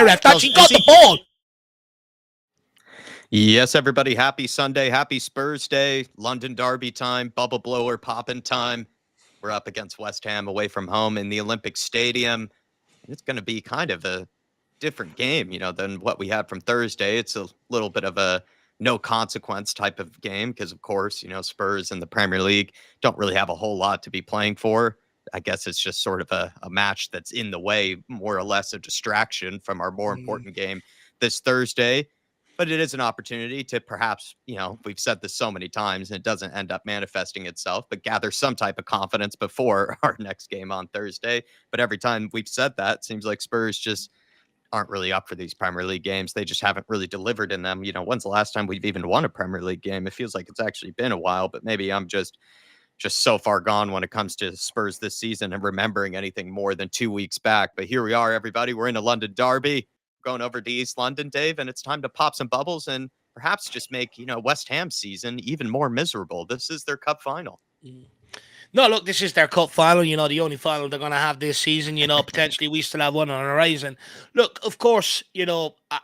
ref. That she got the ball. Yes, everybody. Happy Sunday. Happy Spurs Day. London Derby time. Bubble blower popping time. We're up against West Ham away from home in the Olympic Stadium. It's going to be kind of a different game, than what we had from Thursday. It's a little bit of a no consequence type of game because, of course, Spurs in the Premier League don't really have a whole lot to be playing for. I guess it's just sort of a match that's in the way, more or less a distraction from our more important game this Thursday. But it is an opportunity to perhaps, we've said this so many times and it doesn't end up manifesting itself, but gather some type of confidence before our next game on Thursday. But every time we've said that, it seems like Spurs just aren't really up for these Premier League games. They just haven't really delivered in them. When's the last time we've even won a Premier League game? It feels like it's actually been a while, but maybe I'm just so far gone when it comes to Spurs this season and remembering anything more than 2 weeks back. But here we are, everybody. We're in a London derby, going over to East London, Dave, and it's time to pop some bubbles and perhaps just make, West Ham season even more miserable. This is their cup final. No, look, this is their cup final, the only final they're going to have this season. Potentially we still have one on the horizon. Look, of course,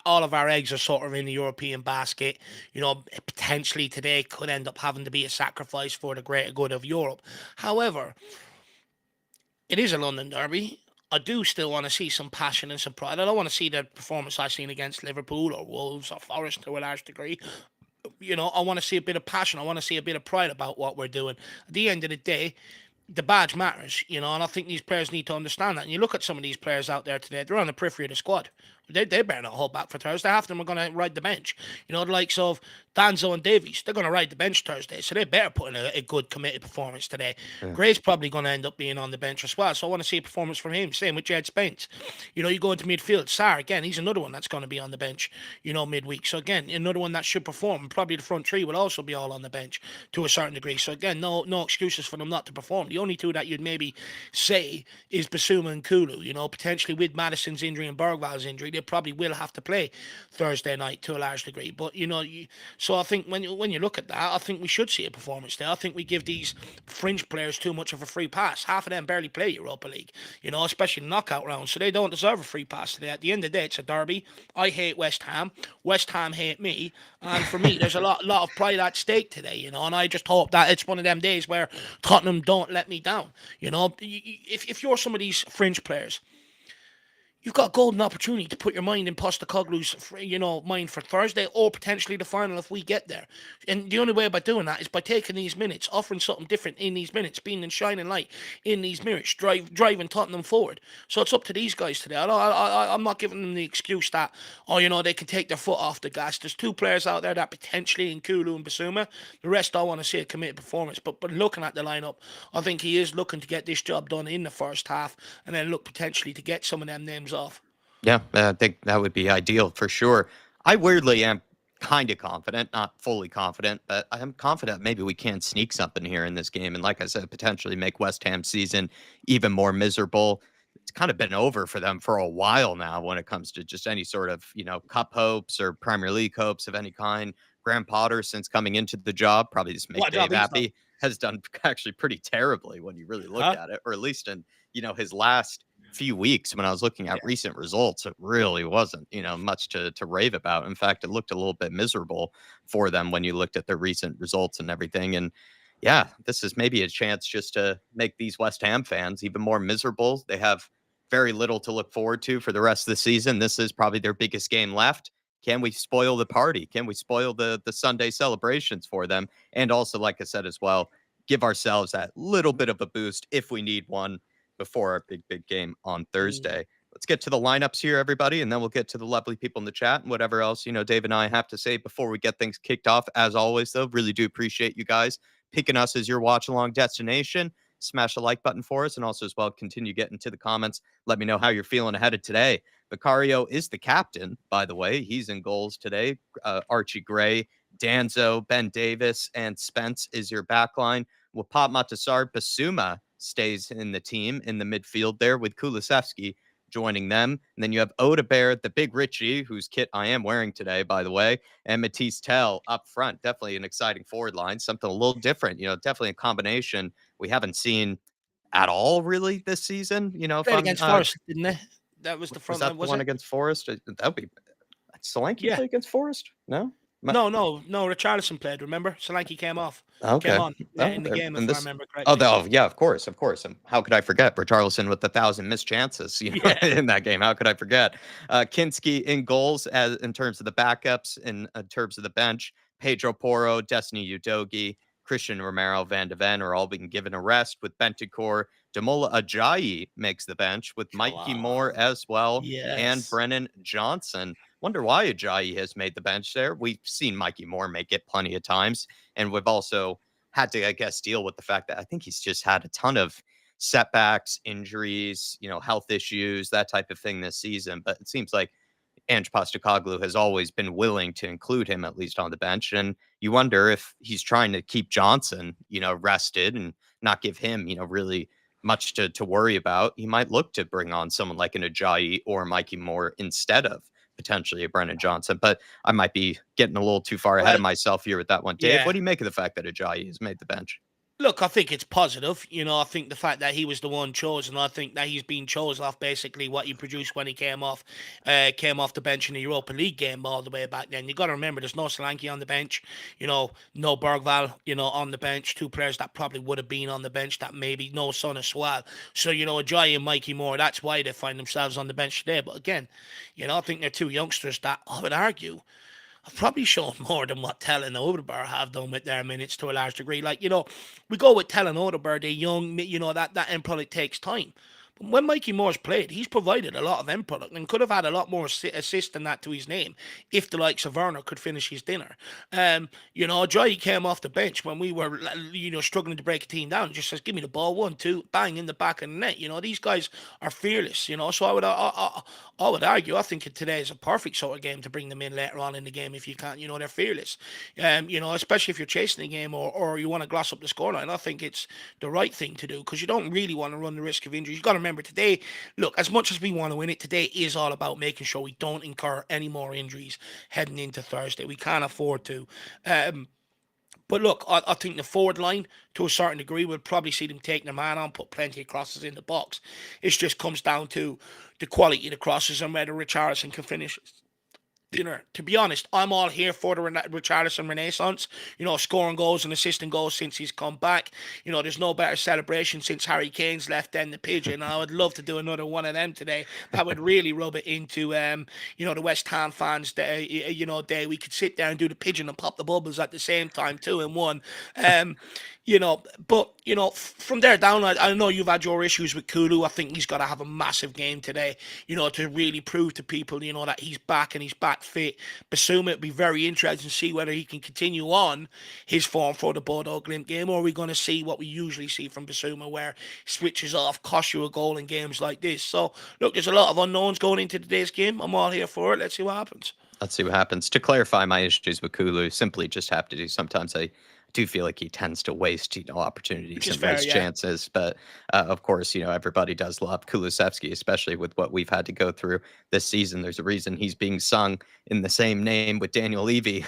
all of our eggs are sort of in the European basket. Potentially today could end up having to be a sacrifice for the greater good of Europe. However, it is a London derby. I do still want to see some passion and some pride. I don't want to see the performance I've seen against Liverpool or Wolves or Forest to a large degree. I want to see a bit of passion. I want to see a bit of pride about what we're doing. At the end of the day, the badge matters, and I think these players need to understand that. And you look at some of these players out there today, they're on the periphery of the squad. They better not hold back for Thursday. Half of them are going to ride the bench. The likes of Danzo and Davies, they're going to ride the bench Thursday, so they better put in a good, committed performance today. Yeah. Gray's probably going to end up being on the bench as well, so I want to see a performance from him. Same with Jed Spence. You go into midfield, Sarr, again, he's another one that's going to be on the bench, midweek. So again, another one that should perform. Probably the front three will also be all on the bench to a certain degree. So again, no excuses for them not to perform. The only two that you'd maybe say is Basuma and Kulu. Potentially with Madison's injury and Bergval's injury, they probably will have to play Thursday night to a large degree. But so I think when you look at that, I think we should see a performance there. I think we give these fringe players too much of a free pass. Half of them barely play Europa League, especially knockout rounds, so they don't deserve a free pass today. At the end of the day, it's a derby. I hate West Ham. West Ham hate me, and for me, there's a lot of pride at stake today, and I just hope that it's one of them days where Tottenham don't let me down. If you're some of these fringe players, you've got a golden opportunity to put your mind in Postecoglou's, mind for Thursday or potentially the final if we get there. And the only way about doing that is by taking these minutes, offering something different in these minutes, being in shining light in these minutes, driving Tottenham forward. So it's up to these guys today. I'm not giving them the excuse that, they can take their foot off the gas. There's two players out there that potentially, in Kulu and Basuma. The rest, I want to see a committed performance. But looking at the lineup, I think he is looking to get this job done in the first half and then look potentially to get some of them names off. Yeah, I think that would be ideal for sure. I weirdly am kind of confident, not fully confident, but I'm confident maybe we can sneak something here in this game. And like I said, potentially make West Ham season even more miserable. It's kind of been over for them for a while now when it comes to just any sort of, cup hopes or Premier League hopes of any kind. Graham Potter, since coming into the job, probably just make Dave happy, has done actually pretty terribly when you really look at it, or at least in, his last few weeks when I was looking at recent results, it really wasn't, much to rave about. In fact, it looked a little bit miserable for them when you looked at their recent results and everything. And yeah, this is maybe a chance just to make these West Ham fans even more miserable. They have very little to look forward to for the rest of the season. This is probably their biggest game left. Can we spoil the party? Can we spoil the Sunday celebrations for them? And also, like I said as well, give ourselves that little bit of a boost if we need one before our big game on Thursday. Let's get to the lineups here, everybody, and then we'll get to the lovely people in the chat and whatever else, Dave and I have to say before we get things kicked off. As always, though, really do appreciate you guys picking us as your watch-along destination. Smash the like button for us, and also as well, continue getting to the comments. Let me know how you're feeling ahead of today. Vicario is the captain, by the way. He's in goals today. Archie Gray, Danzo, Ben Davis, and Spence is your backline. Wapap Matasar, Basuma stays in the team in the midfield there with Kulusevski joining them. And then you have Odebear, the big Richie, whose kit I am wearing today, by the way, and Matisse Tell up front. Definitely an exciting forward line, something a little different, definitely a combination we haven't seen at all really this season. Played against Forest, didn't they? That was the Was front line, that the was one it? against Forest? That would be Solanke Yeah. play against Forest? No? No. Richarlison played. Remember, Solanke came Okay. on Oh, in the okay. game, And if I this. remember Oh, correctly. oh, yeah, of course. And how could I forget Richarlison with 1,000 missed chances? Yeah, In that game. How could I forget? Kinski in goals as in terms of the backups, in terms of the bench. Pedro Porro, Destiny Udogi, Christian Romero, Van de Ven are all being given a rest with Bentancur. Damola Ajayi makes the bench with come Mikey Moore on. as well and Yes. Brennan Johnson. Wonder why Ajayi has made the bench there. We've seen Mikey Moore make it plenty of times, and we've also had to, I guess, deal with the fact that I think he's just had a ton of setbacks, injuries, health issues, that type of thing this season. But it seems like Ange Postecoglou has always been willing to include him at least on the bench, and you wonder if he's trying to keep Johnson, rested and not give him, really much to worry about. He might look to bring on someone like an Ajayi or Mikey Moore instead of potentially a Brennan Johnson. But I might be getting a little too far ahead Well, of myself here with that one. Dave, what yeah. do you make of the fact that Ajayi has made the bench? Look, I think it's positive. I think the fact that he was the one chosen, I think that he's been chosen off basically what he produced when he came off the bench in the Europa League game all the way back then. You got to remember, there's no Solanke on the bench, no Bergval, on the bench. Two players that probably would have been on the bench that maybe no Son as well. So Ajayi and Mikey Moore, that's why they find themselves on the bench today. But again, I think they're two youngsters that I would argue I've probably shown more than what Tell and Odegaard have done with their minutes to a large degree. Like, we go with Tell and Odegaard, they're young, that end product takes time. But when Mikey Moore's played, he's provided a lot of end product and could have had a lot more assists than that to his name if the likes of Werner could finish his dinner. Joy came off the bench when we were, struggling to break a team down. Just says, give me the ball, 1-2, bang, in the back of the net. These guys are fearless, so I would argue, I think today is a perfect sort of game to bring them in later on in the game if you can't. They're fearless. Especially if you're chasing the game or you want to gloss up the scoreline. I think it's the right thing to do because you don't really want to run the risk of injuries. You've got to remember today, look, as much as we want to win it, today is all about making sure we don't incur any more injuries heading into Thursday. We can't afford to. But look, I think the forward line, to a certain degree, we'll probably see them taking their man on, put plenty of crosses in the box. It just comes down to the quality of the crosses and whether Richarlison can finish dinner. To be honest, I'm all here for the Richarlison Renaissance. Scoring goals and assisting goals since he's come back. There's no better celebration since Harry Kane's left than the pigeon. I would love to do another one of them today. That would really rub it into, the West Ham fans. Day we could sit there and do the pigeon and pop the bubbles at the same time, two in one. Um, but from there down, I know you've had your issues with Kulu. I think he's got to have a massive game today, to really prove to people, that he's back and he's back fit. Basuma, it'd be very interesting to see whether he can continue on his form for the Bodo Glimt game, or are we going to see what we usually see from Basuma, where he switches off, costs you a goal in games like this. So, look, there's a lot of unknowns going into today's game. I'm all here for it. Let's see what happens. Let's see what happens. To clarify my issues with Kulu, simply just have to do. Sometimes I do feel like he tends to waste, Which opportunities is and fair, waste yeah. chances. But of course, everybody does love Kulusevski, especially with what we've had to go through this season. There's a reason he's being sung in the same name with Daniel Levy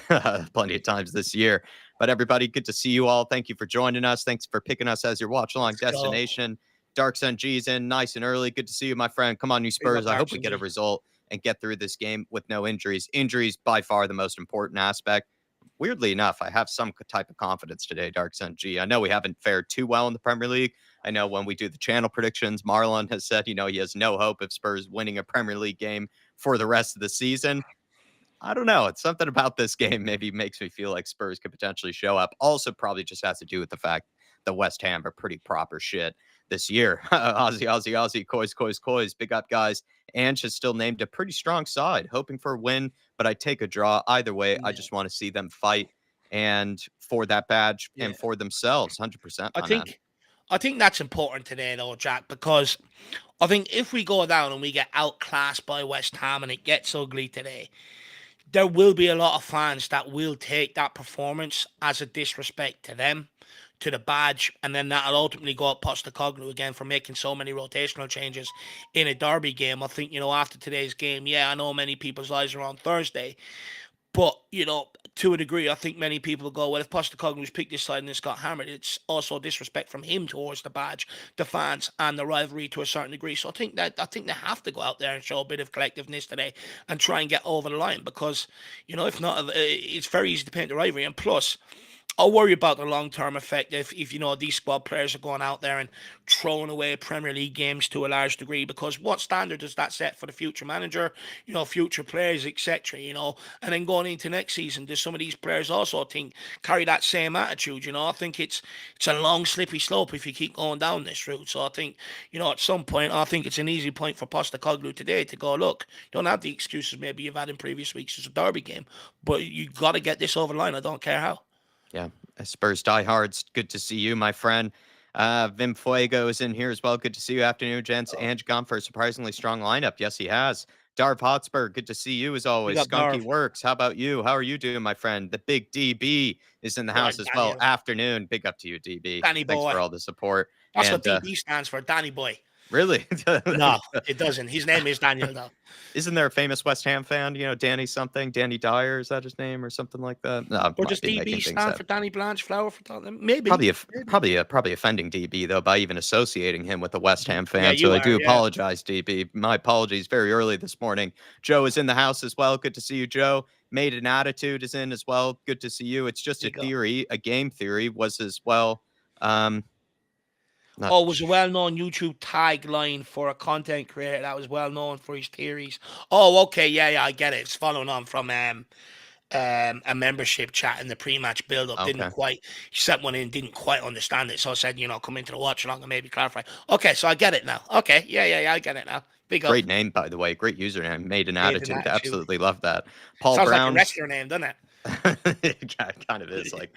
plenty of times this year. But everybody, good to see you all. Thank you for joining us. Thanks for picking us as your watch along Let's go. destination. Dark Sun G's in nice and early. Good to see you, my friend. Come on, you Big Spurs. up I hope Darks we and get a G. result and get through this game with no injuries. Injuries by far the most important aspect. Weirdly enough, I have some type of confidence today, Dark Sun G. I know we haven't fared too well in the Premier League. I know when we do the channel predictions, Marlon has said, he has no hope of Spurs winning a Premier League game for the rest of the season. I don't know. It's something about this game maybe makes me feel like Spurs could potentially show up. Also, probably just has to do with the fact that West Ham are pretty proper shit this year. Aussie, coys. Big up, guys. Ange has still named a pretty strong side, hoping for a win, but I take a draw. Either way, I Yeah. just want to see them fight and for that badge and Yeah. for themselves. 100%, I my man. think I think that's important today, though, Jack, because I think if we go down and we get outclassed by West Ham and it gets ugly today, there will be a lot of fans that will take that performance as a disrespect to them, to the badge, and then that'll ultimately go up Postecoglou again for making so many rotational changes in a derby game. I think, after today's game, yeah, I know many people's eyes are on Thursday, But, to a degree, I think many people go, well, if Postecoglou's picked this side and it's got hammered, it's also disrespect from him towards the badge, the fans, and the rivalry to a certain degree. So I think they have to go out there and show a bit of collectiveness today and try and get over the line because, if not, it's very easy to paint the rivalry. And plus, I'll worry about the long term effect if these squad players are going out there and throwing away Premier League games to a large degree, because what standard does that set for the future manager, future players, etc. And then going into next season, does some of these players also think carry that same attitude? I think it's a long slippery slope if you keep going down this route. So I think at some point I think it's an easy point for Postecoglou today to go, look, you don't have the excuses maybe you've had in previous weeks as a derby game, but you got to get this over the line. I don't care how. Yeah, Spurs diehards, good to see you, my friend. Vim Fuego is in here as well. Good to see you. Afternoon, gents. Ange gone for a surprisingly strong lineup. Yes, he has. Darv Hotspur, good to see you as Big always. up, Skunky Darv. Works, how about you? How are you doing, my friend? The big DB is in the Right, house as well. Daniel. Afternoon. Big up to you, DB. Danny Thanks boy. for all the support. That's what And DB stands for, Danny boy. really, No, it doesn't. His name is Daniel, though. isn't there a famous West Ham fan? Danny something, Danny Dyer, is that his name or something like that? No, I Or might does be DB making things stand up. for Danny Blanche Flower for Tottenham? Maybe. Probably, Maybe. probably offending DB though by even associating him with a West Ham Yeah, fan. So you I are. do Yeah. apologize, DB. My apologies. Very early this morning. Joe is in the house as well. Good to see you, Joe. Made an attitude is in as well. Good to see you. It's just a Big up. theory. A game theory was as well. Um, not. Oh, was a well-known YouTube tagline for a content creator that was well known for his theories. Oh, okay, yeah, I get it. It's following on from a membership chat in the pre-match build-up. Didn't Okay. quite he sent one in, didn't quite understand it, so I said, come into the watch along and maybe clarify. Okay, so I get it now. Okay, yeah, I get it now. Big up. Great name, by the way. Great username. Made an Made an attitude. attitude. Absolutely love that. Paul Sounds like a Brown. wrestler name, doesn't It kind of is like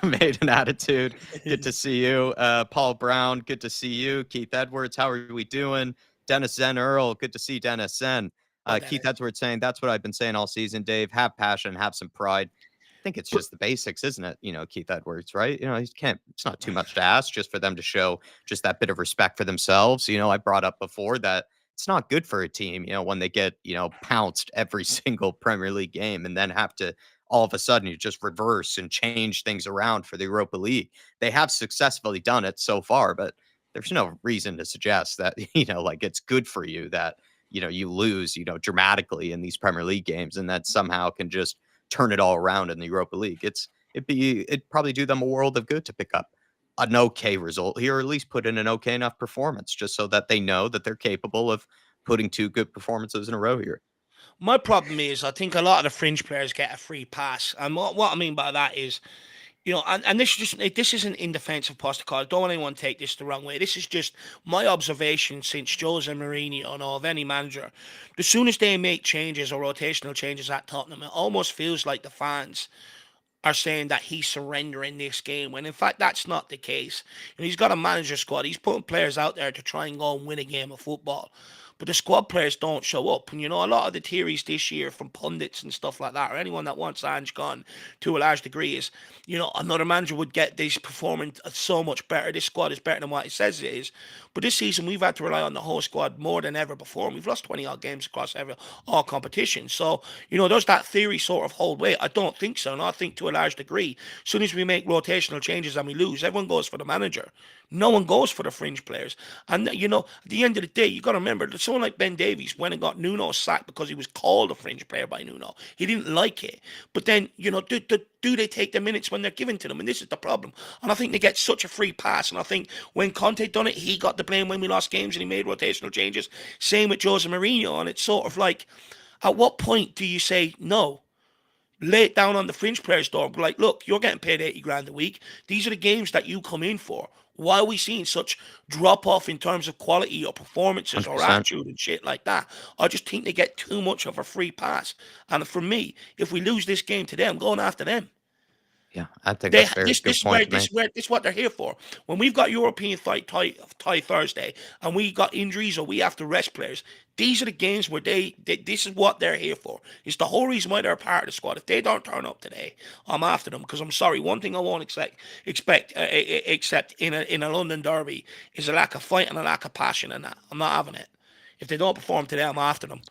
made an attitude. Good it? to see you. Paul Brown, good to see you. Keith Edwards, how are we doing? Dennis Zen Earl, good to see Dennis Zen. Oh, Keith Dennis. Edwards saying, that's what I've been saying all season, Dave. Have passion, have some pride. I think it's But just the basics, isn't it? Keith Edwards, right? He can't, it's not too much to ask just for them to show just that bit of respect for themselves. I brought up before that it's not good for a team, when they get, pounced every single Premier League game and then have to all of a sudden you just reverse and change things around for the Europa League. They have successfully done it so far, but there's no reason to suggest that, like it's good for you that, you lose, dramatically in these Premier League games and that somehow can just turn it all around in the Europa League. It'd probably do them a world of good to pick up an okay result here, or at least put in an okay enough performance just so that they know that they're capable of putting two good performances in a row here. my problem is, I think a lot of the fringe players get a free pass, and what I mean by that is, and this isn't in defence of Postecoglou. Don't want anyone to take this the wrong way. This is just my observation since Jose Mourinho and all of any manager. As soon as they make changes or rotational changes at Tottenham, it almost feels like the fans are saying that he's surrendering this game, when in fact that's not the case. He's got a manager squad. He's putting players out there to try and go and win a game of football. But the squad players don't show up. And a lot of the theories this year from pundits and stuff like that, or anyone that wants Ange gone to a large degree, is, another manager would get this performing so much better. This squad is better than what it says it is. But this season we've had to rely on the whole squad more than ever before. And we've lost 20 odd games across all competitions. So, does that theory sort of hold weight? I don't think so. And I think to a large degree, as soon as we make rotational changes and we lose, everyone goes for the manager. No one goes for the fringe players. And, at the end of the day, you got to remember that someone like Ben Davies went and got Nuno sacked because he was called a fringe player by Nuno. He didn't like it. But then, do they take the minutes when they're given to them? And this is the problem. And I think they get such a free pass. And I think when Conte done it, he got the blame when we lost games and he made rotational changes. Same with Jose Mourinho. And it's sort of like, at what point do you say no? Lay it down on the fringe players' door. Be like, look, you're getting paid 80 grand a week. These are the games that you come in for. Why are we seeing such drop off in terms of quality or performances or 100%. attitude and shit like that? I just think they get too much of a free pass. And for me, if we lose this game today, I'm going after them. Yeah, I think They that's a very this good this is point where to this make. is where this is what they're here for. When we've got European tie Thursday and we got injuries or we have to rest players, these are the games where this is what they're here for. It's the whole reason why they're a part of the squad. If they don't turn up today, I'm after them because I'm sorry. One thing I won't accept in a London derby is a lack of fight and a lack of passion in that. I'm not having it. If they don't perform today, I'm after them.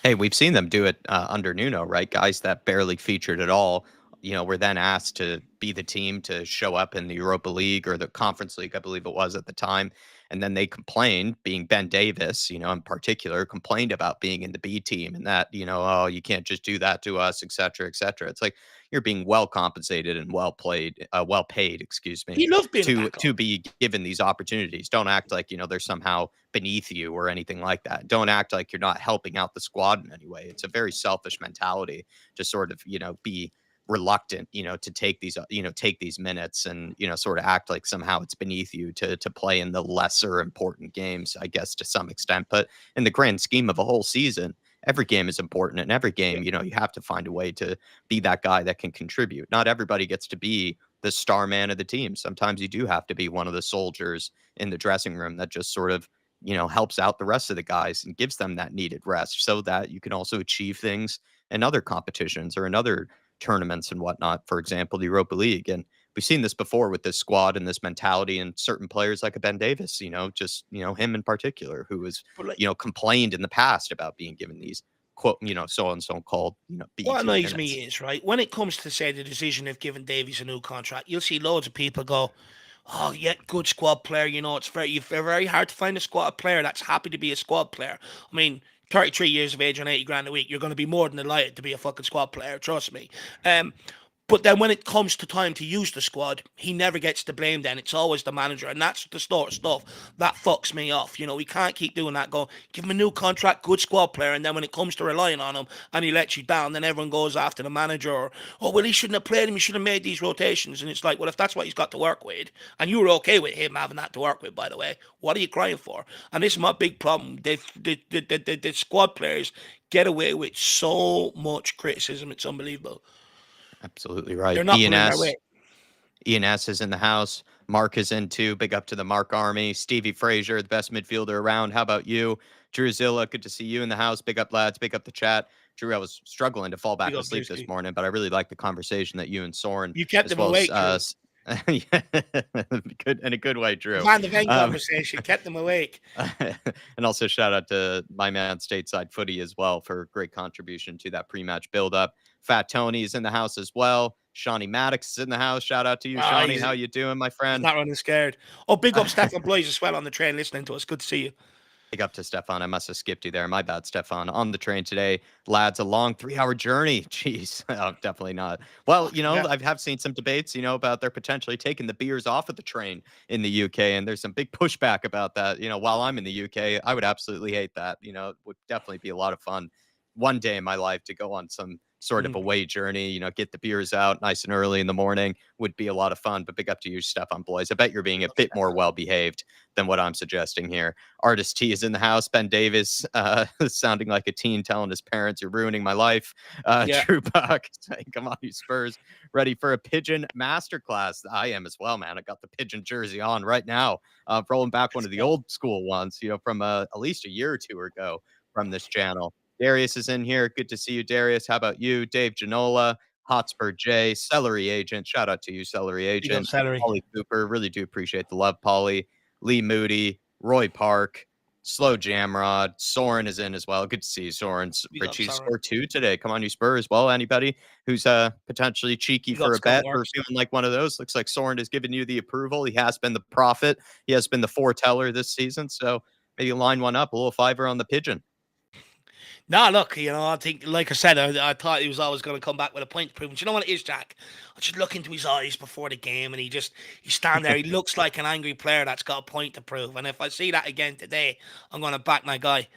Hey, we've seen them do it under Nuno, right? Guys that barely featured at all, were then asked to be the team to show up in the Europa League or the Conference League, I believe it was at the time. And then they complained, being Ben Davis, in particular, complained about being in the B team and that, oh, you can't just do that to us, et cetera, et cetera. It's like you're being well compensated and well paid, excuse me, He loved being a to backup. be given these opportunities. Don't act like, they're somehow beneath you or anything like that. Don't act like you're not helping out the squad in any way. It's a very selfish mentality to sort of, be reluctant, to take these, take these minutes and, sort of act like somehow it's beneath you to play in the lesser important games, I guess, to some extent. But in the grand scheme of a whole season, every game is important. And every Yeah. game, you have to find a way to be that guy that can contribute. Not everybody gets to be the star man of the team. Sometimes you do have to be one of the soldiers in the dressing room that just sort of helps out the rest of the guys and gives them that needed rest so that you can also achieve things in other competitions or in other tournaments and whatnot. For example, the Europa League. And we've seen this before with this squad and this mentality and certain players like a Ben Davis, just, him in particular, who has, But like, complained in the past about being given these quote, so and so called, B what team annoys minutes. me is, right, when it comes to, say, the decision of giving Davies a new contract, you'll see loads of people go, oh, yeah, good squad player. Very hard to find a squad player that's happy to be a squad player. I mean, 33 years of age on 80 grand a week, you're going to be more than delighted to be a fucking squad player. Trust me. But then when it comes to time to use the squad, he never gets the blame then. It's always the manager. And that's the sort of stuff that fucks me off. We can't keep doing that. Go, give him a new contract, good squad player. And then when it comes to relying on him and he lets you down, then everyone goes after the manager. Or, oh, well, he shouldn't have played him. He should have made these rotations. And it's like, well, if that's what he's got to work with, and you were okay with him having that to work with, by the way, what are you crying for? And this is my big problem. The squad players get away with so much criticism. It's unbelievable. Absolutely They're right. not pulling their weight. Ian S is in the house. Mark is in too. Big up to the Mark Army. Stevie Frazier, the best midfielder around. How about you? Drew Zilla, good to see you in the house. Big up, lads. Big up the chat. Drew, I was struggling to fall Big back up asleep this Drewski. morning, but I really like the conversation that you and Soren, You kept as them well as awake, Drew. yeah, good in a good way, The Drew. Van de Ven Um, conversation kept them awake. and also shout out to my man stateside footy as well for great contribution to that pre-match build-up. Fat Tony is in the house as well. Shawnee Maddox is in the house. Shout out to you, Ah, Shawnee. he's How you doing, my he's friend? not running scared. Oh, big up Stefan Blaise as well on the train listening to us. Good to see you. Big up to Stefan. I must have skipped you there. My bad, Stefan. On the train today, lads, a long 3-hour journey. Jeez, oh, definitely not. Well, Fucking hell. I have seen some debates, about they're potentially taking the beers off of the train in the UK, and there's some big pushback about that. While I'm in the UK, I would absolutely hate that. It would definitely be a lot of fun one day in my life to go on some sort of Mm, away journey, get the beers out nice and early in the morning would be a lot of fun. But big up to you, Stefan Boys. I bet you're being big a up bit more Stefan. well behaved than what I'm suggesting here. Artist T is in the house. Ben Davis, sounding like a teen telling his parents, "You're ruining my life." Yeah, Drew Buck saying, "Come on, you Spurs, ready for a pigeon masterclass?" I am as well, man. I got the pigeon jersey on right now. Rolling back one let's of the go. old school ones, from at least a year or two ago from this channel. Darius is in here. Good to see you, Darius. How about you, Dave Janola, Hotspur J, Celery Agent? Shout out to you, Celery Big up Agent. Celery. Polly Cooper, really do appreciate the love, Polly. Lee Moody, Roy Park, Slow Jamrod, Soren is in as well. Good to see you, Soren. Big up Richie Soren. scored two today. Come on, you Spurs. Well, anybody who's potentially cheeky Big up for a Scott bet or Works. feeling like one of those, looks like Soren has given you the approval. He has been the prophet. He has been the foreteller this season. So maybe line one up, a little fiver on the pigeon. Nah, look, I think, like I said, I thought he was always going to come back with a point to prove. And you know what it is, Jack? I just look into his eyes before the game, and he stand there. He looks like an angry player that's got a point to prove. And if I see that again today, I'm going to back my guy.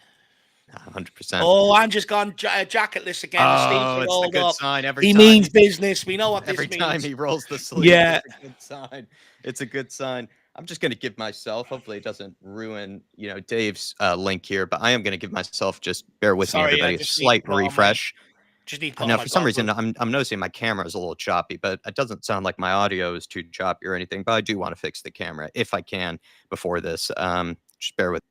100%. Oh, I'm just gone jacketless again. The sleeves Oh, are it's the rolled good up. sign every He time means he business. We know what every this time means. he rolls the sleeve. Yeah, It's a good sign. It's a good sign. I'm just going to give myself, hopefully it doesn't ruin, Dave's link here, but I am going to give myself, just bear with me, sorry, I everybody, a just need to slight put on my refresh. just need to put on Now, my for some reason, goggles. I'm noticing my camera is a little choppy, but it doesn't sound like my audio is too choppy or anything. But I do want to fix the camera if I can before this. Just bear with.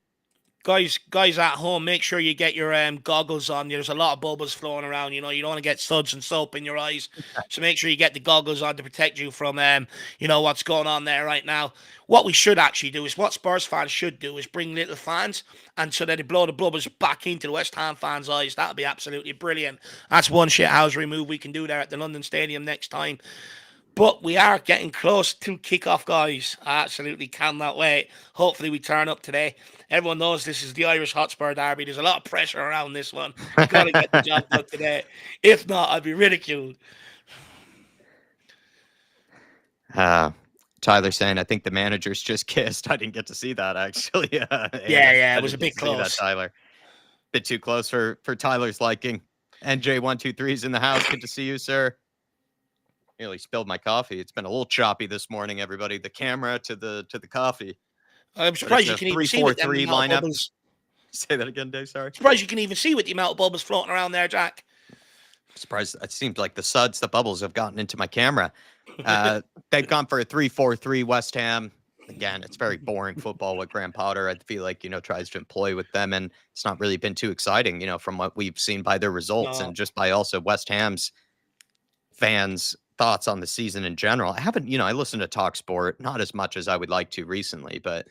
Guys at home, make sure you get your goggles on. There's a lot of bubbles flowing around. You don't want to get suds and soap in your eyes, so make sure you get the goggles on to protect you from what's going on there right now. What we should actually do is what Spurs fans should do is bring little fans, and so that they blow the bubbles back into the West Ham fans' eyes. That'd be absolutely brilliant. That's one shithousery move we can do there at the London Stadium next time. But we are getting close to kickoff, guys. I absolutely cannot wait. Hopefully, we turn up today. Everyone knows this is the Irish Hotspur derby. There's a lot of pressure around this one. We got to get the job done today. If not, I'd be ridiculed. Tyler saying, I think the managers just kissed. I didn't get to see that, actually. Yeah, I it was a didn't bit get to see that, close. Tyler. Bit too close for Tyler's liking. NJ123's in the house. Good to see you, sir. Nearly spilled my coffee. It's been a little choppy this morning, everybody. The camera to the coffee. I'm But surprised it's you a can even see with them 3-4-3 amount of lineup. bubbles. Say that again, Dave. Sorry. Surprised you can even see with the amount of bubbles floating around there, Jack. Surprised. It seemed like the bubbles have gotten into my camera. They've gone for a 3-4-3 West Ham. Again, it's very boring football what Graham Potter, I feel like, tries to employ with them. And it's not really been too exciting, from what we've seen by their results No. and just by also West Ham's fans' thoughts on the season in general. I haven't, I listen to Talk Sport, not as much as I would like to recently, but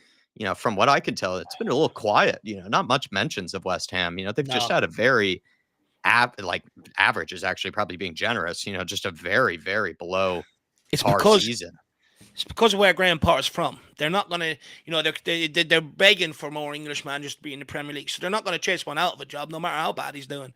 from what I can tell, it's been a little quiet, not much mentions of West Ham. They've just No. had a very average is actually probably being generous, just a very, very below It's par because season. It's because of where Graham Potter's from. They're not going to, they're begging for more English managers to be in the Premier League. So they're not going to chase one out of a job, no matter how bad he's doing.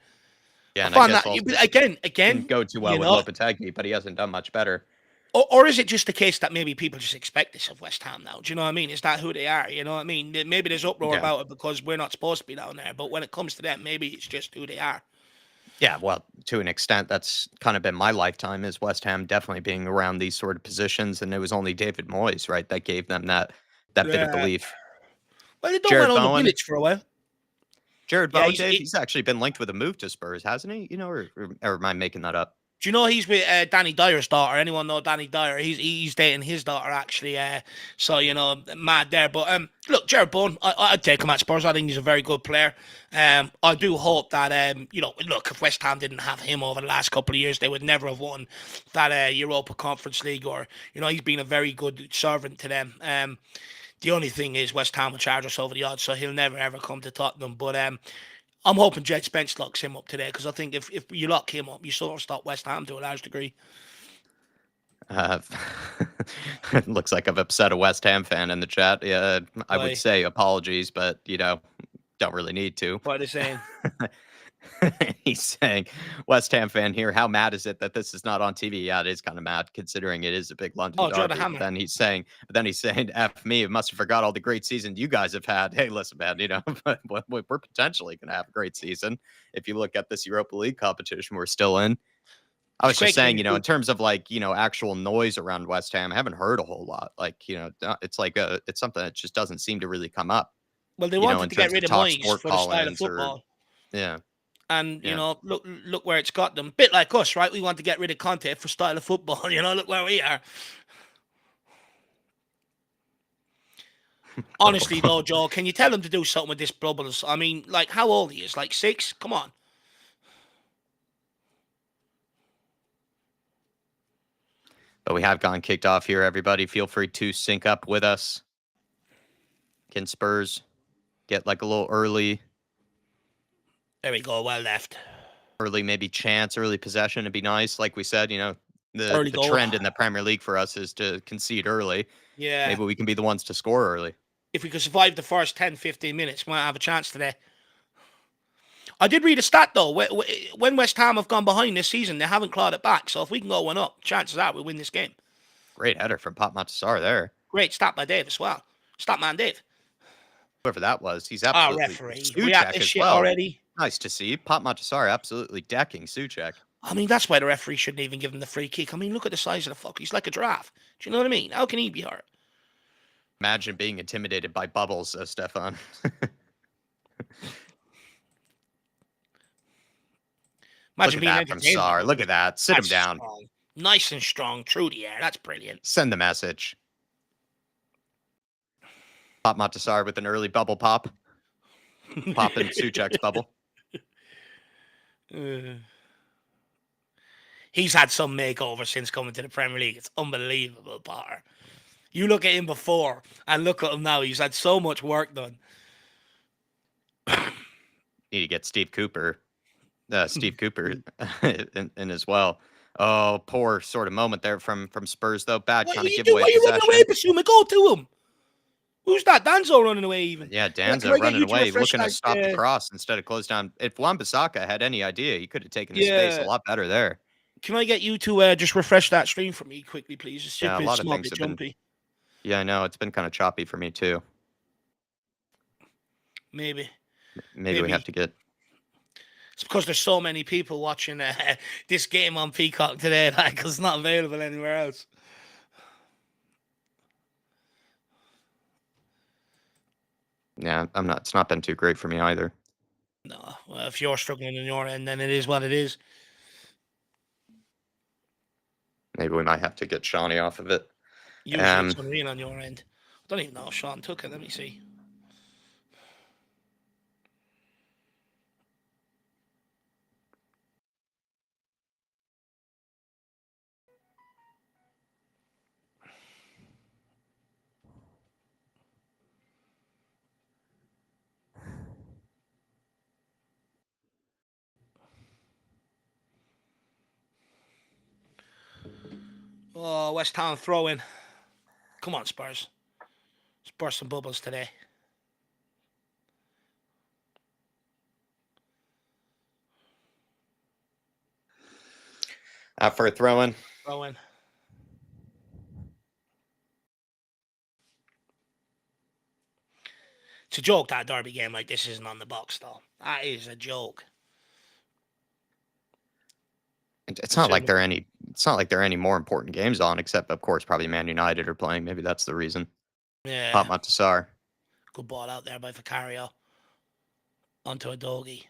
Yeah, I and I find guess that, also but again, didn't go too well with Lopetegui, but he hasn't done much better. or is it just the case that maybe people just expect this of West Ham now? Do you know what I mean? Is that who they are? You know what I mean? Maybe there's uproar about it because we're not supposed to be down there. But when it comes to them, maybe it's just who they are. Yeah, well, to an extent, that's kind of been my lifetime is West Ham definitely being around these sort of positions, and it was only David Moyes, right, that gave them that bit of belief. Well, they don't Jared went on the Bowen, village for a while. Jared Yeah, Bowen, Dave, he's actually been linked with a move to Spurs, hasn't he? Or am I making that up? Do you know he's with Danny Dyer's daughter? Anyone know Danny Dyer? He's dating his daughter actually. So mad there. But look, Jared Bowen, I'd take him at Spurs. I think he's a very good player. I do hope that look, if West Ham didn't have him over the last couple of years, they would never have won that Europa Conference League. Or he's been a very good servant to them. The only thing is West Ham will charge us over the odds, so he'll never ever come to Tottenham. But I'm hoping Jed Spence locks him up today because I think if you lock him up, you sort of stop West Ham to a large degree. It looks like I've upset a West Ham fan in the chat. Yeah, I Why? would say apologies, but don't really need to. What are they saying? He's saying, West Ham fan here, how mad is it that this is not on TV? Yeah, it is kind of mad considering it is a big London Joe the derby. Hammer. Then he's saying, F me, it must have forgot all the great season you guys have had. Hey, listen, man, we're potentially going to have a great season. If you look at this Europa League competition we're still in. I was just saying, in terms of actual noise around West Ham, I haven't heard a whole lot. It's it's something that just doesn't seem to really come up. Well, they wanted to get rid of Moyes for the style of football. Yeah. And, look where it's got them. Bit like us, right? We want to get rid of Conte for style of football. Look where we are. Honestly, though, Joe, can you tell him to do something with this bubbles? I mean, how old he is? 6? Come on. But we have gone kicked off here, everybody. Feel free to sync up with us. Can Spurs get a little early? There we go. Well left. Early, maybe chance, early possession would be nice. Like we said, the trend in the Premier League for us is to concede early. Yeah. Maybe we can be the ones to score early. If we could survive the first 10, 15 minutes, we might have a chance today. I did read a stat, though. When West Ham have gone behind this season, they haven't clawed it back. So if we can go 1-up, chances are we win this game. Great header from Pop Matasar there. Great stat by Dave as well. Stat man Dave. Whoever that was, he's absolutely referee. Souček as shit well. already. Nice to see. Pop Matasar absolutely decking Souček. I mean, that's why the referee shouldn't even give him the free kick. I mean, look at the size of the fuck. He's like a giraffe. Do you know what I mean? How can he be hurt? Imagine being intimidated by bubbles, Stefan. Imagine Look at that from Sar. Look at that. Sit him down. Strong. Nice and strong through the air. That's brilliant. Send the message. Pop Matasar with an early bubble pop. Popping Suchek's bubble. He's had some makeover since coming to the Premier League. It's unbelievable, Potter. You look at him before and look at him now. He's had so much work done. Need to get Steve Cooper in as well. Oh, poor sort of moment there from Spurs though. Bad What are kind of you doing? giveaway Why are you running away, possession. Basuma? Go to him. Who's that? Danzo running away even. Yeah, Can Danza I get running you to away, refresh looking to that? stop the cross instead of close down. If Wan-Bissaka had any idea, he could have taken the space a Yeah. lot better there. Can I get you to just refresh that stream for me quickly, please? It's Yeah, a a lot of small things bit have been. jumpy. Yeah, I know it's been kind of choppy for me too. Maybe. Maybe we have to get. It's because there's so many people watching this game on Peacock today, like, 'cause it's not available anywhere else. Yeah, I'm not. It's not been too great for me either. No, well, if you're struggling on your end, then it is what it is. Maybe we might have to get Shawnee off of it. Usually it's unreal on your end. I don't even know if Sean took it. Let me see. Oh, West Ham throwing. Come on, Spurs. Let's burst some bubbles today. Out for a throw-in. Throwing. It's a joke that a derby game like this isn't on the box, though. That is a joke. It's not like there are any. It's not like there are any more important games on, except of course probably Man United are playing. Maybe that's the reason. Yeah. Pop Matasar. Good ball out there by Vicario. Onto a doggy.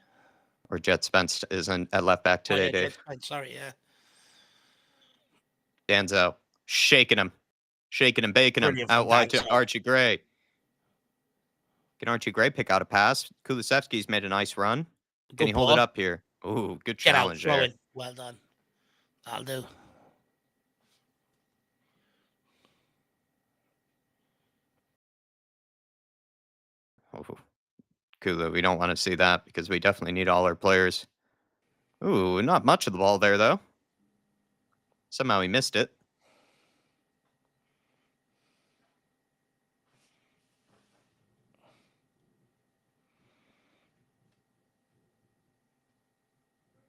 Or Jet Spence is at left back today, Dave. Sorry, yeah. Danzo shaking him, baking him out wide to Archie Gray. Can Archie Gray pick out a pass? Kulusevski's made a nice run. Can he hold it up here? Ooh, good challenge there. Well done. That'll do. Ooh. Kulu, we don't want to see that because we definitely need all our players. Ooh, not much of the ball there, though. Somehow he missed it.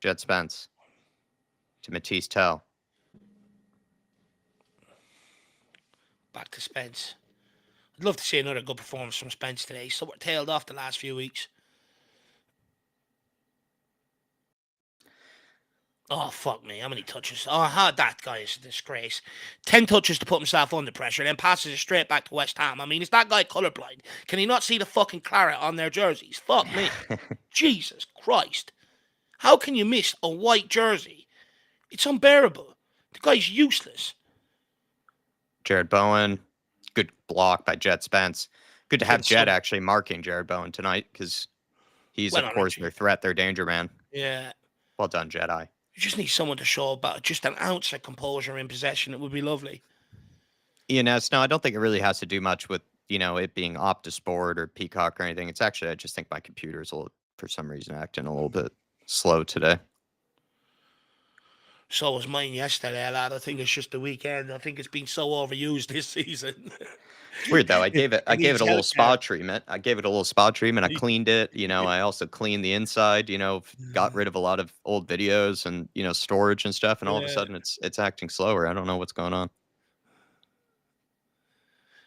Jet Spence to Matisse Tell. Back to Spence. I'd love to see another good performance from Spence today. So we're tailed off the last few weeks. Oh, fuck me. How many touches? Oh, that guy is a disgrace. 10 touches to put himself under pressure, then passes it straight back to West Ham. I mean, is that guy colourblind? Can he not see the fucking claret on their jerseys? Fuck me. Jesus Christ. How can you miss a white jersey? It's unbearable. The guy's useless. Jared Bowen. Good block by Jet Spence. Good to have Jet actually marking Jared Bowen tonight because he's, of course, their threat, their danger man. Yeah. Well done, Jedi. You just need someone to show about just an ounce of composure in possession. It would be lovely. ENS, no, I don't think it really has to do much with, it being Optisport or Peacock or anything. It's actually, I just think my computer's for some reason, acting a little bit slow today. So was mine yesterday, lad. I think it's just the weekend. I think it's been so overused this season. It's weird though. I gave it a little spa treatment. I cleaned it. I also cleaned the inside. Got rid of a lot of old videos and storage and stuff. And all of a sudden, it's acting slower. I don't know what's going on.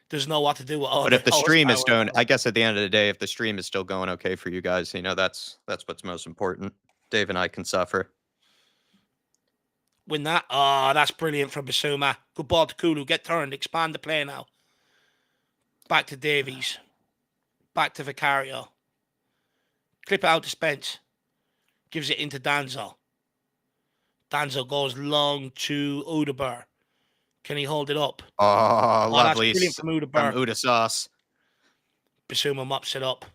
There's no what to do with all. But if the stream is going, I guess at the end of the day, if the stream is still going okay for you guys, that's what's most important. Dave and I can suffer. Win that. Oh, that's brilliant from Basuma. Good ball to Kulu. Get turned. Expand the play now. Back to Davies. Back to Vicario. Clip it out to Spence. Gives it into Danzo. Danzo goes long to Udabur. Can he hold it up? Oh, lovely. That's brilliant from Udabur. From Uda Sauce. Basuma mops it up.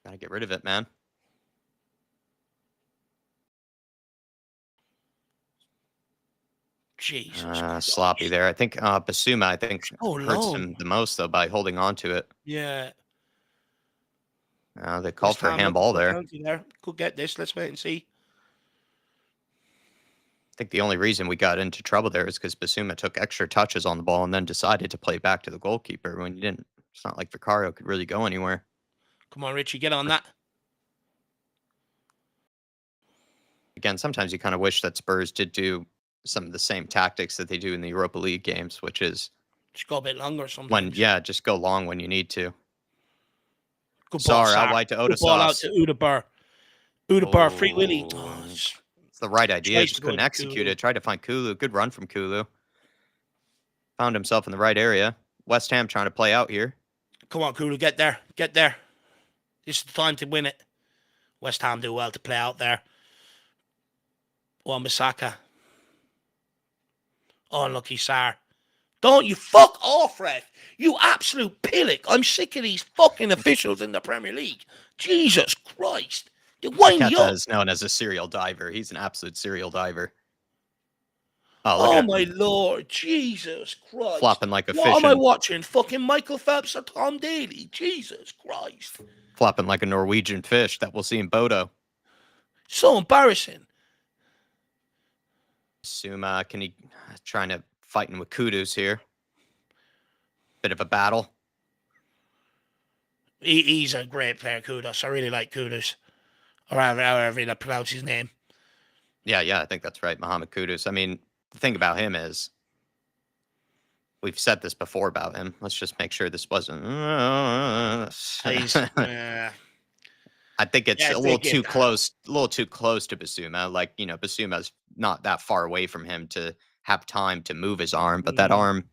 Gotta get rid of it, man. Jesus Sloppy Christ. there. I think Basuma, So hurts low. him the most, though, by holding on to it. Yeah. They called West for a Ham looking handball for a there. penalty there. Could get this. Let's wait and see. I think the only reason we got into trouble there is because Basuma took extra touches on the ball and then decided to play back to the goalkeeper when you didn't. It's not like Vicario could really go anywhere. Come on, Richie, get on that. Again, sometimes you kind of wish that Spurs did do some of the same tactics that they do in the Europa League games, which is Just go a bit longer when, sometimes. just go long when you need to. Good ball, Sar out Sar. wide to Good ball out to Odasas. Udabur. Udabur, free Willy. Oh, Oh, it's the right idea. tries to Just go couldn't to execute Kulu. it. Tried to find Kulu. Good run from Kulu. Found himself in the right area. West Ham trying to play out here. Come on, Kulu, get there. Get there. This is the time to win it. West Ham do well to play out there. Wan-Bissaka. Oh, unlucky Sar. Don't you fuck off, ref. You absolute pillock. I'm sick of these fucking officials in the Premier League. Jesus Christ. They wind me Paqueta up. is known as a serial diver. He's an absolute serial diver. Oh, look Oh, at my him Lord. Jesus Christ. flopping like a What fish am I and watching? Fucking Michael Phelps or Tom Daly? Jesus Christ. flopping like a Norwegian fish that we'll see in Bodo. So embarrassing. Suma, can he trying to fighting with Kudus here? Bit of a battle. He's a great player, Kudos. I really like Kudos. Or however you pronounce his name. Yeah, I think that's right. Mohamed Kudus. I mean, the thing about him is we've said this before about him. Let's just make sure this wasn't. He's, I think it's yeah, a little too close, to Basuma. Like, Basuma's not that far away from him to have time to move his arm, but that arm,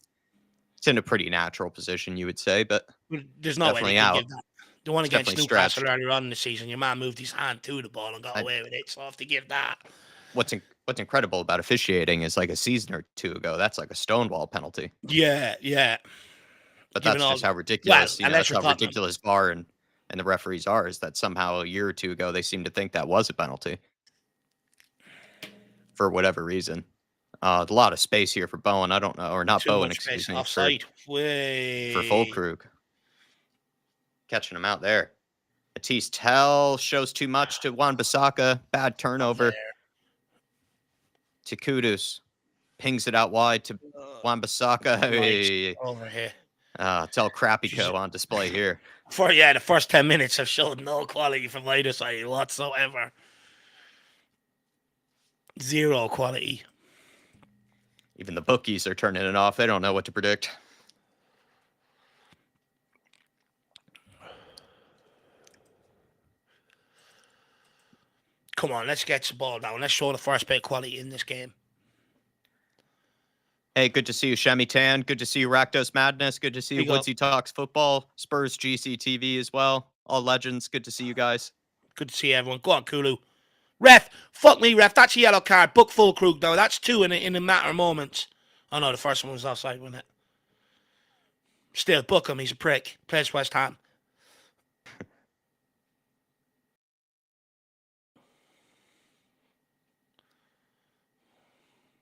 it's in a pretty natural position, you would say, but there's no way they definitely can out. give that. The one It's against definitely Newcastle stretched. earlier on in the season, your man moved his hand to the ball and got I, away with it. So I have to give that. what's incredible about officiating is like a season or two ago, that's like a Stonewall penalty. Yeah. But Given that's all, just how well, ridiculous, unless that's you're how Tottenham. ridiculous VAR and the referees are, is that somehow a year or two ago they seem to think that was a penalty for whatever reason. A lot of space here for Bowen. I don't know, or not Too Bowen, much excuse space me, offside. for Way. Fulkrug. Catching him out there. Matisse Tell shows too much to Wan-Bissaka. Bad turnover to Kudus. Pings it out wide to Wan-Bissaka. Hey. Over here. Tell Crappyco on display here. The first 10 minutes have showed no quality from either side whatsoever. Zero quality. Even the bookies are turning it off. They don't know what to predict. Come on, let's get the ball down. Let's show the first bit of quality in this game. Hey, good to see you, Shemi Tan. Good to see you, Rakdos Madness. Good to see you, Woodsy Talks Football. Spurs GCTV as well. All legends. Good to see you guys. Good to see everyone. Go on, Kulu. Ref, fuck me, ref. That's a yellow card. Book Fulkrug now. That's two in a matter of moments. Oh no, the first one was offside, wasn't it? Still, book him. He's a prick. Plays West Ham.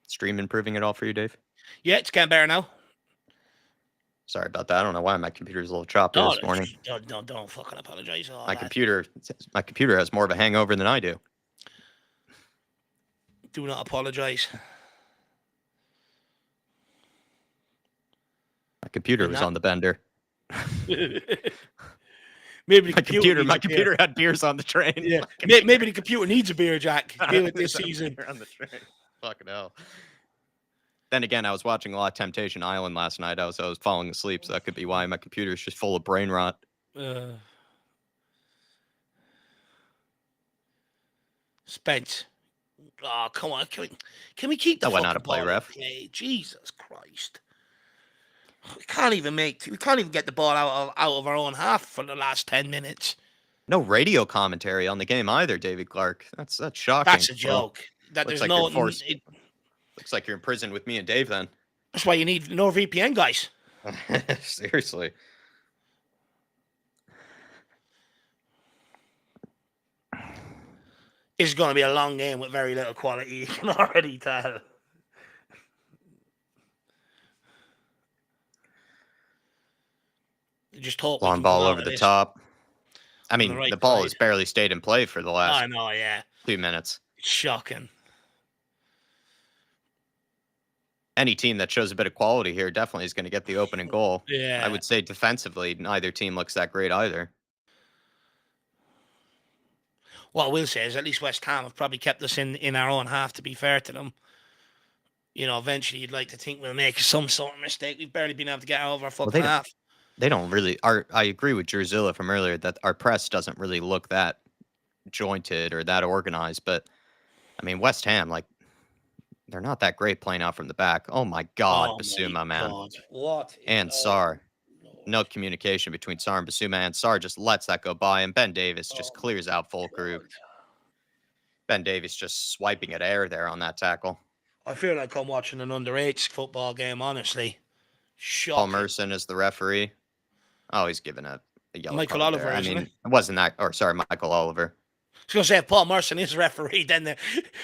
Stream improving at all for you, Dave? Yeah, it's getting better now. Sorry about that. I don't know why my computer's a little choppy this morning. Don't fucking apologize. My computer has more of a hangover than I do. Do not apologize. My computer was on the bender. Maybe my computer had beers on the train. Yeah, maybe the computer needs a beer, Jack. Do it this season. On the train. Fucking hell. Then again, I was watching a lot of Temptation Island last night. I was falling asleep, so that could be why my computer's just full of brain rot. Spence. Oh, come on. Can we keep the That went fucking out of play, ball ref. play? Jesus Christ. We can't even get the ball out of our own half for the last 10 minutes. No radio commentary on the game either, David Clark. That's shocking. That's a joke. Looks like you're in prison with me and Dave then. That's why you need no VPN, guys. Seriously. It's going to be a long game with very little quality. You can already tell. I just hope we Long can come ball out over of the this top. I on the mean, right the ball side. has barely stayed in play for the last I know, yeah. 2 minutes. It's shocking. Any team that shows a bit of quality here definitely is going to get the opening goal. I Yeah. would say defensively, neither team looks that great either. What I will say is at least West Ham have probably kept us in our own half, to be fair to them. Eventually you'd like to think we'll make some sort of mistake. We've barely been able to get out of our Well, fucking half. they don't really. I agree with Druzilla from earlier that our press doesn't really look that jointed or that organized. But I mean, West Ham, like, they're not that great playing out from the back. Oh my God, Oh my Basuma, man, God. What? and Oh, Sarr. No Lord. communication between Sarr and Basuma, and Sarr just lets that go by, and Ben Davis just Oh my clears out Fulkrug. God. Ben Davis just swiping at air there on that tackle. I feel like I'm watching an underage football game, honestly. Paul Shocking. Merson is the referee. Oh, he's given a yellow Michael card there. Oliver, I isn't mean, it? it wasn't that. Or sorry, Michael Oliver. I was going to say, if Paul Merson is referee, then the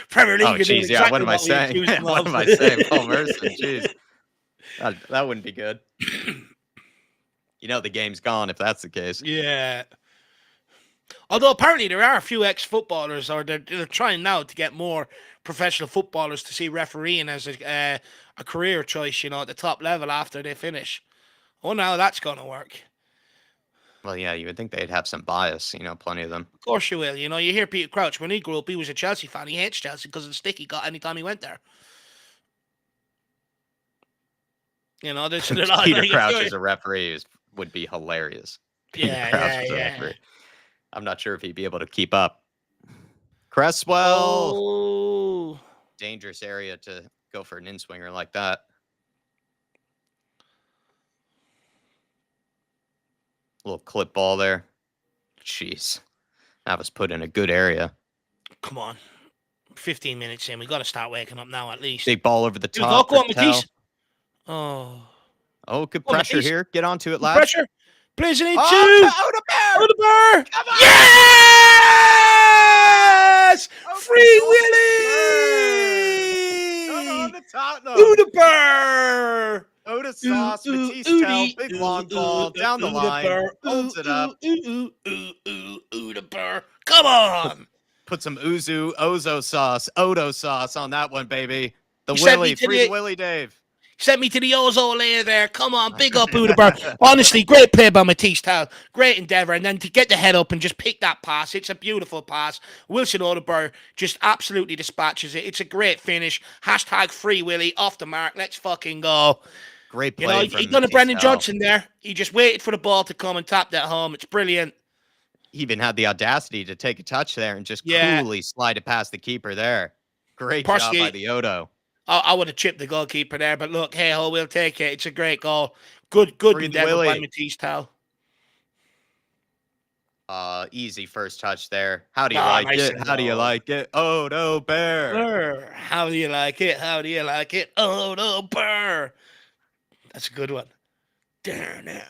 Premier Oh, League are doing geez, yeah. What exactly am I what we saying? accused them What of. am I saying? Paul Merson. Jeez, that wouldn't be good. The game's gone if that's the case. Yeah. Although apparently there are a few ex-footballers, or they're trying now to get more professional footballers to see refereeing as a career choice, at the top level after they finish. Oh, now that's going to work. Well, yeah, you would think they'd have some bias. Plenty of them. Of course you will. You hear Peter Crouch, when he grew up, he was a Chelsea fan. He hates Chelsea because of the stick he got anytime he went there. There's a lot Peter like, Crouch as a referee would be hilarious. Peter Crouch as a yeah. referee. I'm not sure if he'd be able to keep up. Cresswell. Oh. Dangerous area to go for an in-swinger like that. Little clip ball there. Jeez. That was put in a good area. Come on. 15 minutes in. We got to start waking up now at least. Big ball over the Go top for on, Tell. Matisse. Oh. Good pressure here. Get onto it, lads. Pressure. Please, I need two. Out of bear. Come on. Yes! Free Willy! Come on, the Tottenham. Odebear! Oda sauce, Matisse Tell, big long ball, down the line, holds it up. Odebear. Come on! Put some Ozo sauce, Odo sauce on that one, baby. The You sent me Willy, to free the- the Willy, Dave. Sent me to the Ozo layer there. Come on, big up Odebear. Honestly, great play by Matisse Tell. Great endeavour. And then to get the head up and just pick that pass. It's a beautiful pass. Wilson Odebear just absolutely dispatches it. It's a great finish. Hashtag free Willy. Off the mark. Let's fucking go. Great play from He done a Matisse Brendan Tell. Johnson there. He just waited for the ball to come and tap that home. It's brilliant. He even had the audacity to take a touch there and just Yeah. coolly slide it past the keeper there. Great Personally, job by the Odo. I would have chipped the goalkeeper there, but look, hey ho, we'll take it. It's a great goal. Good Free the endeavour by Willy. Matisse Tell. Easy first touch there. How do you Ah, like nice it? and How do you low. like it? Odo Bear. How do you like it? How do you like it? Oh no, burr. That's a good one. There now.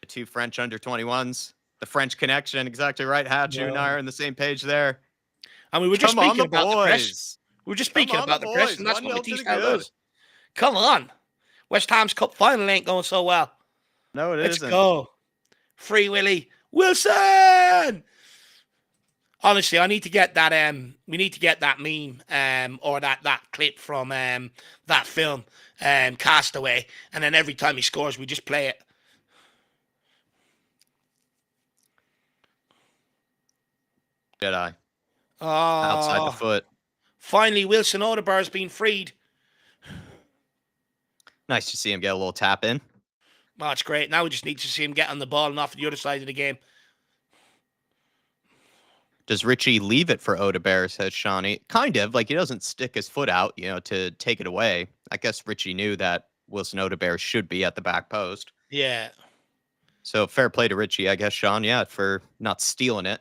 The two French under 21s. The French connection, exactly right. Hadju and I are on the same page there. And we were just Come on, speaking the about the press. boys. We were just Come speaking on, about the the press, boys. and that's what 1-0 to Matisse the Tell good. does. Come on. West Ham's Cup final ain't going so well. No, Let's isn't. go. Free Willy. Wilson! Honestly, I need to get that we need to get that meme or that clip from that film, Castaway, and then every time he scores we just play it. Jedi. Oh, Outside the foot. Finally Wilson Odebear's been freed. Nice to see him get a little tap in. Oh, it's great. Now we just need to see him get on the ball and off the other side of the game. Does Richie leave it for Odebear, says Shawnee? Kind of. Like, he doesn't stick his foot out, to take it away. I guess Richie knew that Wilson Odebear should be at the back post. Yeah. So fair play to Richie, I guess, Sean, yeah, for not stealing it.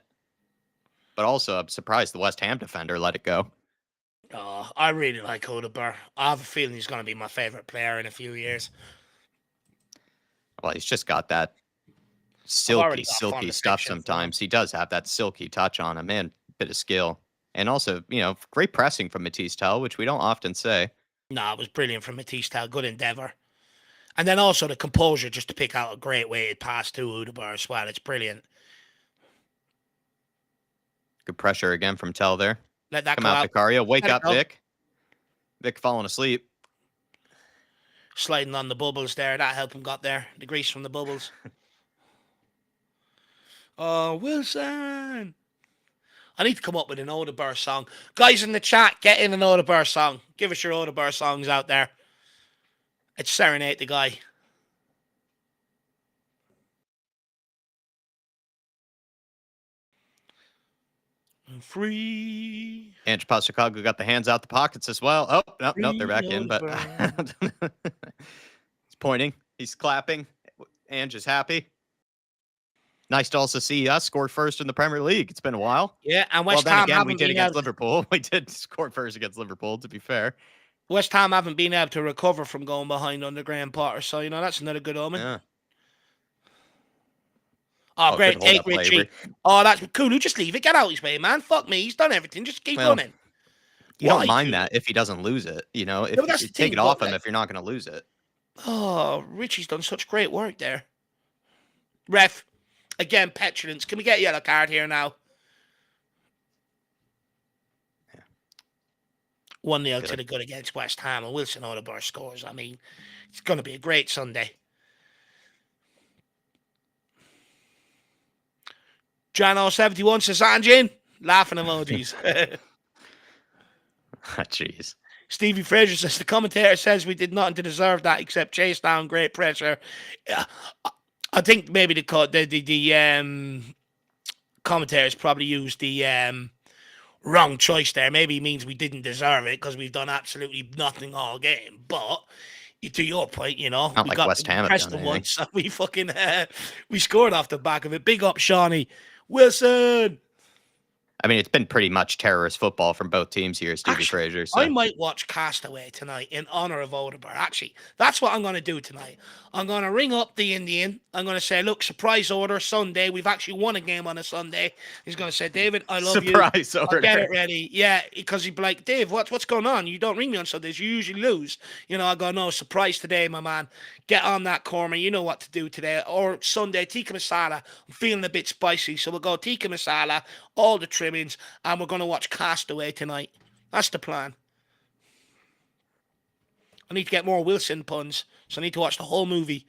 But also, I'm surprised the West Ham defender let it go. Oh, I really like Odebear. I have a feeling he's going to be my favourite player in a few years. Well, he's just got that silky fond stuff affection for him. sometimes. He does have that silky touch on him. Man, bit of skill. And also, great pressing from Matisse Tell, which we don't often say. No, it was brilliant from Matisse Tal. Good endeavour. And then also the composure just to pick out a great weighted pass to Udebar as well. It's brilliant. Good pressure again from Tell there. Let that Come go out, out. Vicario. Wake Let it up, go. Vic. Vic falling asleep. Sliding on the bubbles there. That helped him got there. The grease from the bubbles. Oh, Wilson. I need to come up with an Odebar song. Guys in the chat, get in an Odebar song. Give us your Odebar songs out there. It's Serenade the Guy. Free. Ange Postecoglou got the hands out the pockets as well. Oh, no, they're back in, but he's pointing. He's clapping. Ange is happy. Nice to also see us score first in the Premier League. It's been a while. Yeah, and West Ham again, we haven't did been against able. Liverpool. We did score first against Liverpool, to be fair. West Ham haven't been able to recover from going behind under Graham Potter, so that's another good omen. Yeah. Oh, great. Good hold Take up, Richie. Lavery. Oh, that's cool. Just leave it. Get out his way, man. Fuck me. He's done everything. Just keep running. You don't mind that if he doesn't lose it. If No, that's you the take thing, it off but him if you're not going to lose it. Oh, Richie's done such great work there. Ref, again, petulance. Can we get a yellow card here now? 1-0 to the good against West Ham, and Wilson Odebar scores. I mean, it's going to be a great Sunday. Jano71 says, Anjin. Laughing emojis. Jeez. Stevie Fraser says, the commentator says we did nothing to deserve that except chase down, great pressure. I think maybe the commentators probably used the wrong choice there. Maybe it means we didn't deserve it because we've done absolutely nothing all game. But to your point, Not we like got West Ham pressed have done them once and we fucking we scored off the back of it. Big up, Shawnee. Wilson. I mean, it's been pretty much terrorist football from both teams here, Stevie Fraser. So. I might watch Castaway tonight in honor of Odebar. Actually, that's what I'm going to do tonight. I'm going to ring up the Indian. I'm going to say, look, surprise order Sunday. We've actually won a game on a Sunday. He's going to say, David, I love you. Surprise order. I'll get it ready. Yeah, because he'd be like, Dave, what's going on? You don't ring me on Sundays. You usually lose. I go, no, surprise today, my man. Get on that corner. You know what to do today. Or Sunday, tikka masala. I'm feeling a bit spicy. So we'll go tikka masala, all the trimmings, and we're going to watch Castaway tonight. That's the plan. I need to get more Wilson puns, so I need to watch the whole movie.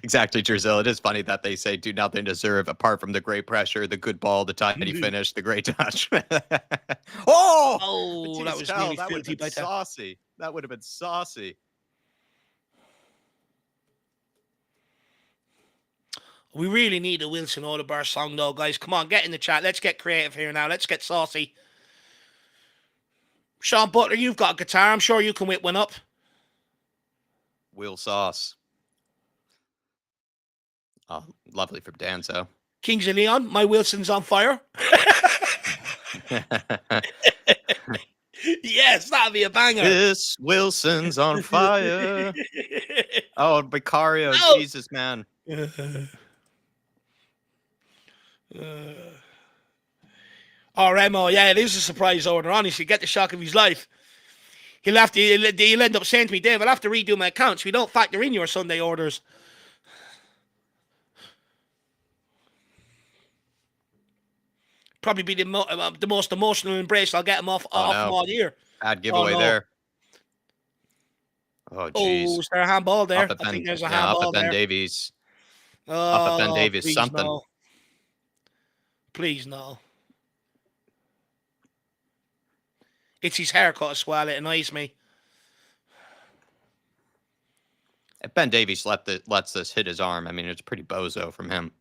Exactly, Drizzle. It is funny that they say do nothing to deserve apart from the great pressure, the good ball, the tidy finish, the great touch. Oh, that was nearly filthy by saucy. That would have been saucy. We really need a Wilson Odebar song, though, guys. Come on, get in the chat. Let's get creative here now. Let's get saucy. Sean Butler, you've got a guitar. I'm sure you can whip one up. Will Sauce. Oh, lovely from Danzo. Kings of Leon, my Wilson's on fire. Yes, that'd be a banger. This Wilson's on fire. Oh, Vicario, Jesus, man. Oh, Remo, yeah, it is a surprise order. Honestly, get the shock of his life. He'll end up saying to me, Dave, I'll have to redo my accounts. We don't factor in your Sunday orders. Probably be the most emotional embrace I'll get him off him all year. Bad giveaway there. Oh, jeez. Oh, is there a handball there? I think there's a handball up at Ben there. Davies. Oh, up at Ben Davies, please something. No. Please, no. It's his haircut as well. It annoys me. If Ben Davies lets this hit his arm, I mean, it's pretty bozo from him.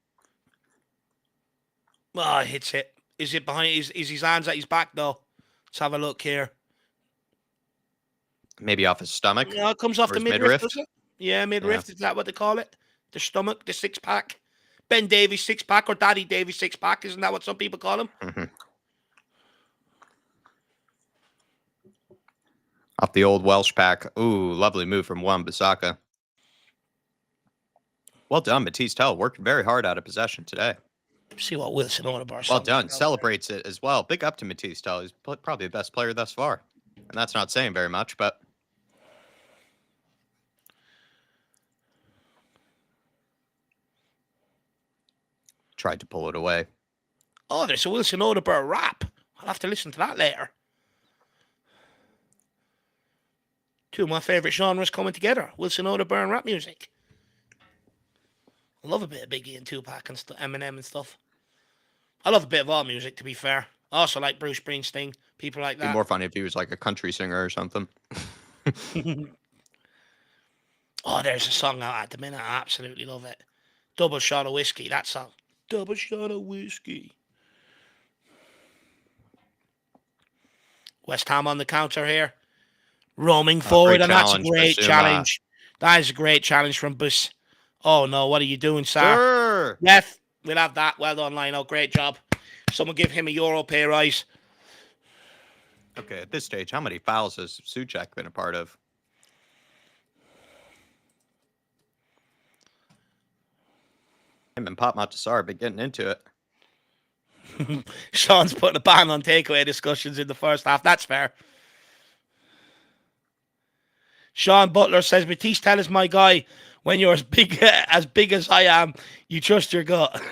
Oh, it hits it. Is it behind? Is his hands at his back, though? Let's have a look here. Maybe off his stomach? No, it comes off the midriff, does it? Yeah, midriff. Yeah. Is that what they call it? The stomach, the six-pack? Ben Davies six-pack or Daddy Davies six-pack. Isn't that what some people call him? Mm-hmm. Off the old Welsh pack. Ooh, lovely move from Wan-Bissaka. Well done, Matisse Tell. Worked very hard out of possession today. See what Wilson Odegaard. Well done. Celebrates it as well. Big up to Matisse Tell. He's probably the best player thus far. And that's not saying very much, but tried to pull it away. Oh, there's a Wilson Odegaard rap. I'll have to listen to that later. Two of my favourite genres coming together. Wilson Odegaard and rap music. I love a bit of Biggie and Tupac and Eminem and stuff. I love a bit of all music, to be fair. I also like Bruce Springsteen, people like that. It'd be more funny if he was like a country singer or something. Oh, there's a song out at the minute. I absolutely love it. Double Shot of Whiskey, that song. Double Shot of Whiskey. West Ham on the counter here. Roaming forward, and that's a great challenge. That is a great challenge from Bus. Oh, no, what are you doing, sir? Ref, we'll have that. Well done, Lino. Great job. Someone give him a Euro pay rise. Okay, at this stage, how many fouls has Souček been a part of? Him and Pop Matasar been getting into it. Sean's putting a ban on takeaway discussions in the first half. That's fair. Sean Butler says, Matisse Tell is my guy. When you're as big as I am, you trust your gut.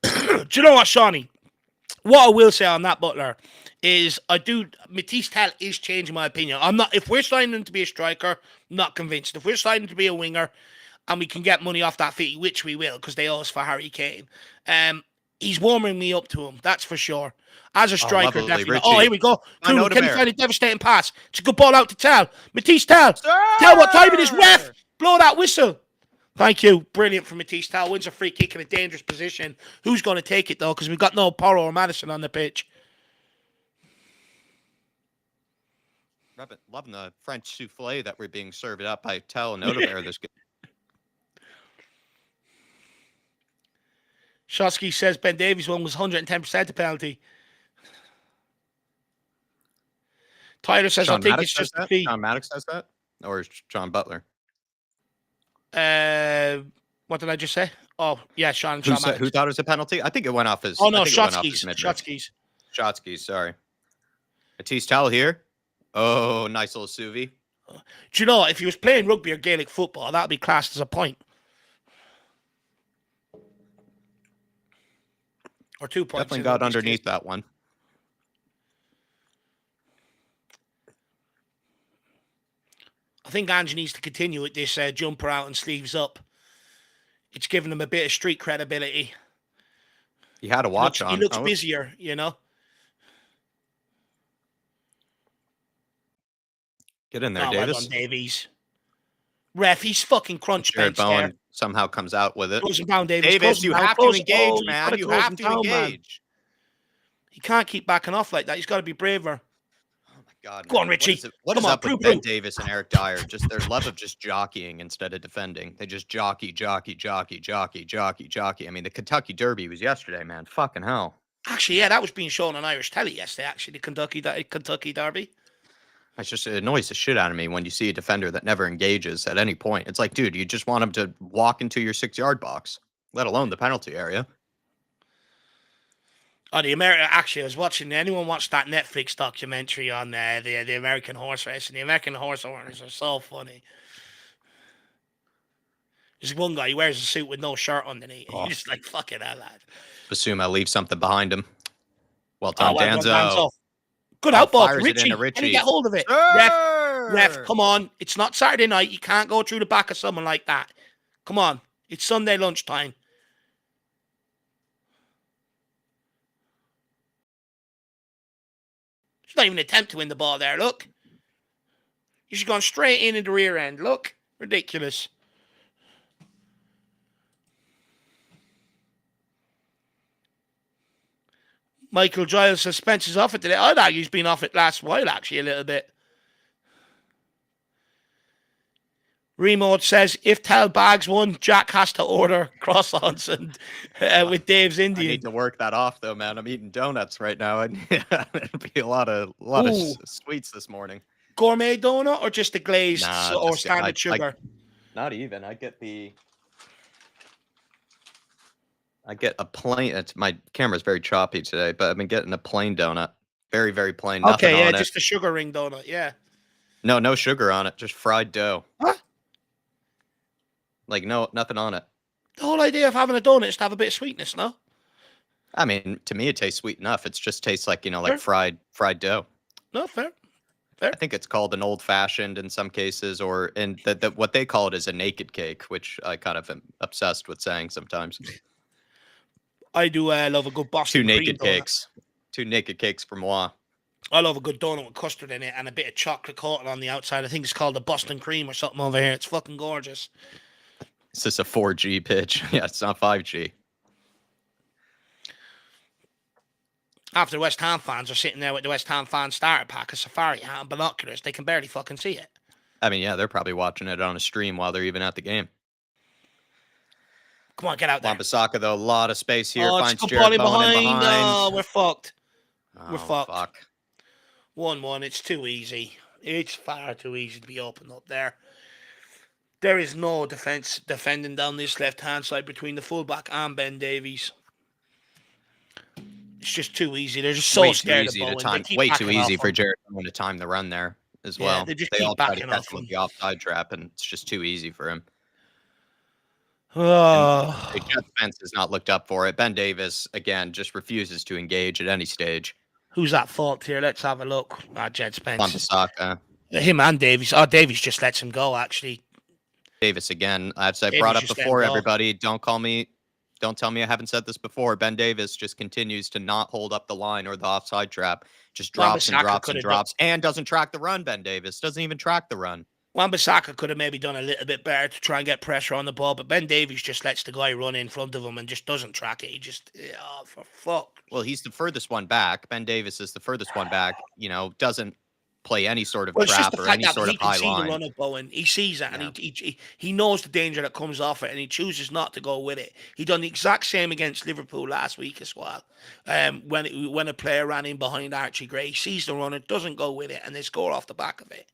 Do you know what, Shawnee? What I will say on that, Butler, is Matisse Tell is changing my opinion. If we're signing him to be a striker, not convinced. If we're signing him to be a winger and we can get money off that fee, which we will, because they owe us for Harry Kane, he's warming me up to him, that's for sure. As a striker, definitely. Richie. Oh, here we go. Can he find a devastating pass? It's a good ball out to Tell. Matisse Tell. Tell what time it is, ref. Blow that whistle. Thank you. Brilliant from Matisse Tell. Wins a free kick in a dangerous position. Who's going to take it, though? Because we've got no Porro or Madison on the pitch. Loving the French souffle that we're being served up by Tell and Odegaard this game. Shosky says Ben Davies' one was 110% a penalty. Tyler says, I think it's just a fee. John Maddox says that? Or is John Butler? What did I just say? Oh, yeah, Sean Who thought it was a penalty? I think it went off his... Oh, no, Shotskis. Shotskis, sorry. Matisse Tell here. Oh, nice little Suvi. Do you know, if he was playing rugby or Gaelic football, that would be classed as a point. Or 2 points. Definitely got underneath that one. I think Ange needs to continue with this jumper out and sleeves up. It's giving him a bit of street credibility. He had a watch on. He looks busier, you know. Get in there, Davis. Well done, Davies. Ref, he's fucking crunch bench there. Somehow comes out with it. Close him down, Davis. Davis, you have to engage, man. You have to engage. Man. He can't keep backing off like that. He's got to be braver. Oh, my God. Go on, Richie. What is up with Ben Davis and Eric Dyer? Just their love of just jockeying instead of defending. They just jockey. I mean, the Kentucky Derby was yesterday, man. Fucking hell. Actually, yeah, that was being shown on Irish telly yesterday, actually, the Kentucky Derby. It annoys the shit out of me when you see a defender that never engages at any point. It's like, dude, you just want him to walk into your 6-yard box, let alone the penalty area. Oh, actually, I was watching. Anyone watched that Netflix documentary on the American horse race? And the American horse owners are so funny. There's one guy, he wears a suit with no shirt underneath. Oh. He's just like, fuck it, lad. Basuma leaves something behind him. Well done, Danzo. Good out ball to Richie. Can he get hold of it? Ref, come on. It's not Saturday night. You can't go through the back of someone like that. Come on. It's Sunday lunchtime. It's not even an attempt to win the ball there. Look. He's gone straight in the rear end. Look. Ridiculous. Michael Giles says Spencer's off it today. I'd argue he's been off it last while, actually, a little bit. Remote says, if Tell bags one, Jack has to order croissants and with Dave's Indian. I need to work that off, though, man. I'm eating donuts right now. And it'll be a lot of sweets this morning. Gourmet donut or just the glazed or standard sugar? Not even. I get the... I get a plain. My camera's very choppy today, but I've been getting a plain donut. Very, very plain. Nothing Okay, yeah, on it. just a sugar ring donut. Yeah. No sugar on it. Just fried dough. What? Like no, nothing on it. The whole idea of having a donut is to have a bit of sweetness, no? I mean, to me, it tastes sweet enough. It just tastes like like Fair. fried dough. No, fair. Fair. I think it's called an old fashioned in some cases, or in what they call it is a naked cake, which I kind of am obsessed with saying sometimes. I do love a good Boston cream donut. Two naked cakes for moi. I love a good donut with custard in it and a bit of chocolate coating on the outside. I think it's called the Boston cream or something over here. It's fucking gorgeous. Is this a 4G pitch? Yeah, it's not 5G. After West Ham fans are sitting there with the West Ham fan starter pack, a safari hat and binoculars, they can barely fucking see it. I mean, yeah, they're probably watching it on a stream while they're even at the game. Come on, get out there. Wan-Bissaka, though, a lot of space here. Oh, Finds it's Jared Bowen Bowen in behind. behind. Oh, we're fucked. Oh, We're fucked. Fuck. 1-1. It's too easy. It's far too easy to be opened up there. There is no defending down this left-hand side between the fullback and Ben Davies. It's just too easy. They're just so way scared too easy of to Bowen. time. Way too easy for Jared Bowen to time the run there as well. They just they all keep try to backing catch off him with him. the offside trap, and it's just too easy for him. Oh. The Jets defense has not looked up for it. Ben Davis, again, just refuses to engage at any stage. Who's at fault here? Let's have a look. Jed Spence. Wan-Bissaka. Him and Davies. Oh, Davies just lets him go, actually. Davis again. As I Davies brought up just let before, him go. everybody, don't tell me I haven't said this before. Ben Davis just continues to not hold up the line or the offside trap. Just drops and Wan-Bissaka drops could and have drops and doesn't track the run, Ben Davis. Doesn't even track the run. Wan-Bissaka could have maybe done a little bit better to try and get pressure on the ball, but Ben Davies just lets the guy run in front of him and just doesn't track it. He just, oh, for fuck. Well, he's the furthest one back. Ben Davis is the furthest one back. Doesn't play any sort of Well, it's just trap the or fact any that sort he of can high see the line. run of Bowen. He sees it, Yeah. and he knows the danger that comes off it, and he chooses not to go with it. He done the exact same against Liverpool last week as well. When a player ran in behind Archie Gray, he sees the runner, doesn't go with it, and they score off the back of it.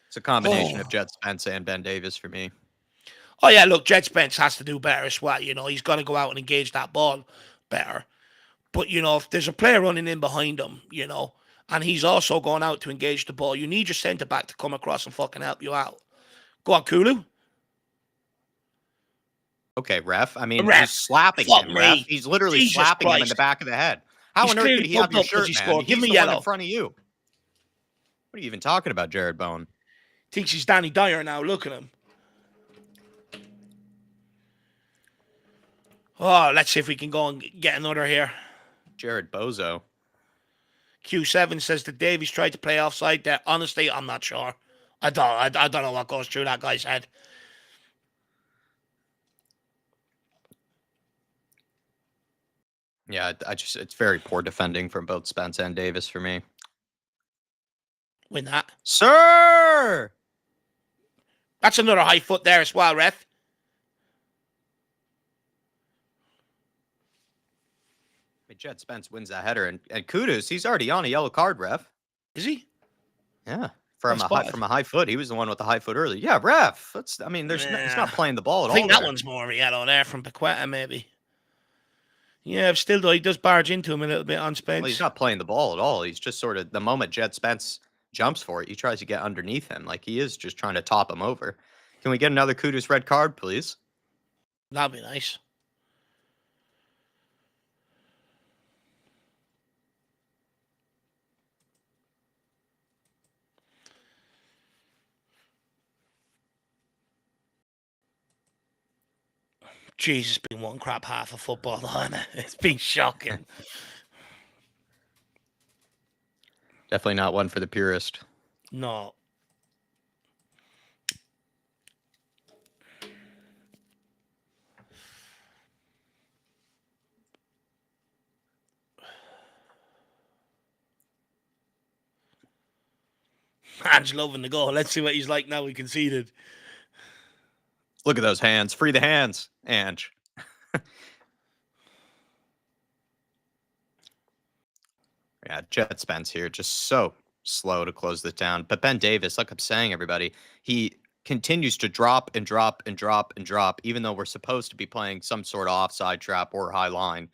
It's a combination of Jed Spence and Ben Davis for me. Oh yeah, look, Jed Spence has to do better as well. He's got to go out and engage that ball better. But if there's a player running in behind him, and he's also going out to engage the ball, you need your centre back to come across and fucking help you out. Go on, Kulu. Okay, ref. I mean, Ref, he's slapping fuck him, me. ref. He's literally Jesus slapping him in Christ. the back of the head. How He's on earth clearly could he have pumped your up 'cause shirt, he man? scored. Give He's him a the one yellow. in front of you. What are you even talking about, Jared Bowen? Thinks he's Danny Dyer now. Look at him. Oh, let's see if we can go and get another here. Jared Bozo. Q7 says that Davies tried to play offside there. Honestly, I'm not sure. I don't know what goes through that guy's head. Yeah, it's very poor defending from both Spence and Davis for me. Win that. Sir! That's another high foot there as well, ref. Jed Spence wins that header, and kudos, he's already on a yellow card, ref. Is he? Yeah, from a high foot. He was the one with the high foot earlier. Yeah, ref. He's not playing the ball at all. I think that one's more of a yellow there from Paqueta, maybe. Yeah, still though, he does barge into him a little bit on Spence. Well, he's not playing the ball at all. He's just sort of, the moment Jed Spence jumps for it, he tries to get underneath him. Like he is just trying to top him over. Can we get another Kudus red card, please? That'd be nice. Jesus, it's been one crap half of football, hasn't it? It's been shocking. Definitely not one for the purist. No. Ange loving the goal. Let's see what he's like now we conceded. Look at those hands. Free the hands, Ange. Yeah, Jed Spence here, just so slow to close this down. But Ben Davis, like I'm saying, everybody, he continues to drop and drop and drop and drop, even though we're supposed to be playing some sort of offside trap or high line.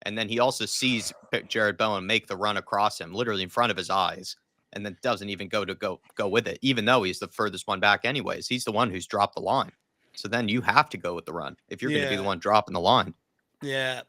And then he also sees Jared Bowen make the run across him, literally in front of his eyes, and then doesn't even go with it, even though he's the furthest one back anyways. He's the one who's dropped the line. So then you have to go with the run if you're going to be the Yeah, one dropping the line. yeah.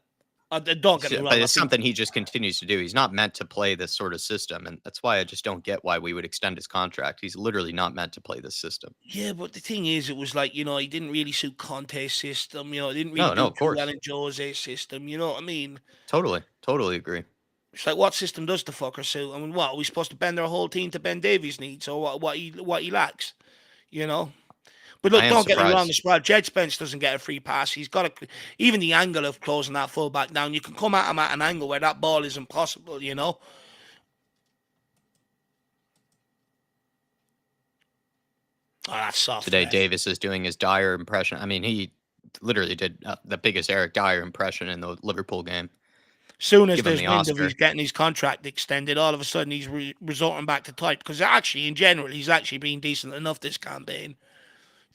Don't get me But wrong. I it's think something he just continues to do. He's not meant to play this sort of system, and that's why I just don't get why we would extend his contract. He's literally not meant to play this system. yeah, but the thing is, it was like, he didn't really suit Conte's system. It didn't really No, no, do of too well course. in Jose's system. You know what I mean? Totally, totally agree. It's like, what system does the fucker suit? I mean, what are we supposed to bend our whole team to Ben Davies' needs or what he lacks? You know. But I look, am don't get me wrong surprised. as well. Jed Spence doesn't get a free pass. He's got even the angle of closing that fullback down. You can come at him at an angle where that ball is impossible. Oh, that's soft, Today, ref. Davis is doing his Dyer impression. I mean, he literally did the biggest Eric Dyer impression in the Liverpool game. Soon as Give him there's the wind of he's Oscar. getting his contract extended, all of a sudden he's resorting back to type. Because actually, in general, he's actually been decent enough this campaign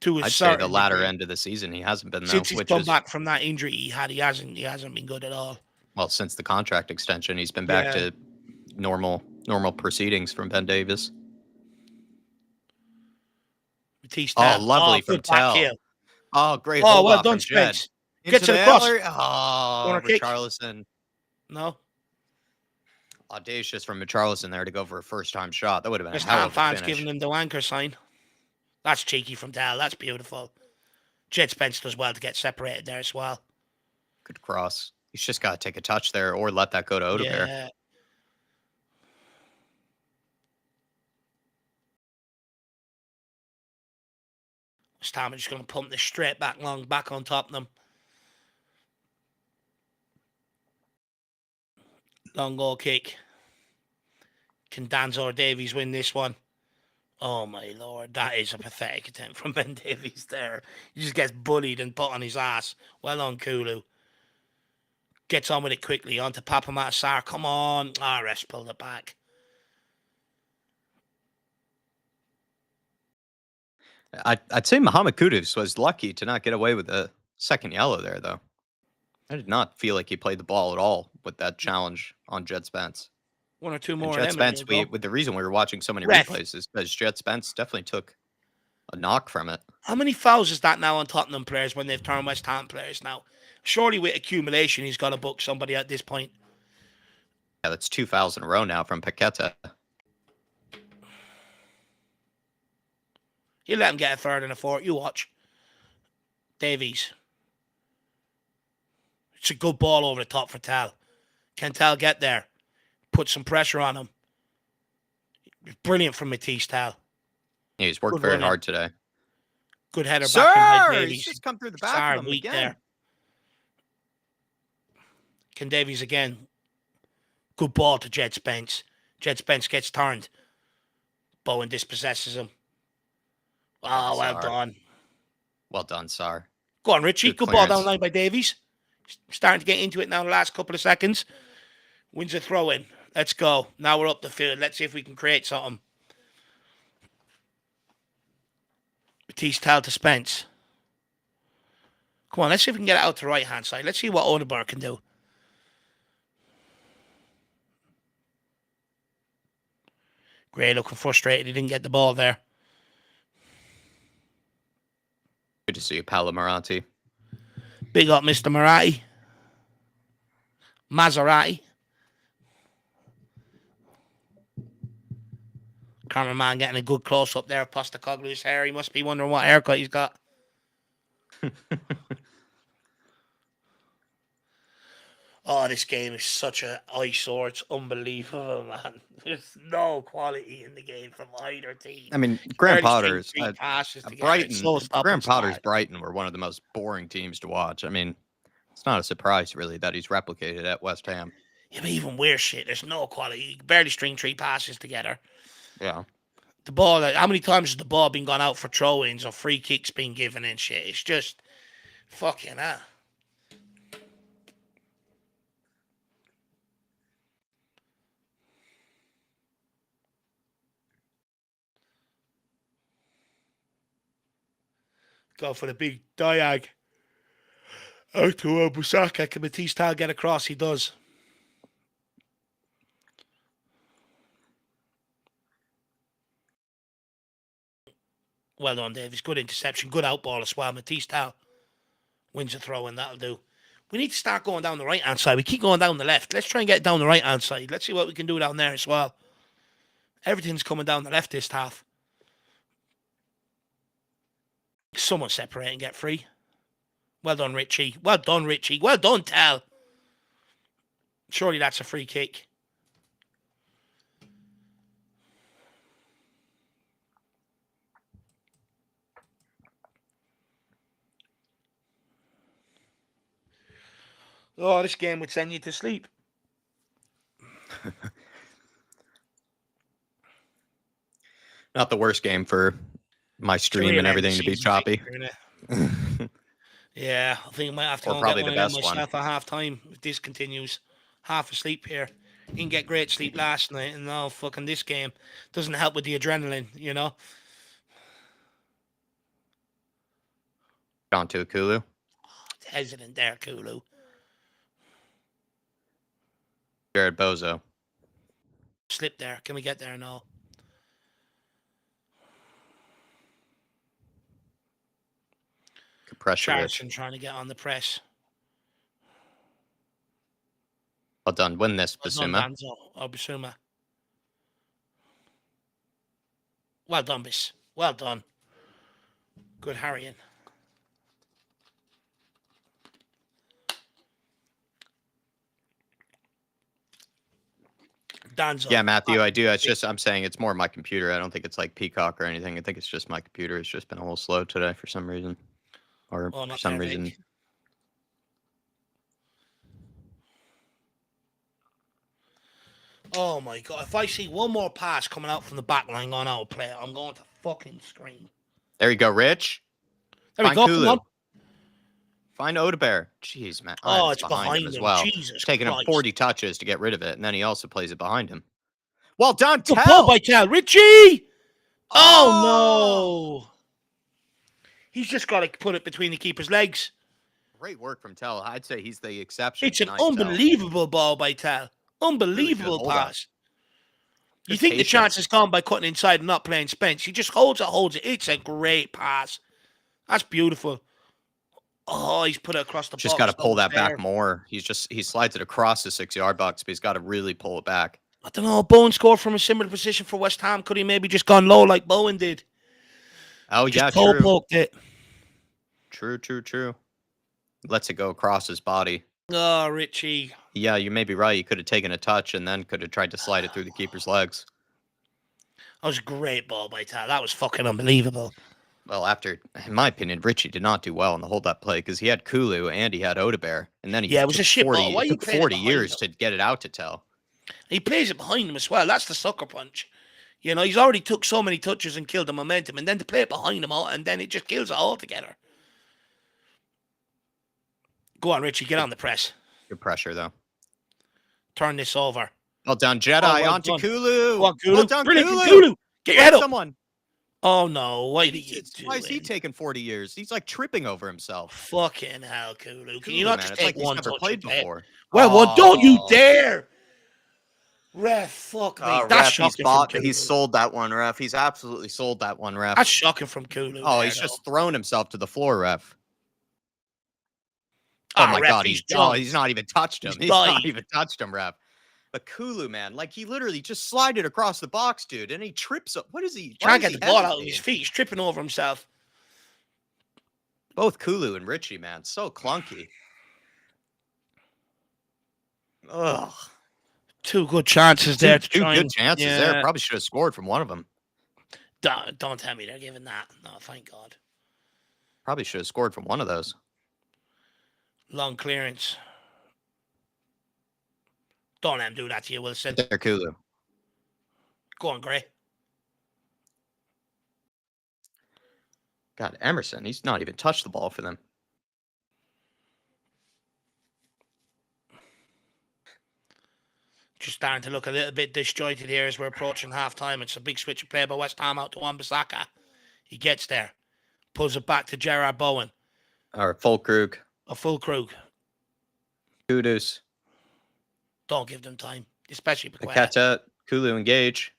to a I'd say the certain latter degree. end of the season, he hasn't been, though, Since he's which come is, back from that injury he hasn't been good at all. well, since the contract extension, he's been back Yeah. to normal proceedings from Ben Davis. Matisse Oh, Tell. Oh, lovely from good back Tell. heel. Oh, great Oh, hold well off done, from Jed. Spence. Into Gets it the across. alley. Oh, Corner kick. Richarlison. No. Audacious from Richarlison there to go for a first-time shot. That would have been a West hell Ham of a fans giving finish. him the wanker sign. That's cheeky from Dell. That's beautiful. Jed Spence does well to get separated there as well. Good cross. He's just got to take a touch there or let that go to Odegaard. Yeah. West Ham are just going to pump this straight back long, back on top of them. Long goal kick. Can Danzor Davies win this one? Oh my lord, that is a pathetic attempt from Ben Davies there. He just gets bullied and put on his ass. Well on Kulu. Gets on with it quickly. On to Papa Matsar. Come on. Rest pulled it back. I'd say Mohamed Kudus was lucky to not get away with a second yellow there, though. I did not feel like he played the ball at all with that challenge on Jet Spence. One or two And more of Jet them and Spence, he'll go. with the reason we were watching so many Ref. replays is because Jet Spence definitely took a knock from it. How many fouls is that now on Tottenham players when they've turned West Ham players now? Surely with accumulation, he's got to book somebody at this point. Yeah, that's 2 fouls in a row now from Paqueta. He'll let him get a third and a fourth. You watch. Davies. It's a good ball over the top for Tal. Can Tal get there? Put some pressure on him. Brilliant from Matisse Tal. Yeah, he's worked Good very running. hard today. Good header back in by Sir, Davies. he's just come through the back of him weak again. there. Can Davies again. Good ball to Jed Spence. Jed Spence gets turned. Bowen dispossesses him. Oh, well done. Well done, Sar. Go on, Richie. Good Good ball clearance. down the line by Davies. Starting to get into it now in the last couple of seconds. Wins a throw in. Let's go. Now we're up the field. Let's see if we can create something. Matisse Tal to Spence. Come on, let's see if we can get it out to the right hand side. Let's see what Odegaard can do. Gray looking frustrated. He didn't get the ball there. Good to see you, Paolo Maranti. Big up, Mr. Maratti. Maserati. Cameraman getting a good close up there of Postacoglu's hair. He must be wondering what haircut he's got. Oh, this game is such an eyesore. It's unbelievable, man. There's no quality in the game from either team. I mean, Graham Potter's Brighton were one of the most boring teams to watch. I mean, it's not a surprise, really, that he's replicated at West Ham. Yeah, but even worse shit. There's no quality. You can barely string 3 passes together. Yeah. The ball, how many times has the ball been gone out for throw-ins or free kicks being given and shit? It's just fucking hell. Go for the big diag. Out to Busaka. Can Matisse Tal get across? He does. Well done, Davies. Good interception. Good outball as well. Matisse Tal wins a throw, and that'll do. We need to start going down the right-hand side. We keep going down the left. Let's try and get down the right-hand side. Let's see what we can do down there as well. Everything's coming down the left this half. Someone separate and get free. Well done, Richie. Well done, Richie. Well done, Tal. Surely that's a free kick. Oh, this game would send you to sleep. Not the worst game for my stream and everything to be choppy. Yeah, I think I might have to Or go and probably get the one of best them one. myself at half time if this continues. Half asleep here. Didn't get great sleep last night, and now fucking this game doesn't help with the adrenaline, you know? Gone to Akulu. Hesitant there, Kulu. Jared Bozo. Slip there. Can we get there now? Good pressure. Charlton trying to get on the press. Well done. Win this, Basuma. Basuma. Well done, Bis. Well done. Good harrying. Danzo. Yeah, Matthew, I do. It's just I'm saying it's more my computer. I don't think it's like Peacock or anything. I think it's just my computer. It's just been a little slow today for some reason, or for some reason. Oh my god! If I see one more pass coming out from the back line going out play it, I'm going to fucking scream. There you go, Rich. There we go. Kulu. Come on. Find Odebear. Jeez, man. Oh, it's behind him as him. well. Jesus It's taking him Christ. 40 touches to get rid of it, and then he also plays it behind him. Well done, Good Tell. ball by Tell. Richie! Oh, no. He's just got to put it between the keeper's legs. Great work from Tell. I'd say he's the exception. It's an unbelievable ball by Tell. Unbelievable really pass. You Just think patience. the chance is gone by cutting inside and not playing Spence. He just holds it. It's a great pass. That's beautiful. Oh, he's put it across the box. Just got to pull that back more. He slides it across the 6-yard box, but he's got to really pull it back. I don't know. Bowen scored from a similar position for West Ham. Could he maybe just gone low like Bowen did? Oh, just yeah, toe true. Poked it. True. Lets it go across his body. Oh, Richie. Yeah, you may be right. He could have taken a touch and then could have tried to slide it through the keeper's legs. That was a great ball by Tal. That was fucking unbelievable. Well, in my opinion, Richie did not do well in the hold-up play because he had Kulu and he had Odebear, and then it was a shit ball. Why it took 40 years to get it out to Tell. He plays it behind him as well. That's the sucker punch. You know, he's already took so many touches and killed the momentum, and then to play it behind him all, and then it just kills it altogether. Go on, Richie. Get on the press. Good pressure, though. Turn this over. Well done, Jedi. On to Kulu. Go on, Kulu. Well done, Brilliant, Kulu. Kulu. Get your head up. Someone. Oh, no. Why did you do Why is he taking 40 years? He's like tripping over himself. Fucking hell, Kulu. Can you not just take one touch? He's never played before. Well, don't you dare. Ref, fuck me. That's shocking from Kulu. He's sold that one, ref. He's absolutely sold that one, ref. That's shocking from Kulu. Oh, he's just thrown himself to the floor, ref. Oh, my God. He's not even touched him. He's not even touched him, ref. But Kulu, man, like he literally just slided across the box, dude, and he trips up. What is he? Can't get the ball out of his feet. He's tripping over himself. Both Kulu and Richie, man, so clunky. Ugh. Two good chances there. Two good chances there. Probably should have scored from one of them. Don't tell me they're giving that. No, thank God. Probably should have scored from one of those. Long clearance. Don't let him do that to you, Wilson. There, Kulu. Go on, Gray. God, Emerson, he's not even touched the ball for them. Just starting to look a little bit disjointed here as we're approaching half-time. It's a big switch of play by West Ham out to Wan-Bissaka. He gets there. Pulls it back to Gerard Bowen. Or Fulkrug. A full Krug. Kudus. Don't give them time, especially Paqueta. Paqueta. Kulu engage.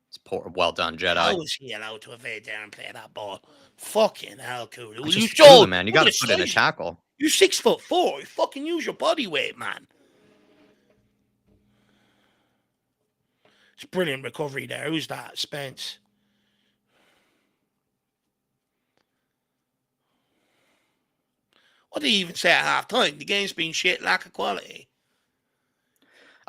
It's poor. Well done, Jedi. How was he allowed to evade there and play that ball? Fucking hell, Kulu. You Kulu, man. You got to put in a tackle. You're 6'4". You fucking use your body weight, man. It's brilliant recovery there. Who's that? Spence. What did he even say at half-time? The game's been shit, lack of quality.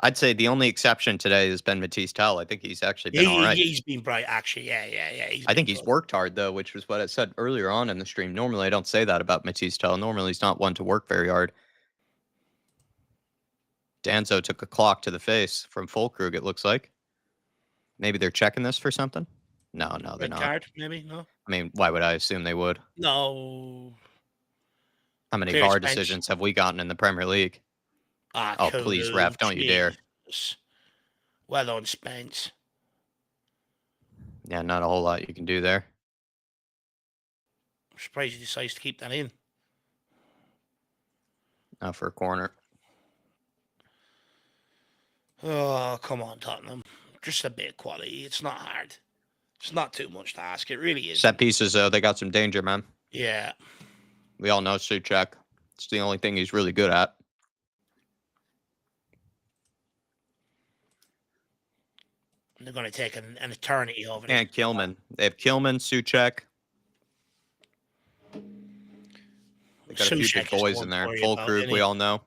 I'd say the only exception today has been Matisse Tell. I think he's actually been all right. He's been bright, actually. Yeah. I think he's worked hard, though, which was what I said earlier on in the stream. Normally, I don't say that about Matisse Tell. Normally, he's not one to work very hard. Danzo took a clock to the face from Fulkrug, it looks like. Maybe they're checking this for something? No, they're not. Card, maybe? No? I mean, why would I assume they would? No. How many VAR decisions have we gotten in the Premier League? Oh, please, ref, don't you dare. Well done, Spence. Yeah, not a whole lot you can do there. I'm surprised he decides to keep that in. Now for a corner. Oh, come on, Tottenham. Just a bit of quality. It's not hard. It's not too much to ask. It really is. Set pieces, though, they got some danger, man. Yeah. We all know Souček. It's the only thing he's really good at. They're going to take an eternity over there. And Kilman. They have Kilman, Souček. They got a few big boys in there. Fulkrug, we all know.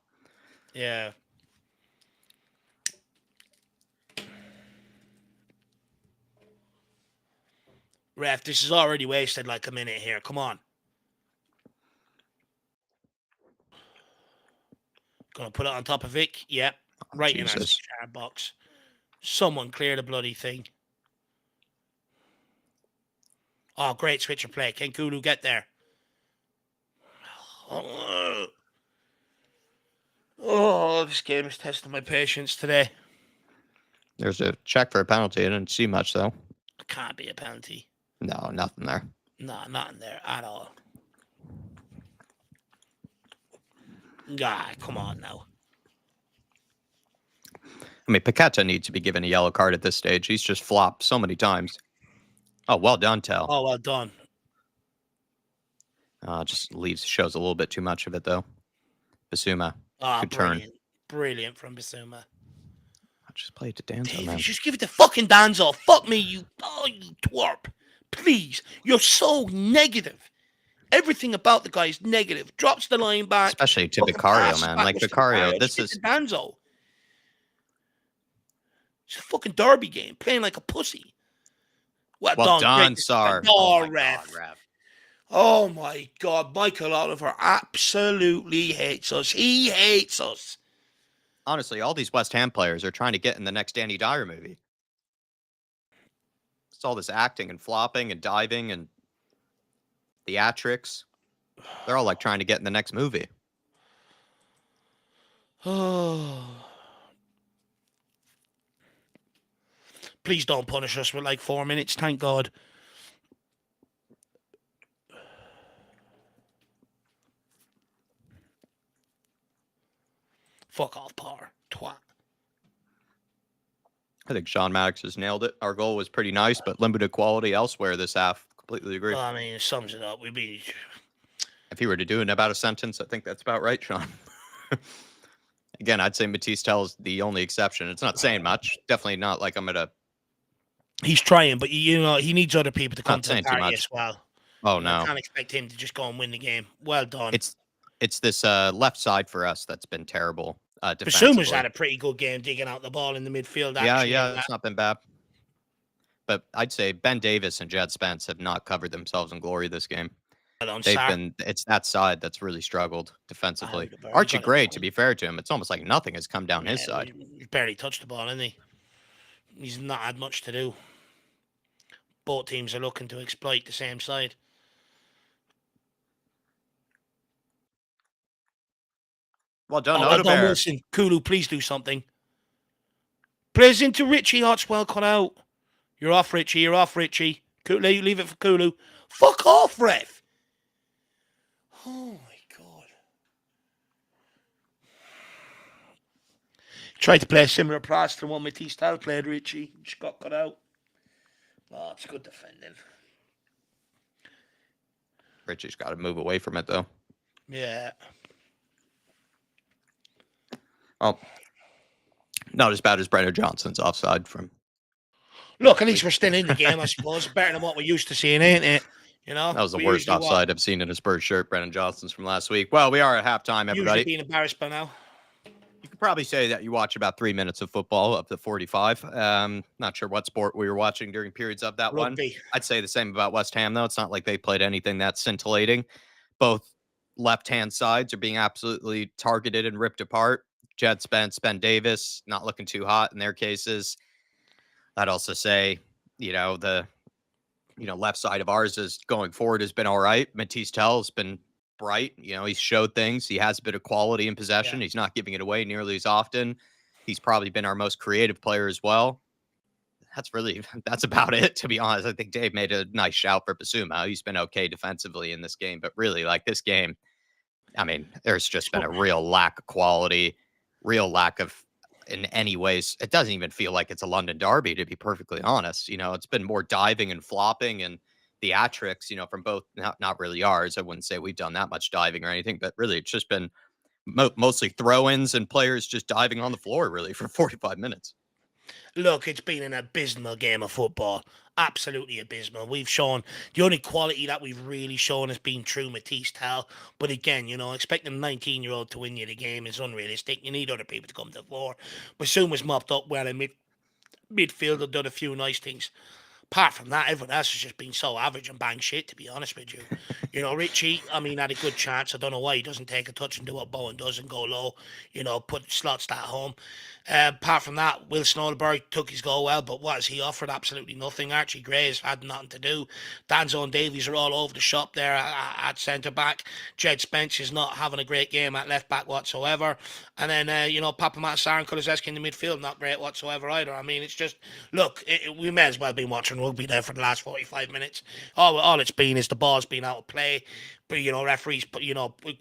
Yeah. Ref, this is already wasted like a minute here. Come on. Gonna put it on top of Vic. Yep. Right in our card box. Someone clear the bloody thing. Oh, great switch of play. Can Kulu get there? Oh, this game is testing my patience today. There's a check for a penalty. I didn't see much, though. It can't be a penalty. No, nothing there. No, nothing there at all. God, come on now. I mean, Paqueta needs to be given a yellow card at this stage. He's just flopped so many times. Oh, well done, Tell. Oh, well done. Just shows a little bit too much of it, though. Basuma. Good turn. Brilliant from Basuma. I just play it to Danzo, man. Just give it to fucking Danzo. Fuck me, you twerp. Please. You're so negative. Everything about the guy is negative. Drops the line back. Especially to Vicario, man. Like, Vicario, this is... Danzo. It's a fucking derby game. Playing like a pussy. Well done, Sar. Oh, ref. Oh, my God. Michael Oliver absolutely hates us. He hates us. Honestly, all these West Ham players are trying to get in the next Danny Dyer movie. It's all this acting and flopping and diving and theatrics. They're all like trying to get in the next movie. Oh. Please don't punish us with like 4 minutes. Thank God. Fuck off, Par. Twat. I think Sean Maddox has nailed it. Our goal was pretty nice, but limited quality elsewhere this half. Completely agree. Well, I mean, it sums it up. If he were to do it in about a sentence, I think that's about right, Sean. Again, I'd say Matisse Tell is the only exception. It's not saying much. Definitely not like I'm going to... He's trying, but he needs other people to come to the party as well. Oh, no. I can't expect him to just go and win the game. Well done. It's this left side for us that's been terrible. Basuma's had a pretty good game digging out the ball in the midfield. Yeah, it's not been bad. But I'd say Ben Davis and Jed Spence have not covered themselves in glory this game. It's that side that's really struggled defensively. Archie Gray, to be fair to him, it's almost like nothing has come down his side. He's barely touched the ball, hasn't he? He's not had much to do. Both teams are looking to exploit the same side. Well done, Wilson. Kulu, please do something. Plays into IrishHotspur, cut out. You're off, Richie. You're off, Richie. Leave it for Kulu. Fuck off, ref. Oh my god. Tried to play a similar pass to the one Matisse Tal played, Richie. Just got cut out. Oh, it's good defending. Richie's got to move away from it, though. Yeah. Oh, not as bad as Brennan Johnson's offside from. Look, at least we're still in the game, I suppose. Better than what we're used to seeing, ain't it? You know, That was the we worst usually offside I've seen in a Spurs shirt, Brennan Johnson's from last week. Well, we are at halftime, usually everybody. being embarrassed by now. You could probably say that you watch about 3 minutes of football up to 45. Not sure what sport we were watching during periods of that one. Rugby. I'd say the same about West Ham, though. It's not like they played anything that's scintillating. Both left-hand sides are being absolutely targeted and ripped apart. Jed Spence, Ben Davis, not looking too hot in their cases. I'd also say, the left side of ours is going forward has been all right. Matisse Tell has been bright. He's showed things. He has a bit of quality in possession. Yeah. He's not giving it away nearly as often. He's probably been our most creative player as well. That's about it, to be honest. I think Dave made a nice shout for Basuma. He's been okay defensively in this game, but really, like this game, I mean, there's just been a real lack of quality, real lack of, in any ways, it doesn't even feel like it's a London derby, to be perfectly honest. It's been more diving and flopping and theatrics, from both, not really ours. I wouldn't say we've done that much diving or anything, but really it's just been mostly throw-ins and players just diving on the floor, really, for 45 minutes. Look, it's been an abysmal game of football. Absolutely abysmal. We've shown the only quality that we've really shown has been true Matisse Tal. But again, expecting a 19-year-old to win you the game is unrealistic. You need other people to come to the floor. Basuma's mopped up well in midfield and done a few nice things. Apart from that, everyone else has just been so average and bang shit, to be honest with you. Richie, had a good chance. I don't know why he doesn't take a touch and do what Bowen does and go low, put slots that home. Apart from that, Wilson Oldenburg took his goal well, but what has he offered? Absolutely nothing. Archie Gray has had nothing to do. Danzo and Davies are all over the shop there at centre back. Jed Spence is not having a great game at left back whatsoever. And then, Papa Matsar and Kulizeski in the midfield, not great whatsoever either. I mean, it's just, look, we may as well be watching rugby there for the last 45 minutes. All it's been is the ball's been out of play. But, referees,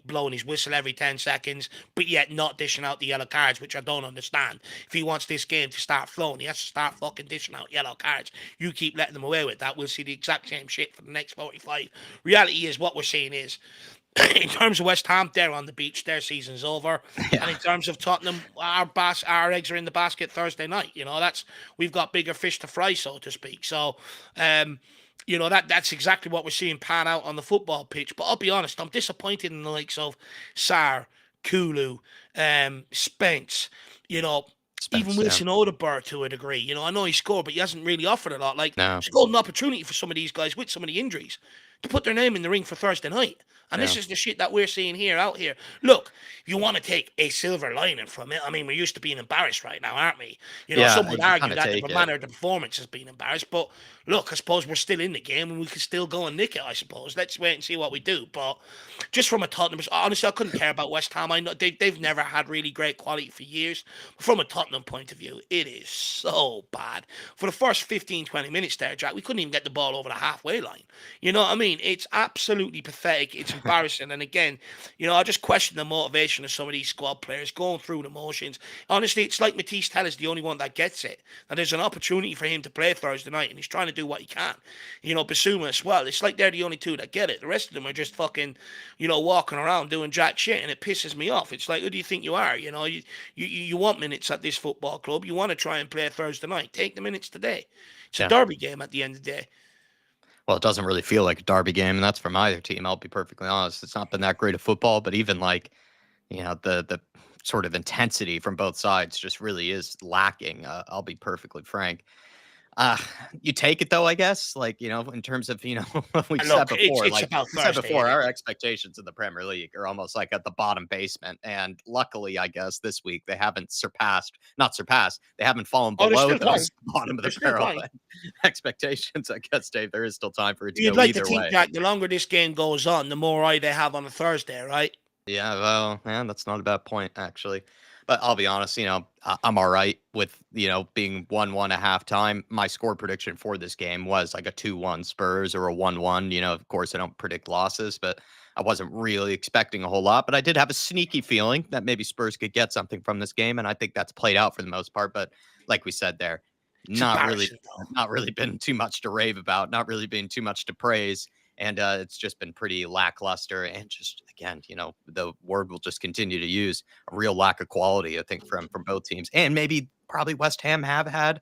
blowing his whistle every 10 seconds, but yet not dishing out the yellow cards, which I don't understand. If he wants this game to start flowing, he has to start fucking dishing out yellow cards. You keep letting them away with that, we'll see the exact same shit for the next 45. Reality is, what we're seeing is, in terms of West Ham, they're on the beach. Their season's over. Yeah. And in terms of Tottenham, our eggs are in the basket Thursday night. We've got bigger fish to fry, so to speak. So, that's exactly what we're seeing pan out on the football pitch. But I'll be honest, I'm disappointed in the likes of Sarr, Kulu, Spence, even Wilson Oldenburg to a degree. I know he scored, but he hasn't really offered a lot. It's a golden opportunity for some of these guys with some of the injuries to put their name in the ring for Thursday night. And this is the shit that we're seeing out here. Look, if you want to take a silver lining from it, I mean, we're used to being embarrassed right now, aren't we? Some would argue that the manner of the performance has been embarrassed. But look, I suppose we're still in the game and we can still go and nick it, I suppose. Let's wait and see what we do. But just from a Tottenham, honestly, I couldn't care about West Ham. I know they've never had really great quality for years. But from a Tottenham point of view, it is so bad. For the first 15, 20 minutes there, Jack, we couldn't even get the ball over the halfway line. You know what I mean? It's absolutely pathetic. It's embarrassing. And again, I just question the motivation of some of these squad players going through the motions. Honestly, it's like Matisse Tell is the only one that gets it. And there's an opportunity for him to play Thursday night, and he's trying to do what he can. Basuma as well. It's like they're the only two that get it. The rest of them are just fucking, walking around doing jack shit, and it pisses me off. It's like, who do you think you are? You want minutes at this football club. You want to try and play Thursday night. Take the minutes today. It's a derby game at the end of the day. Well, it doesn't really feel like a derby game, and that's from either team. I'll be perfectly honest. It's not been that great of football, but even the sort of intensity from both sides just really is lacking. I'll be perfectly frank. You take it though, I guess. In terms of we've said before, our expectations in the Premier League are almost like at the bottom basement. And luckily, I guess this week they haven't they haven't fallen below those bottom of the barrel expectations. I guess, Dave, there is still time for it to go either way. You'd like to think, Jack, the longer this game goes on, the more eye they have on a Thursday, right? Yeah, well, man, that's not a bad point, actually. But I'll be honest, I'm all right with, being 1-1 at halftime. My score prediction for this game was like a 2-1 Spurs or a 1-1. Of course, I don't predict losses, but I wasn't really expecting a whole lot. But I did have a sneaky feeling that maybe Spurs could get something from this game. And I think that's played out for the most part. But like we said there, It's not really, embarrassing though. not really been too much to rave about, not really been too much to praise. And it's just been pretty lackluster. And just, again, the word we'll just continue to use, a real lack of quality, I think, from both teams. And maybe probably West Ham have had,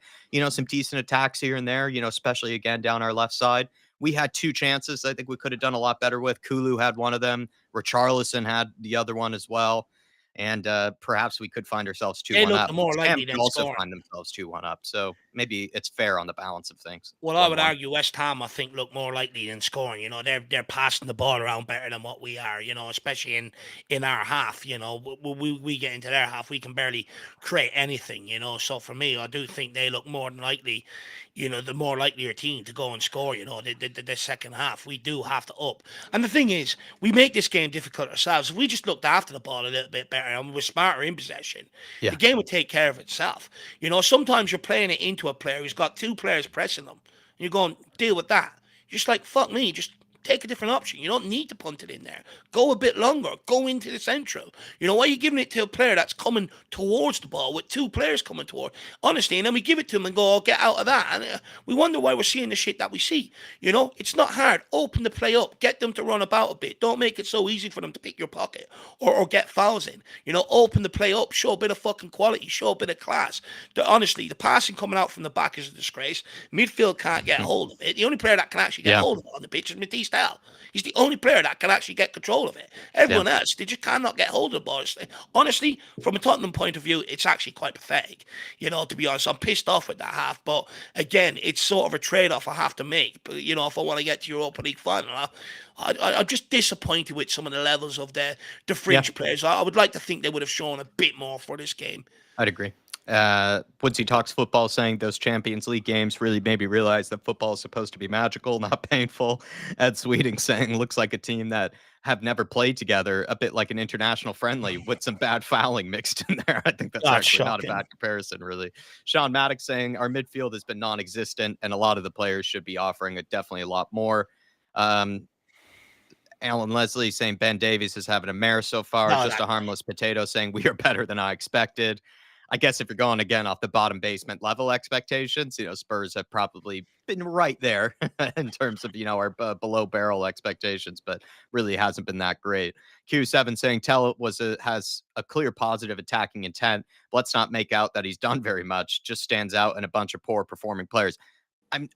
some decent attacks here and there, especially again down our left side. We had two chances I think we could have done a lot better with. Kulu had one of them. Richarlison had the other one as well. And perhaps we could find ourselves They 2-1 look up. the more West Ham likely could than also scoring. find themselves 2-1 up. So maybe it's fair on the balance of things. Well, I would 1-1. argue West Ham, I think, look more likely than scoring. They're passing the ball around better than what we are. Especially in our half. We get into their half, we can barely create anything. So for me, I do think they look more than likely. The more likelier team to go and score. The second half, we do have to up. And the thing is, we make this game difficult ourselves. If we just looked after the ball a little bit better and we're smarter in possession, the Yeah. game would take care of itself. Sometimes you're playing it into a player who's got two players pressing them. And you're going, deal with that. You're just like, fuck me, just take a different option. You don't need to punt it in there. Go a bit longer. Go into the central. Why are you giving it to a player that's coming towards the ball with two players coming toward? Honestly, and then we give it to him and go, oh, get out of that. And we wonder why we're seeing the shit that we see. It's not hard. Open the play up. Get them to run about a bit. Don't make it so easy for them to pick your pocket or get fouls in. Open the play up. Show a bit of fucking quality. Show a bit of class. Honestly, the passing coming out from the back is a disgrace. Midfield can't get hold of it. The only player that can actually get Yeah. hold of it on the pitch is Matisse Dell. He's the only player that can actually get control of it. Everyone else, they just cannot get hold of the ball. Honestly, from a Tottenham point of view, it's actually quite pathetic. To be honest, I'm pissed off with that half. But again, it's sort of a trade-off I have to make. But, if I want to get to Europa League final, I'm just disappointed with some of the levels of the fringe players. I would like to think they would have shown a bit more for this game. I'd agree. Woodsy Talks Football saying those Champions League games really made me realize that football is supposed to be magical, not painful. Ed Sweeting saying looks like a team that have never played together, a bit like an international friendly with some bad fouling mixed in there. I think that's actually not a bad comparison, really. Sean Maddox saying our midfield has been non-existent and a lot of the players should be offering definitely a lot more. Alan Leslie saying Ben Davies is having a mare so far. Just a harmless potato saying we are better than I expected. I guess if you're going again off the bottom basement level expectations, Spurs have probably been right there in terms of, our below barrel expectations, but really hasn't been that great. Q7 saying Tell has a clear positive attacking intent. Let's not make out that he's done very much, just stands out in a bunch of poor performing players.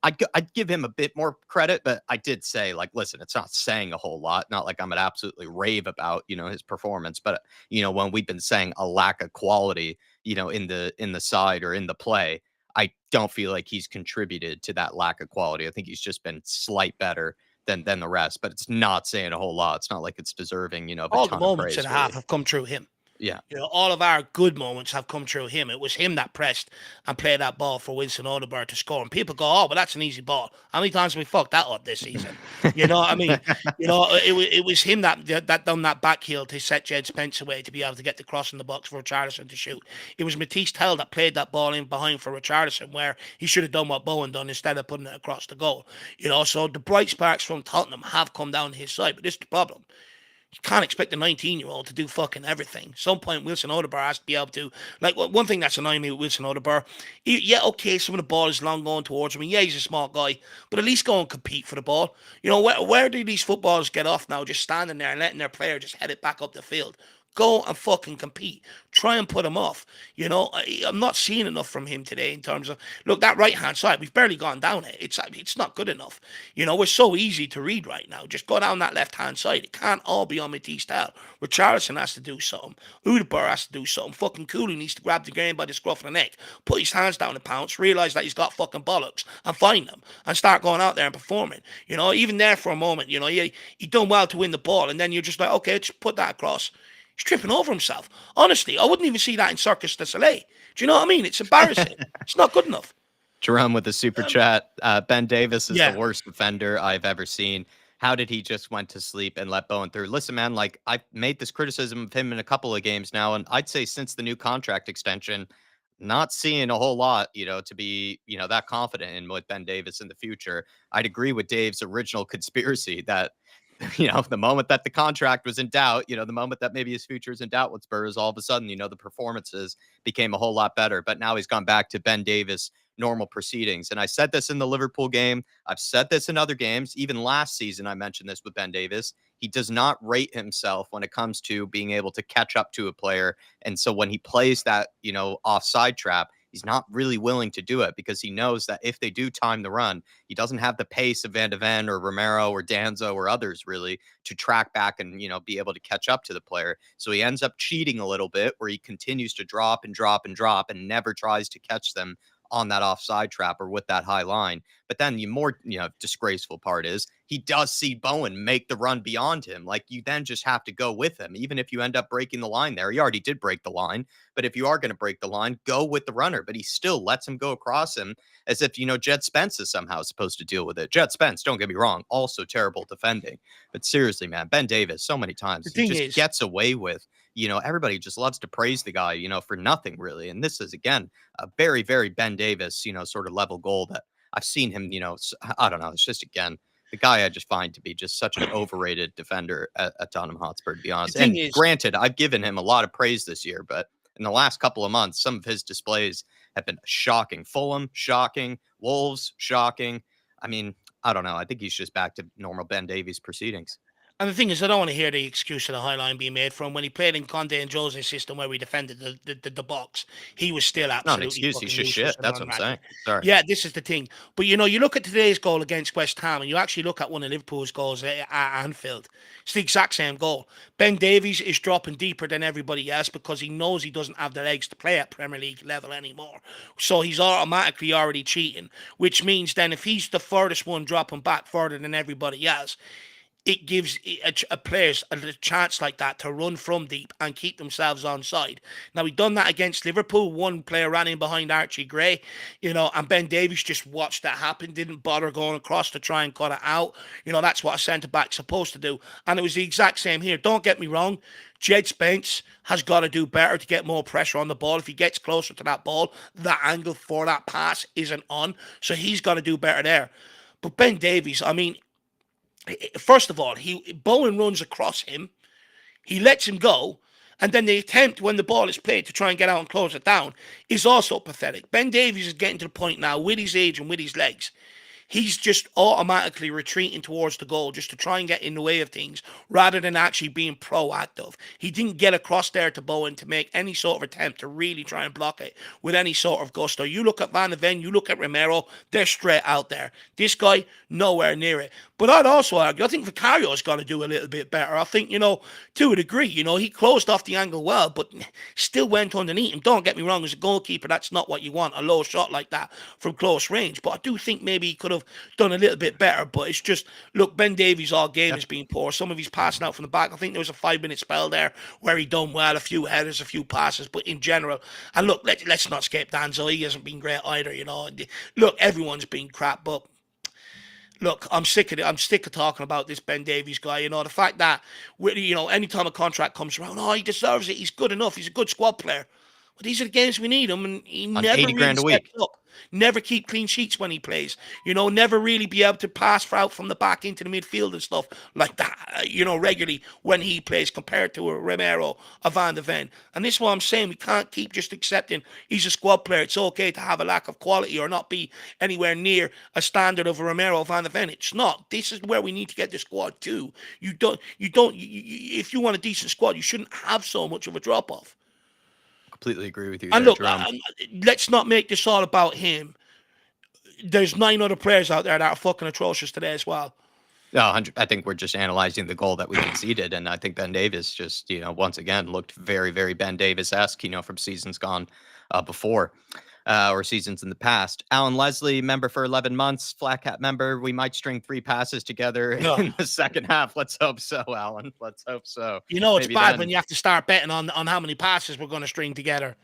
I'd give him a bit more credit, but I did say, like, listen, it's not saying a whole lot. Not like I'm gonna absolutely rave about, his performance, but when we've been saying a lack of quality, in the side or in the play, I don't feel like he's contributed to that lack of quality. I think he's just been slight better than the rest, but it's not saying a whole lot. It's not like it's deserving, of a All the ton of moments praise. in the half have come through him. Yeah. All of our good moments have come through him. It was him that pressed and played that ball for Wilson Odegaard to score. And people go, oh, but that's an easy ball. How many times have we fucked that up this season? You know what I mean? It was him that done that back heel to set Jed Spence away to be able to get the cross in the box for Richarlison to shoot. It was Matisse Tell that played that ball in behind for Richarlison, where he should have done what Bowen done instead of putting it across the goal. So the bright sparks from Tottenham have come down his side, but this is the problem. You can't expect a 19-year-old to do fucking everything. At some point, Wilson Odegaard has to be able to. Like, one thing that's annoying me with Wilson Odegaard, okay, some of the ball is long going towards him. And yeah, he's a small guy, but at least go and compete for the ball. Where do these footballers get off now? Just standing there and letting their player just head it back up the field. Go and fucking compete. Try and put him off. I'm not seeing enough from him today in terms of, look, that right-hand side, we've barely gone down it. It's not good enough. We're so easy to read right now. Just go down that left-hand side. It can't all be on Matisse Dell. Richarlison has to do something. Odegaard has to do something. Fucking Kulu needs to grab the game by the scruff of the neck, put his hands down and pounce, realise that he's got fucking bollocks, and find them, and start going out there and performing. Even there for a moment, he done well to win the ball, and then you're just like, okay, just put that across. He's tripping over himself. Honestly, I wouldn't even see that in Circus du Soleil. Do you know what I mean? It's embarrassing. It's not good enough. Jerome with the super chat. Ben Davis is the worst defender I've ever seen. how did he just went to sleep and let Bowen through? Listen, man, like I've made this criticism of him in a couple of games now, and I'd say since the new contract extension, not seeing a whole lot, to be, that confident in with Ben Davis in the future. I'd agree with Dave's original conspiracy that, the moment that the contract was in doubt, the moment that maybe his future is in doubt with Spurs, all of a sudden, the performances became a whole lot better. But now he's gone back to Ben Davis normal proceedings. And I said this in the Liverpool game. I've said this in other games. Even last season, I mentioned this with Ben Davis. He does not rate himself when it comes to being able to catch up to a player. And so when he plays that, offside trap, he's not really willing to do it because he knows that if they do time the run, he doesn't have the pace of Van de Ven or Romero or Danzo or others really to track back and, be able to catch up to the player. So he ends up cheating a little bit where he continues to drop and drop and drop and never tries to catch them on that offside trap or with that high line. But then the more, disgraceful part is he does see Bowen make the run beyond him. Like you then just have to go with him. Even if you end up breaking the line there, he already did break the line. But if you are going to break the line, go with the runner. But he still lets him go across him as if, Jed Spence is somehow supposed to deal with it. Jed Spence, don't get me wrong, also terrible defending. But seriously, man, Ben Davis, so many The times he thing just is, gets away with, everybody just loves to praise the guy, for nothing really. And this is, again, a very, very Ben Davis, sort of level goal that I've seen him, I don't know. It's just, again, the guy I just find to be just such an overrated defender at Tottenham Hotspur, to be the honest. thing And is, granted, I've given him a lot of praise this year, but in the last couple of months, some of his displays have been shocking. Fulham, shocking. Wolves, shocking. I mean, I don't know. I think he's just back to normal Ben Davies proceedings. And the thing is, I don't want to hear the excuse of the high line being made from when he played in Conte and Jose's system where we defended the box. He was still It's not an absolutely excuse. He's fucking just useless shit. and That's what I'm unranked. saying. Sorry. Yeah, this is the thing. But you look at today's goal against West Ham, and you actually look at one of Liverpool's goals at Anfield. It's the exact same goal. Ben Davies is dropping deeper than everybody else because he knows he doesn't have the legs to play at Premier League level anymore. So he's automatically already cheating, which means then if he's the furthest one dropping back further than everybody else, it gives a players a chance like that to run from deep and keep themselves on side. Now, we done that against Liverpool. One player ran in behind Archie Gray, and Ben Davies just watched that happen, didn't bother going across to try and cut it out. That's what a centre-back's supposed to do. And it was the exact same here. Don't get me wrong. Jed Spence has got to do better to get more pressure on the ball. If he gets closer to that ball, that angle for that pass isn't on. So he's got to do better there. But Ben Davies, I mean, first of all, Bowen runs across him, he lets him go, and then the attempt when the ball is played to try and get out and close it down is also pathetic. Ben Davies is getting to the point now with his age and with his legs he's just automatically retreating towards the goal just to try and get in the way of things rather than actually being proactive. He didn't get across there to Bowen to make any sort of attempt to really try and block it with any sort of gusto. You look at Van de Ven, you look at Romero, they're straight out there. This guy, nowhere near it. But I'd also argue, I think Vicario's got to do a little bit better. I think, to a degree, he closed off the angle well, but still went underneath him. Don't get me wrong, as a goalkeeper, that's not what you want, a low shot like that from close range. But I do think maybe he could have done a little bit better. But it's just, look, Ben Davies all game has been poor. Some of his passing out from the back. I think there was a 5-minute spell there where he done well, a few headers, a few passes. But in general, and look, let's not escape Danzo. He hasn't been great either, Look, everyone's been crap, but look, I'm sick of it. I'm sick of talking about this Ben Davies guy. The fact that, anytime a contract comes around, he deserves it. He's good enough. He's a good squad player. But these are the games we need him, and he On never 80 really grand a week. steps up. Never keep clean sheets when he plays. Never really be able to pass out from the back into the midfield and stuff like that, regularly when he plays compared to a Romero, a Van de Ven. And this is what I'm saying. We can't keep just accepting he's a squad player. It's okay to have a lack of quality or not be anywhere near a standard of a Romero or Van de Ven. It's not. This is where we need to get the squad to. If you want a decent squad, you shouldn't have so much of a drop-off. Completely agree with you And there, look, Jerome. let's not make this all about him. There's 9 other players out there that are fucking atrocious today as well. No, 100, I think we're just analyzing the goal that we conceded, and I think Ben Davis just, once again looked very, very Ben Davis-esque, from seasons gone before. Or seasons in the past. Alan Leslie, member for 11 months, Flat Cat member. We might string 3 passes together No. in the second half. Let's hope so, Alan. Let's hope so. It's Maybe bad then, when you have to start betting on how many passes we're going to string together.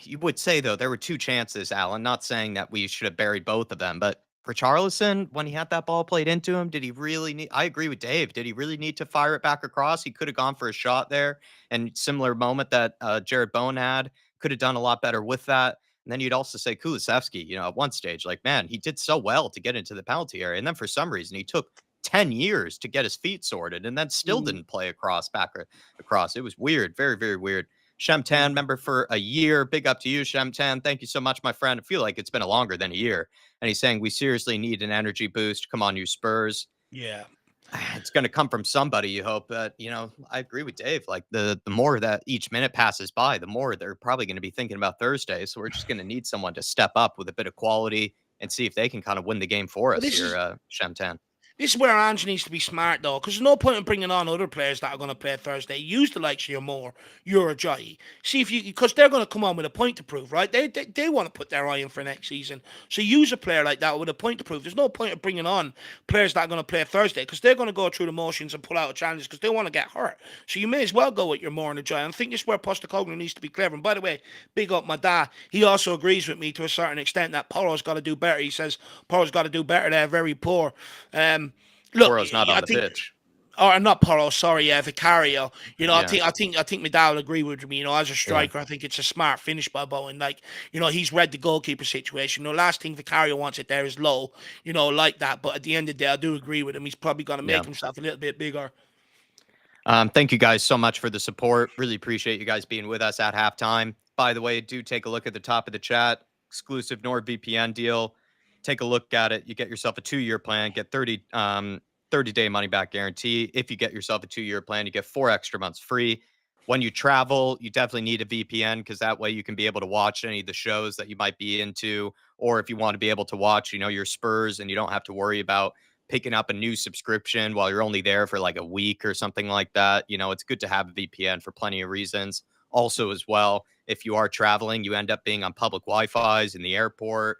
you would say, though, there were 2 chances, Alan. Not saying that we should have buried both of them, but For Charlison, when he had that ball played into him, did he really need I agree with Dave. Did he really need to fire it back across? He could have gone for a shot there, and similar moment that, Jared Bowen had, could have done a lot better with that. And then you'd also say Kulusevski, at one stage, like, man, he did so well to get into the penalty area, and then for some reason, he took 10 years to get his feet sorted and then still Mm, didn't play across. It was weird, very, very weird. Shemtan, mm. member for a year. Big up to you, Shemtan. Thank you so much, my friend. I feel like it's been a longer than a year. And he's saying we seriously need an energy boost. Come on, you Spurs. Yeah. It's going to come from somebody. You hope, but I agree with Dave. Like the more that each minute passes by, the more they're probably going to be thinking about Thursday. So we're just going to need someone to step up with a bit of quality and see if they can kind of win the game for But us this here, is Shemtan. This is where Ange needs to be smart, though, because there's no point in bringing on other players that are going to play Thursday. Use the likes of your Moore, your Ajayi. See if you, because they're going to come on with a point to prove, right? They want to put their eye in for next season. So use a player like that with a point to prove. There's no point in bringing on players that are going to play Thursday because they're going to go through the motions and pull out challenges because they want to get hurt. So you may as well go with your Moore and Ajayi. And I think this is where Postecoglou needs to be clever. And by the way, big up my dad. He also agrees with me to a certain extent that Poro's got to do better. He says Poro's got to do better. They're very poor. Look, Poro's not on I the think, pitch. or not Poro, sorry, Vicario. Yeah, I think my dad will agree with me. As a yeah. striker, I think it's a smart finish by Bowen. Like, he's read the goalkeeper situation. Last thing Vicario wants it there is low. Like that. But at the end of the day, I do agree with him. He's probably going to Yeah. make himself a little bit bigger. Thank you guys so much for the support. Really appreciate you guys being with us at halftime. By the way, do take a look at the top of the chat. Exclusive NordVPN deal. Take a look at it. You get yourself a 2-year plan, get 30-day money back guarantee. If you get yourself a 2-year plan, you get 4 extra months free. When you travel, you definitely need a VPN because that way you can be able to watch any of the shows that you might be into. Or if you want to be able to watch, your Spurs and you don't have to worry about picking up a new subscription while you're only there for like a week or something like that. It's good to have a VPN for plenty of reasons. Also, as well, if you are traveling, you end up being on public Wi-Fi's in the airport,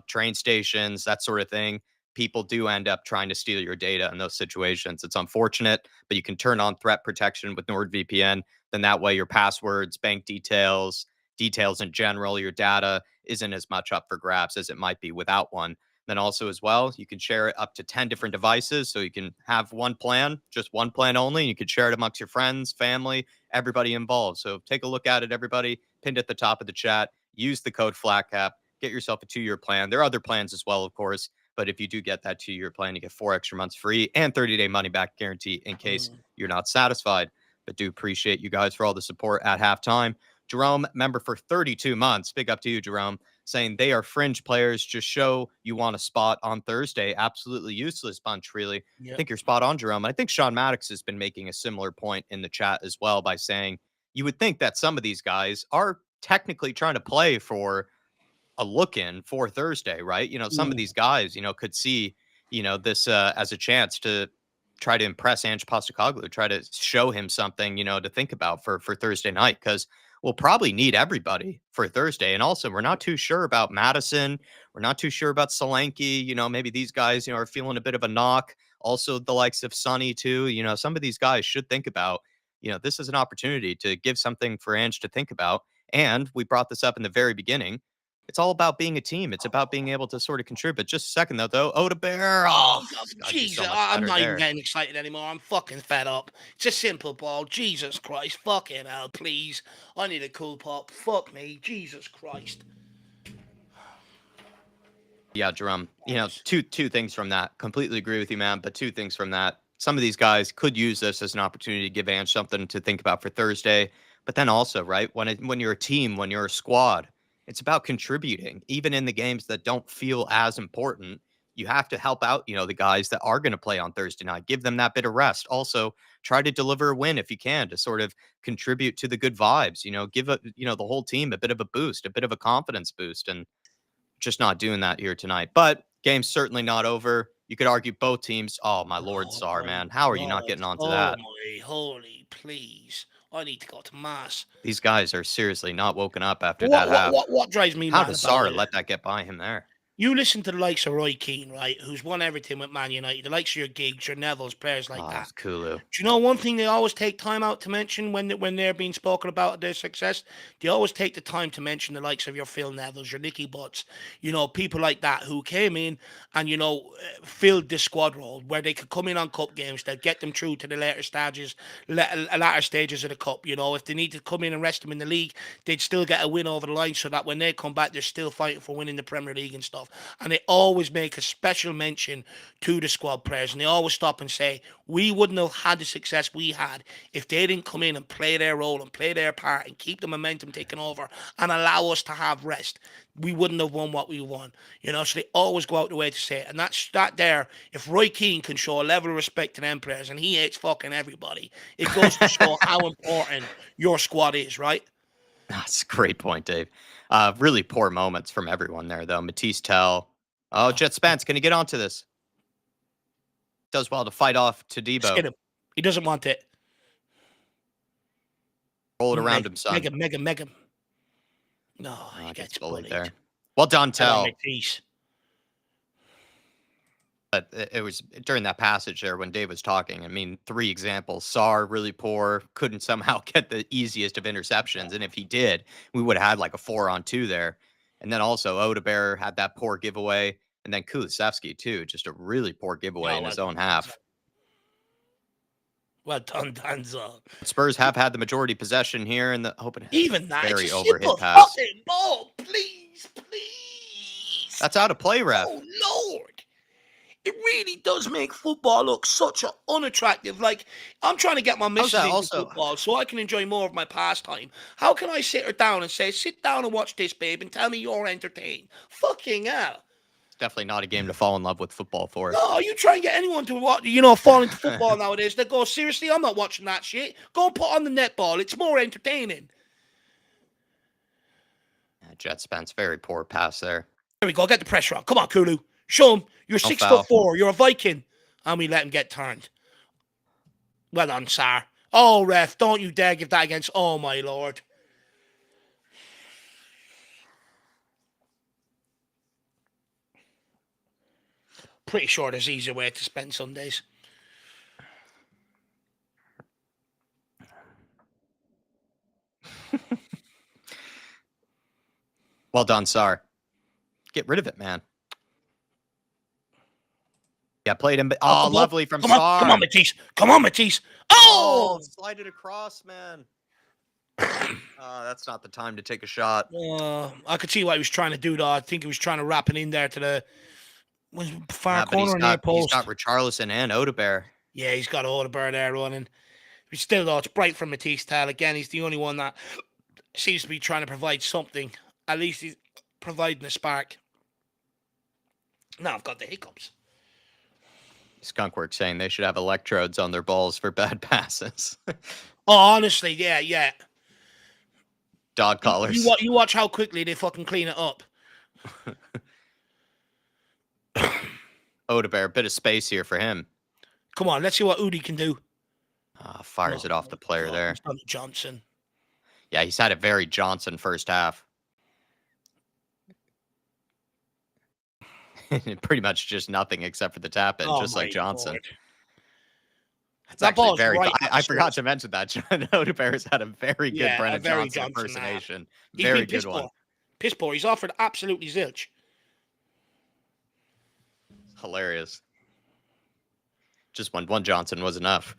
train stations, that sort of thing. People do end up trying to steal your data in those situations. It's unfortunate, but you can turn on threat protection with NordVPN. Then that way your passwords, bank details in general, your data isn't as much up for grabs as it might be without one. Then also as well, you can share it up to 10 different devices. So you can have one plan, just one plan only. And you can share it amongst your friends, family, everybody involved. So take a look at it, everybody. Pinned at the top of the chat. Use the code FLATCAP. Get yourself a 2-year plan. There are other plans as well, of course. But if you do get that 2-year plan, you get 4 extra months free and 30-day money back guarantee in case Mm. you're not satisfied. But do appreciate you guys for all the support at halftime. Jerome, member for 32 months. Big up to you, Jerome, saying they are fringe players. Just show you want a spot on Thursday. Absolutely useless bunch, really. I Yep. think you're spot on, Jerome. And I think Sean Maddox has been making a similar point in the chat as well by saying you would think that some of these guys are technically trying to play for a look in for Thursday, right? Some of Mm. these guys, could see, this as a chance to try to impress Ange Postecoglou, try to show him something, to think about for Thursday night, because we'll probably need everybody for Thursday. And also, we're not too sure about Madison. We're not too sure about Solanke. Maybe these guys, are feeling a bit of a knock. Also, the likes of Sonny, too. Some of these guys should think about, this is an opportunity to give something for Ange to think about. And we brought this up in the very beginning. It's all about being a team. It's about being able to sort of contribute. Just a second though. Oda Bear. Oh, Oh, he's got to do Jesus. so much I'm better not even there. getting excited anymore. I'm fucking fed up. It's a simple ball. Jesus Christ. Fucking hell, please. I need a cool pop. Fuck me. Jesus Christ. Yeah, Jerome. Thanks. Two things from that. Completely agree with you, man. But two things from that. Some of these guys could use this as an opportunity to give Ange something to think about for Thursday. But then also, right, when you're a team, when you're a squad, it's about contributing. Even in the games that don't feel as important, you have to help out, the guys that are going to play on Thursday night. Give them that bit of rest. Also, try to deliver a win if you can to sort of contribute to the good vibes. Give the whole team a bit of a boost, a bit of a confidence boost, and just not doing that here tonight. But game's certainly not over. You could argue both teams. Oh my lord, Oh Sar, my man, how are you not God. getting onto Oh that? my holy please. I need to go to mass. These guys are seriously not woken up after But that half. what drives me How mad does about Sar it? let that get by him there? You listen to the likes of Roy Keane, right, who's won everything with Man United, the likes of your Giggs, your Neville's, players like Oh, that. it's Kulu. Do you know one thing they always take time out to mention when they're being spoken about their success? They always take the time to mention the likes of your Phil Neville's, your Nicky Butts, people like that who came in and filled the squad role where they could come in on cup games, they'd get them through to the latter stages of the cup. If they need to come in and rest them in the league, they'd still get a win over the line so that when they come back, they're still fighting for winning the Premier League and stuff. And they always make a special mention to the squad players, and they always stop and say, we wouldn't have had the success we had if they didn't come in and play their role and play their part and keep the momentum taken over and allow us to have rest. We wouldn't have won what we won. So they always go out the way to say it. And that's that there. If Roy Keane can show a level of respect to them players, and he hates fucking everybody, it goes to show how important your squad is, right? That's a great point, Dave. Really poor moments from everyone there, though. Matisse Tell. Oh, Jet Spence, can you get onto this? Does well to fight off to Just get Debo. him. He doesn't want it. Roll it around him, son. Meg him. No, he Gets gets bullied bullied. there. Well done, Tell. Matisse. But it was during that passage there when Dave was talking. I mean, 3 examples. Sarr, really poor, couldn't somehow get the easiest of interceptions. And if he did, we would have had like a 4-on-2 there. And then also Odebear had that poor giveaway. And then Kulusevski, too. Just a really poor giveaway in his own half. Well done, Danzo. Spurs have had the majority possession here in the open. Even that, very it's a overhit simple pass. fucking ball. Please. That's out of play, ref. Oh, Lord. It really does make football look such unattractive. Like, I'm trying to get my missus into football so I can enjoy more of my pastime. How can I sit her down and say, sit down and watch this, babe, and tell me you're entertained? Fucking hell. It's definitely not a game to fall in love with football for. No, you try and get anyone to watch, fall into football nowadays. They go, seriously, I'm not watching that shit. Go and put on the netball. It's more entertaining. Jet Spence, very poor pass there. There we go. Get the pressure on. Come on, Kulu. Show him. You're 6'4". You're a Viking. And we let him get turned. Well done, sir. Oh, ref, don't you dare give that against... Oh, my Lord. Pretty sure there's easier way to spend Sundays. Well done, Sar. Get rid of it, man. Yeah, played him. Oh, lovely from Sar. Come on, Matisse. Come on, Matisse. Oh! Slide it across, man. That's not the time to take a shot. I could see what he was trying to do, though. I think he was trying to wrap it in there to the far corner near post. He's got Richarlison and Odebear. Yeah, he's got Odebear there running. But still, though, it's bright from Matisse Tal. Again, he's the only one that seems to be trying to provide something. At least he's providing a spark. Now I've got the hiccups. Skunkwork saying they should have electrodes on their balls for bad passes. Oh, honestly, yeah. Dog collars. You watch how quickly they fucking clean it up. Odebear, a bit of space here for him. Come on, let's see what Udi can do. Fires it off the player there. Johnson. Yeah, he's had a very Johnson first half. Pretty much just nothing except for the tap in, just like Johnson. That's actually very. Right I forgot to mention that. John Odebear's had a very good Brennan Johnson impersonation. Very good one. Piss poor. He's offered absolutely zilch. Hilarious. Just one Johnson was enough.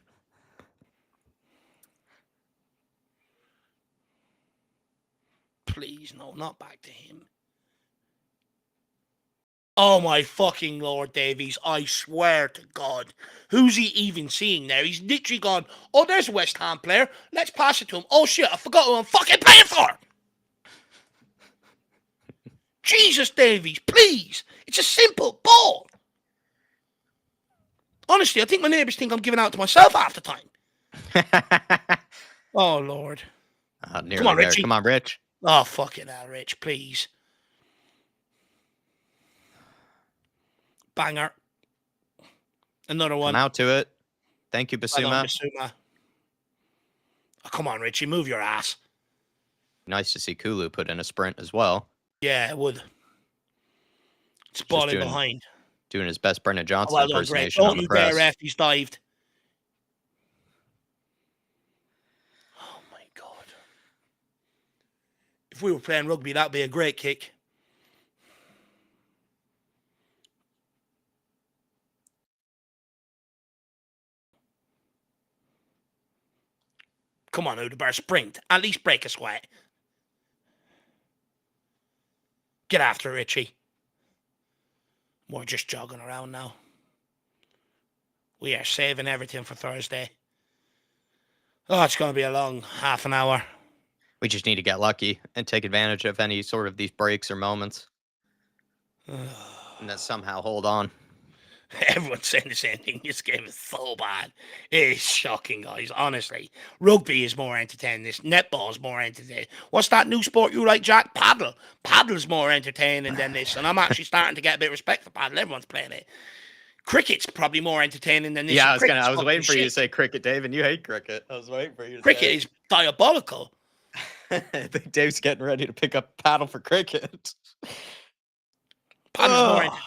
Please, no, not back to him. Oh my fucking Lord, Davies. I swear to God. Who's he even seeing there? He's literally gone, oh, there's a West Ham player. Let's pass it to him. Oh shit, I forgot who I'm fucking paying for. Jesus, Davies, please. It's a simple ball. Honestly, I think my neighbours think I'm giving out to myself half the time. Oh, Lord. Come on, Richie. Come on, Rich. Oh, fucking hell, Rich, please. Banger. Another one. Come out to it. Thank you, Basuma. Oh, come on, Richie. Move your ass. Nice to see Kulu put in a sprint as well. Yeah, it would. It's Just ball in behind. doing his best Brendan Oh, Johnson well done, Greg. impersonation on Don't the you dare, press. ref. He's dived. Oh, my God. If we were playing rugby, that'd be a great kick. Come on, Udebar, sprint. At least break a sweat. Get after it, Richie. We're just jogging around now. We are saving everything for Thursday. Oh, it's going to be a long half an hour. We just need to get lucky and take advantage of any sort of these breaks or moments. And then somehow hold on. Everyone's saying the same thing. This game is so bad. It is shocking, guys. Honestly, rugby is more entertaining. This netball is more entertaining. What's that new sport you like, Jack? Paddle. Paddle's more entertaining than this, and I'm actually starting to get a bit of respect for paddle. Everyone's playing it. Cricket's probably more entertaining than this. Yeah, I was fucking waiting for you to shit. say cricket, Dave, and you hate cricket. I was waiting for you to Cricket say is diabolical. I think Dave's getting ready to pick up paddle for cricket. Paddle's more Ugh.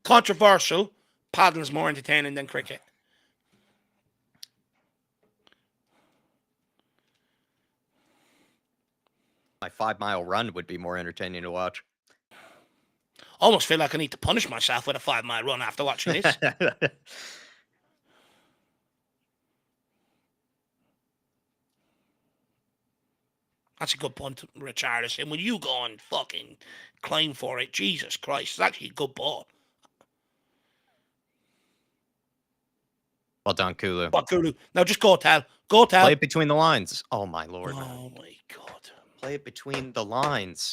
controversial. Paddle's more entertaining than cricket. My 5-mile run would be more entertaining to watch. Almost feel like I need to punish myself with a 5-mile run after watching this. That's a good punt, Richarlison. When you go and fucking climb for it, Jesus Christ, it's actually a good ball. Well done, Kulu. But Kulu, now just go tell. Go tell. Play it between the lines. Oh, my Lord. Oh, my God. Play it between the lines.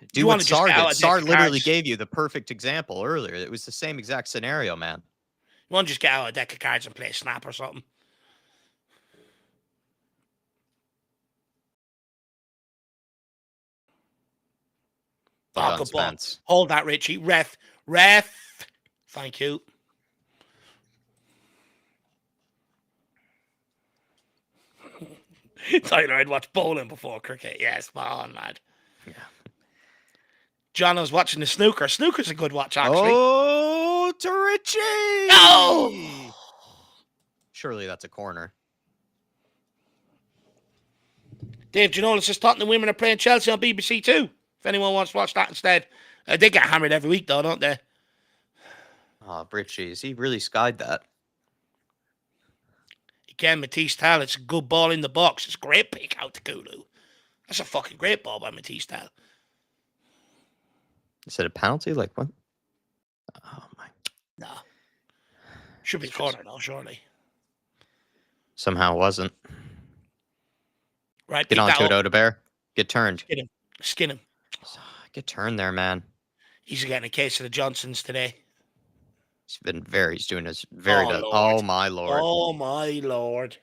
Do Do you what want to just Sar get out did. a Sar deck of literally cards? gave you the perfect example earlier. It was the same exact scenario, man. You want to just get out a deck of cards and play Snap or something? Well Oh, done, good ball. Spence. Hold that, Richie. Ref. Thank you. Tyler, I'd watched bowling before cricket. Yes, spot on, lad. Yeah. John was watching the snooker. Snooker's a good watch, actually. Oh, to Richie! No! Surely that's a corner. Dave, do you know this Tottenham women are playing Chelsea on BBC Two? If anyone wants to watch that instead. They get hammered every week, though, don't they? Oh, Richie, he really skied that. Again, Matisse Tal, it's a good ball in the box. It's a great pick out to Kulu. That's a fucking great ball by Matisse Tal. Is it a penalty? Like what? Oh my! No. Should be corner, though, surely. Somehow wasn't. Right, Get on to it, Odebear. Get turned. Skin him. Get turned there, man. He's getting a case of the Johnsons today. He's doing his very best. Oh my Lord. Oh my Lord.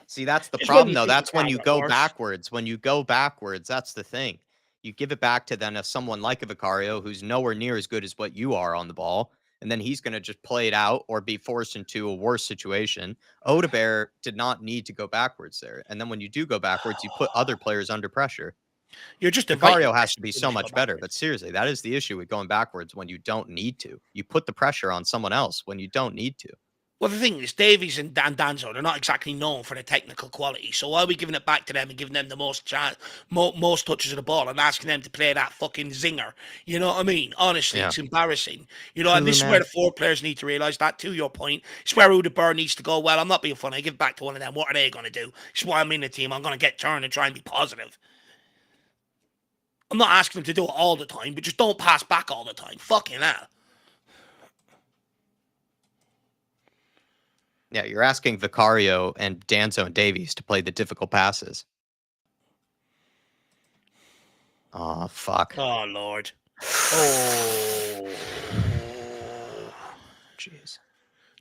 See, that's the Just problem, though. That's when you you go backwards. When you go backwards, that's the thing. You give it back to then someone like a Vicario who's nowhere near as good as what you are on the ball, and then he's going to just play it out or be forced into a worse situation. Odebear did not need to go backwards there. And then when you do go backwards, you put other players under pressure. You're just Vicario has to be so much better, but seriously, that is the issue with going backwards when you don't need to. You put the pressure on someone else when you don't need to. Well, the thing is, Davies and Danzo, they're not exactly known for the technical quality. So why are we giving it back to them and giving them the most touches of the ball and asking them to play that fucking zinger? You know what I mean? Honestly, It's embarrassing. You know, and this is where the four players need to realise that, to your point. It's where Udebar needs to go, well, I'm not being funny. I give it back to one of them. What are they going to do? It's why I'm in the team. I'm going to get turned and try and be positive. I'm not asking them to do it all the time, but just don't pass back all the time. Fucking hell. Yeah, you're asking Vicario and Danzo and Davies to play the difficult passes. Oh, fuck. Oh, Lord. Oh. Jeez.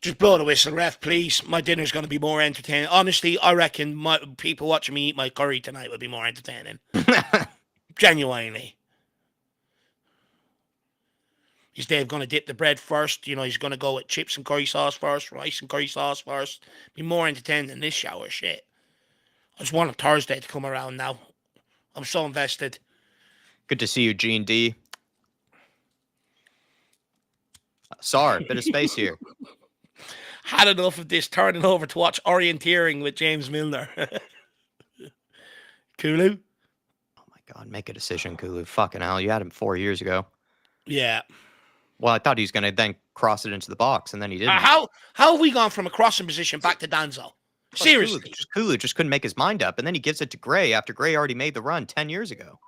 Just blow the whistle, ref, please. My dinner's going to be more entertaining. Honestly, I reckon people watching me eat my curry tonight would be more entertaining. Genuinely. Is Dave going to dip the bread first? You know, he's going to go with chips and curry sauce first, rice and curry sauce first. Be more entertaining than this shower shit. I just want a Thursday to come around now. I'm so invested. Good to see you, Gene D. Sar, bit of space here. Had enough of this. Turning over to watch Orienteering with James Milner. Kulu? Oh my God, make a decision, Kulu. Fucking hell, you had him 4 years ago. Yeah. Well, I thought he was going to then cross it into the box, and then he didn't. How have we gone from a crossing position back to Danzo? Seriously. Kulu just couldn't make his mind up, and then he gives it to Gray after Gray already made the run 10 years ago.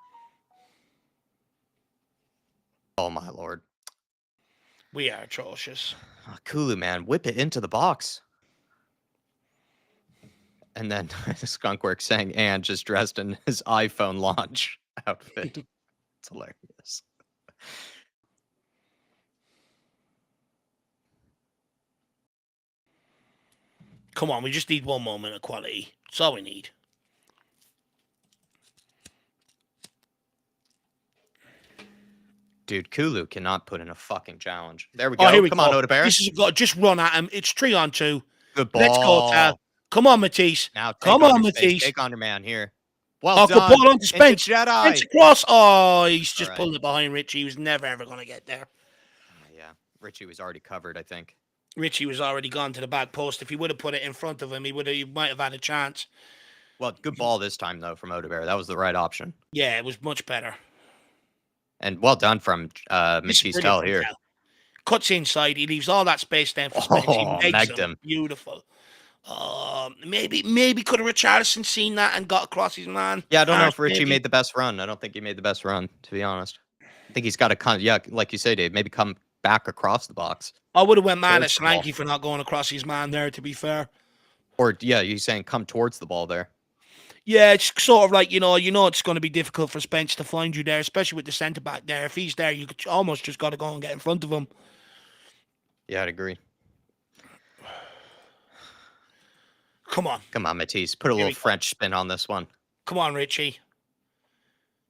Oh my Lord. We are atrocious. Oh, Kulu, man, whip it into the box. And then Skunkworks saying, and just dressed in his iPhone launch outfit. It's hilarious. Come on, we just need one moment of quality. That's all we need. Dude, Kulu cannot put in a fucking challenge. There we go. Here we Come go. on, Odebear. This is just run at him. It's 3-on-2. Good ball. Let's go, Tal. Come on, Matisse. Now come on, Matisse. Take on your man here. Well done. Good ball onto Spence. Jedi. Spence across. Oh, he's just pulled it behind Richie. He was never, ever going to get there. Yeah, Richie was already covered, I think. Richie was already gone to the back post. If he would have put it in front of him, he might have had a chance. Well, good ball this time, though, from Odebear. That was the right option. Yeah, it was much better. And well done from Matisse Tell here. Cuts inside. He leaves all that space down for Spence. He makes him beautiful. Maybe could have Richarlison seen that and got across his man. Yeah, I don't know if Richie made the best run. I don't think he made the best run, to be honest. I think he's got to come, like you say, Dave, maybe come back across the box. I would have went mad at Slanky for not going across his man there, to be fair. Or, yeah, you're saying come towards the ball there. Yeah, it's sort of like, you know it's going to be difficult for Spence to find you there, especially with the centre-back there. If he's there, you could almost just got to go and get in front of him. Yeah, I'd agree. Come on. Come on, Matisse. Put a little French spin on this one. Come on, Richie.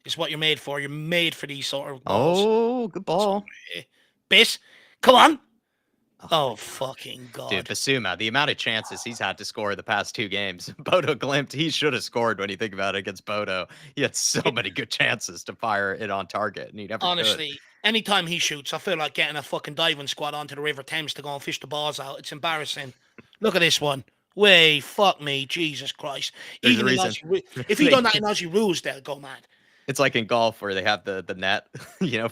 It's what you're made for. You're made for these sort of balls. Oh, good ball. Biss, come on. Oh, fucking God. Dude, Basuma, the amount of chances he's had to score the past 2 games. Bodo Glimt, he should have scored when you think about it against Bodo. He had so many good chances to fire it on target, and he never Honestly, anytime he shoots, I feel like getting a fucking diving squad onto the River Thames to go and fish the balls out. It's embarrassing. Look at this one. Way, fuck me, Jesus Christ. There's a reason. If he done that in Aussie rules, they'll go mad. It's like in golf where they have the net,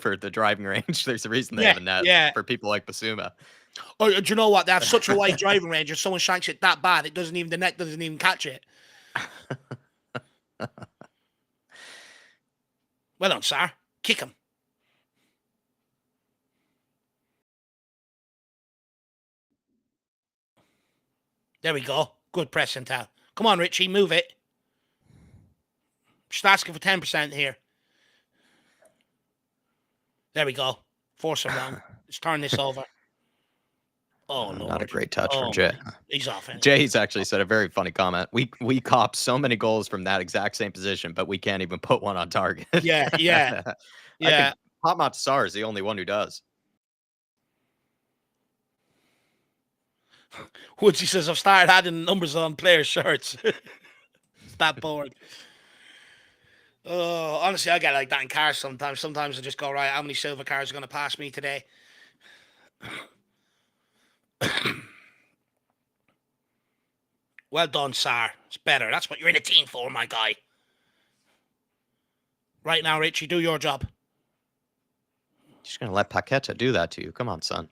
for the driving range. There's a reason they have a net for people like Basuma. Or do you know what? They have such a wide driving range. If someone shanks it that bad, the net doesn't even catch it. Well done, sir. Kick him. There we go. Good pressing, Tal. Come on, Richie, move it. Just asking for 10% here. There we go. Force him down. Let's turn this over. Oh, Lord. Not a great touch from Jay. He's off. Jay's actually said a very funny comment. We cop so many goals from that exact same position, but we can't even put one on target. Yeah. Hotmat Sar is the only one who does. Woodsy says, I've started adding numbers on players' shirts. It's that bored. Honestly, I get like that in cars sometimes. Sometimes I just go, right, how many silver cars are going to pass me today? Well done, Sar. It's better. That's what you're in a team for, my guy. Right now, Richie, do your job. Just going to let Paqueta do that to you. Come on, son.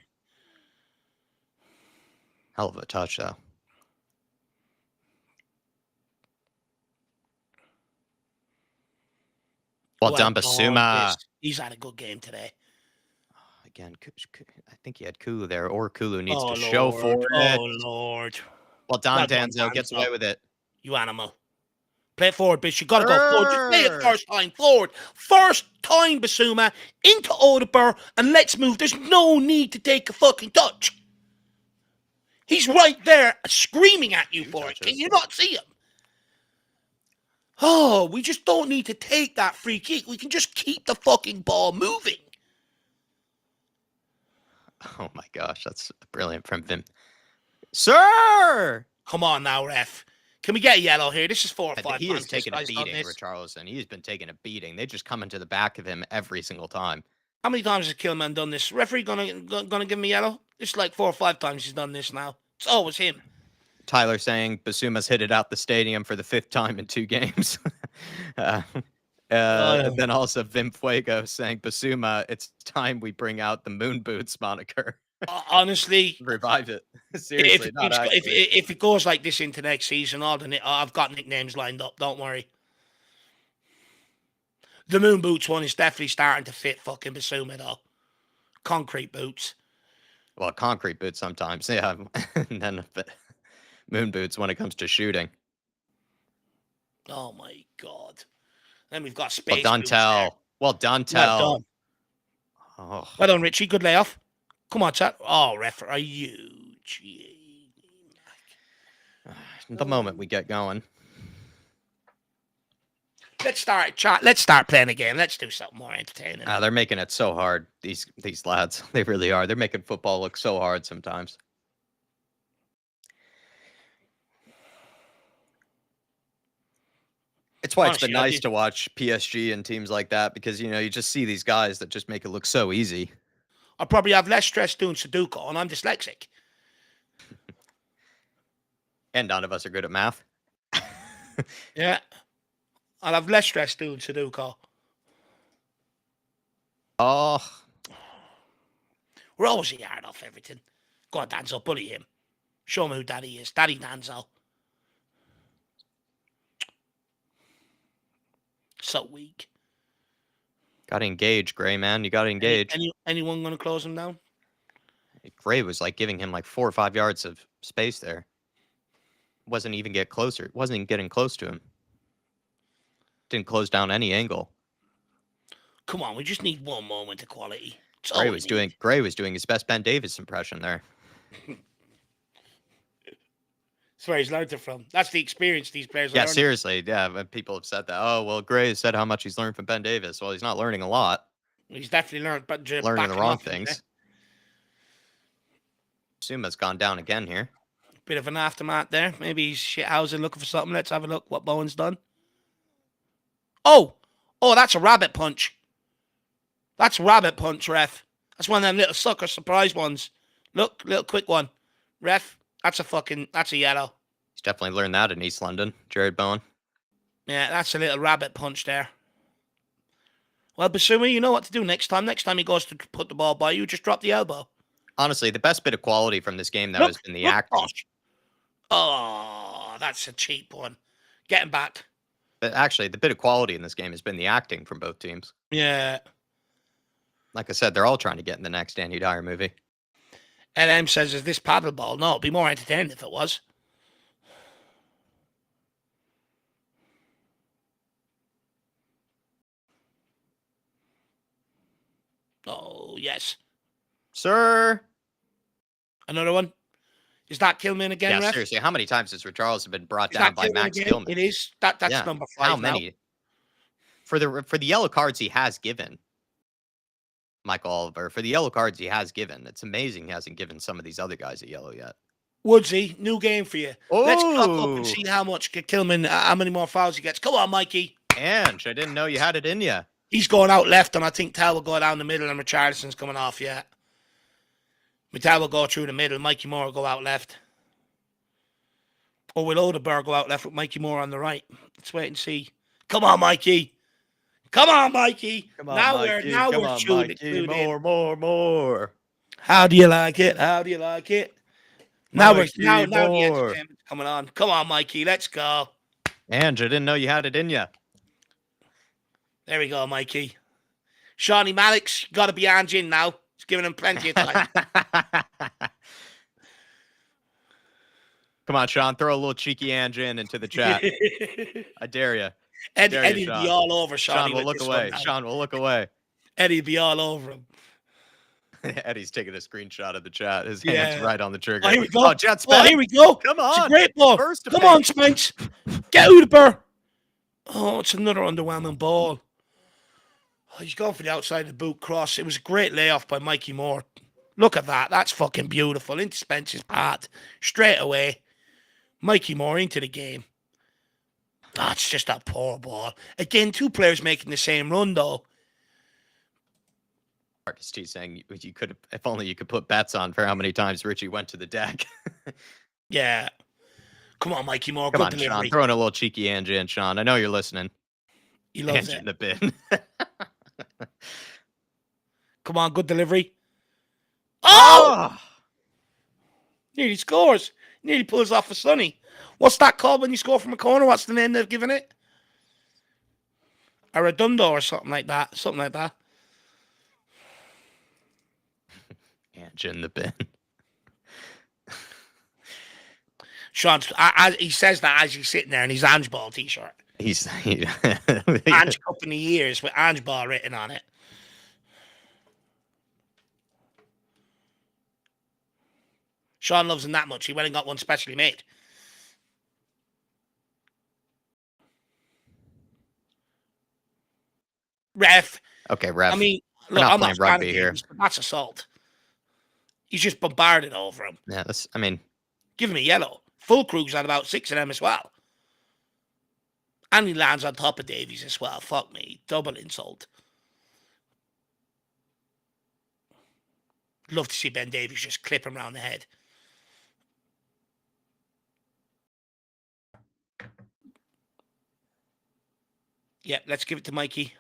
Hell of a touch, though. Well done, Basuma. He's had a good game today. Again, I think he had Kulu there, or Kulu needs to show for it. Oh, Lord. Well done, Danzo. Gets away with it. You animal. Play it forward, bitch. You got to go forward. Just play it first time. Forward. First time, Basuma. Into Odebear, and let's move. There's no need to take a fucking touch. He's right there screaming at you for it. Can you not see him? Oh, we just don't need to take that free kick. We can just keep the fucking ball moving. Oh my gosh, that's brilliant from him. Sir! Come on now, ref. Can we get a yellow here? This is 4 or 5. He has taken a beating, Richarlison. He's been taking a beating. They just come into the back of him every single time. How many times has Killman done this? Referee gonna give him a yellow? It's like 4 or 5 times he's done this now. It's always him. Tyler saying Basuma's hit it out the stadium for the 5th time in 2 games. uh, Oh, then also Vim Fuego saying, Basuma, it's time we bring out the moon boots moniker. honestly, Revive it. if Seriously, it not keeps actually. if it goes like this into next season, I've got nicknames lined up. Don't worry. The moon boots one is definitely starting to fit fucking Basuma though. Concrete boots. Well, concrete boots sometimes, yeah. And then moon boots when it comes to shooting. Oh my god. Then we've got Well, space boots there. Dantel. Well, Well Dantel. done. Oh, Well done, Richie. Good layoff. Come on, chat. Oh, ref, are you? the moment we get going. Let's start chat. Let's start playing a game. Let's do something more entertaining. They're making it so hard. These lads, they really are. They're making football look so hard sometimes. It's why Honestly, it's been nice to watch PSG and teams like that because you just see these guys that just make it look so easy. I probably have less stress doing Sudoku, and I'm dyslexic. And none of us are good at math. Yeah, I'll have less stress doing Sudoku. Oh, We're always a yard off everything. Go on, Danzo, bully him. Show him who Daddy is. Daddy Danzo. So weak. gotta engage, Gray, man. You gotta engage. Anyone going to close him down? Gray was like giving him like 4 or 5 yards of space there. Wasn't even get closer. Wasn't even getting close to him. Didn't close down any angle. Come on, we just need one moment of quality. Gray was doing his best Ben Davis impression there. That's where he's learned it from. That's the experience these players are learning. Seriously. Yeah, when people have said that. Oh, well, Gray said how much he's learned from Ben Davis. Well, he's not learning a lot. He's definitely learned, but Learning the wrong things. Suma's gone down again here. Bit of an aftermath there. Maybe he's shithousing looking for something. Let's have a look what Bowen's done. Oh, that's a rabbit punch. That's rabbit punch, ref. That's one of them little sucker surprise ones. Look, little quick one. Ref, that's a yellow. He's definitely learned that in East London, Jared Bowen. Yeah, that's a little rabbit punch there. Well, Basuma, you know what to do next time. Next time he goes to put the ball by you, just drop the elbow. Honestly, the best bit of quality from this game, though, has been the acting. Oh, that's a cheap one. Get him back. But actually, the bit of quality in this game has been the acting from both teams. Yeah. Like I said, they're all trying to get in the next Andy Dyer movie. LM says, is this paddle ball? No, it'd be more entertaining if it was. Oh, yes. Sir. Another one. Is that Killman again, Yeah, ref? seriously. How many times has Richarlison been brought down by Max Killman? It is. That's number 5 How many? Now. For the yellow cards he has given, Michael Oliver, for the yellow cards he has given, it's amazing he hasn't given some of these other guys a yellow yet. Woodsy, new game for you. Oh. Let's clock up and see how much Killman, how many more fouls he gets. Come on, Mikey. And I didn't know you had it in you. He's going out left, and I think Tal will go down the middle, and Richarlison's coming off, yeah. Tal will go through the middle. Mikey Moore will go out left. Or will Odeberg go out left with Mikey Moore on the right? Let's wait and see. Come on, Mikey. Come on, Mikey. Come on, now Mikey. we're chewing More. How do you like it? How do you like it? Now the more. entertainment's coming on. Come on, Mikey. Let's go. And I didn't know you had it in you. There we go, Mikey. Shawnee Maddox, got to be Anjin now. He's giving him plenty of time. Come on, Sean. Throw a little cheeky Anjin into the chat. I dare you. Eddie'd be all over Shawnee. Sean will look away. Sean will look away. Eddie'd be all over him. Eddie's taking a screenshot of the chat. His hand's right on the trigger. Oh, here we go. Oh, Jet spin. Oh, here we go. Come on. It's a great ball. Come on, Spanks. Get out of the burr. Oh, it's another underwhelming ball. Oh, he's going for the outside of the boot cross. It was a great layoff by Mikey Moore. Look at that. That's fucking beautiful. Into Spence's path. Straight away. Mikey Moore into the game. That's just a poor ball. Again, two players making the same run, though. artist. He's saying you could, if only you could put bets on for how many times Richie went to the deck. Yeah. Come on, Mikey Moore. Come Good on, Sean. delivery. Throwing a little cheeky Angie in, Sean. I know you're listening. He loves Angie it. in the bin. Come on, good delivery. Oh! Oh! Nearly scores. Nearly pulls off for Sonny. What's that called when you score from a corner? What's the name they've given it? A redundo or something like that. Something like that. Angie in the bin. Sean, he says that as he's sitting there in his Ange Ball t-shirt. He's Ange Cup in the years with Ange Ball written on it. Sean loves him that much. He went and got one specially made. Ref. Okay, ref. I mean, We're look, not I'm playing not rugby here. But that's assault. He's just bombarded over him. Yeah, that's, I mean, Give him a yellow. Fulkrug's had about 6 of them as well. And he lands on top of Davies as well. Fuck me. Double insult. Love to see Ben Davies just clip him around the head. Yeah, let's give it to Mikey.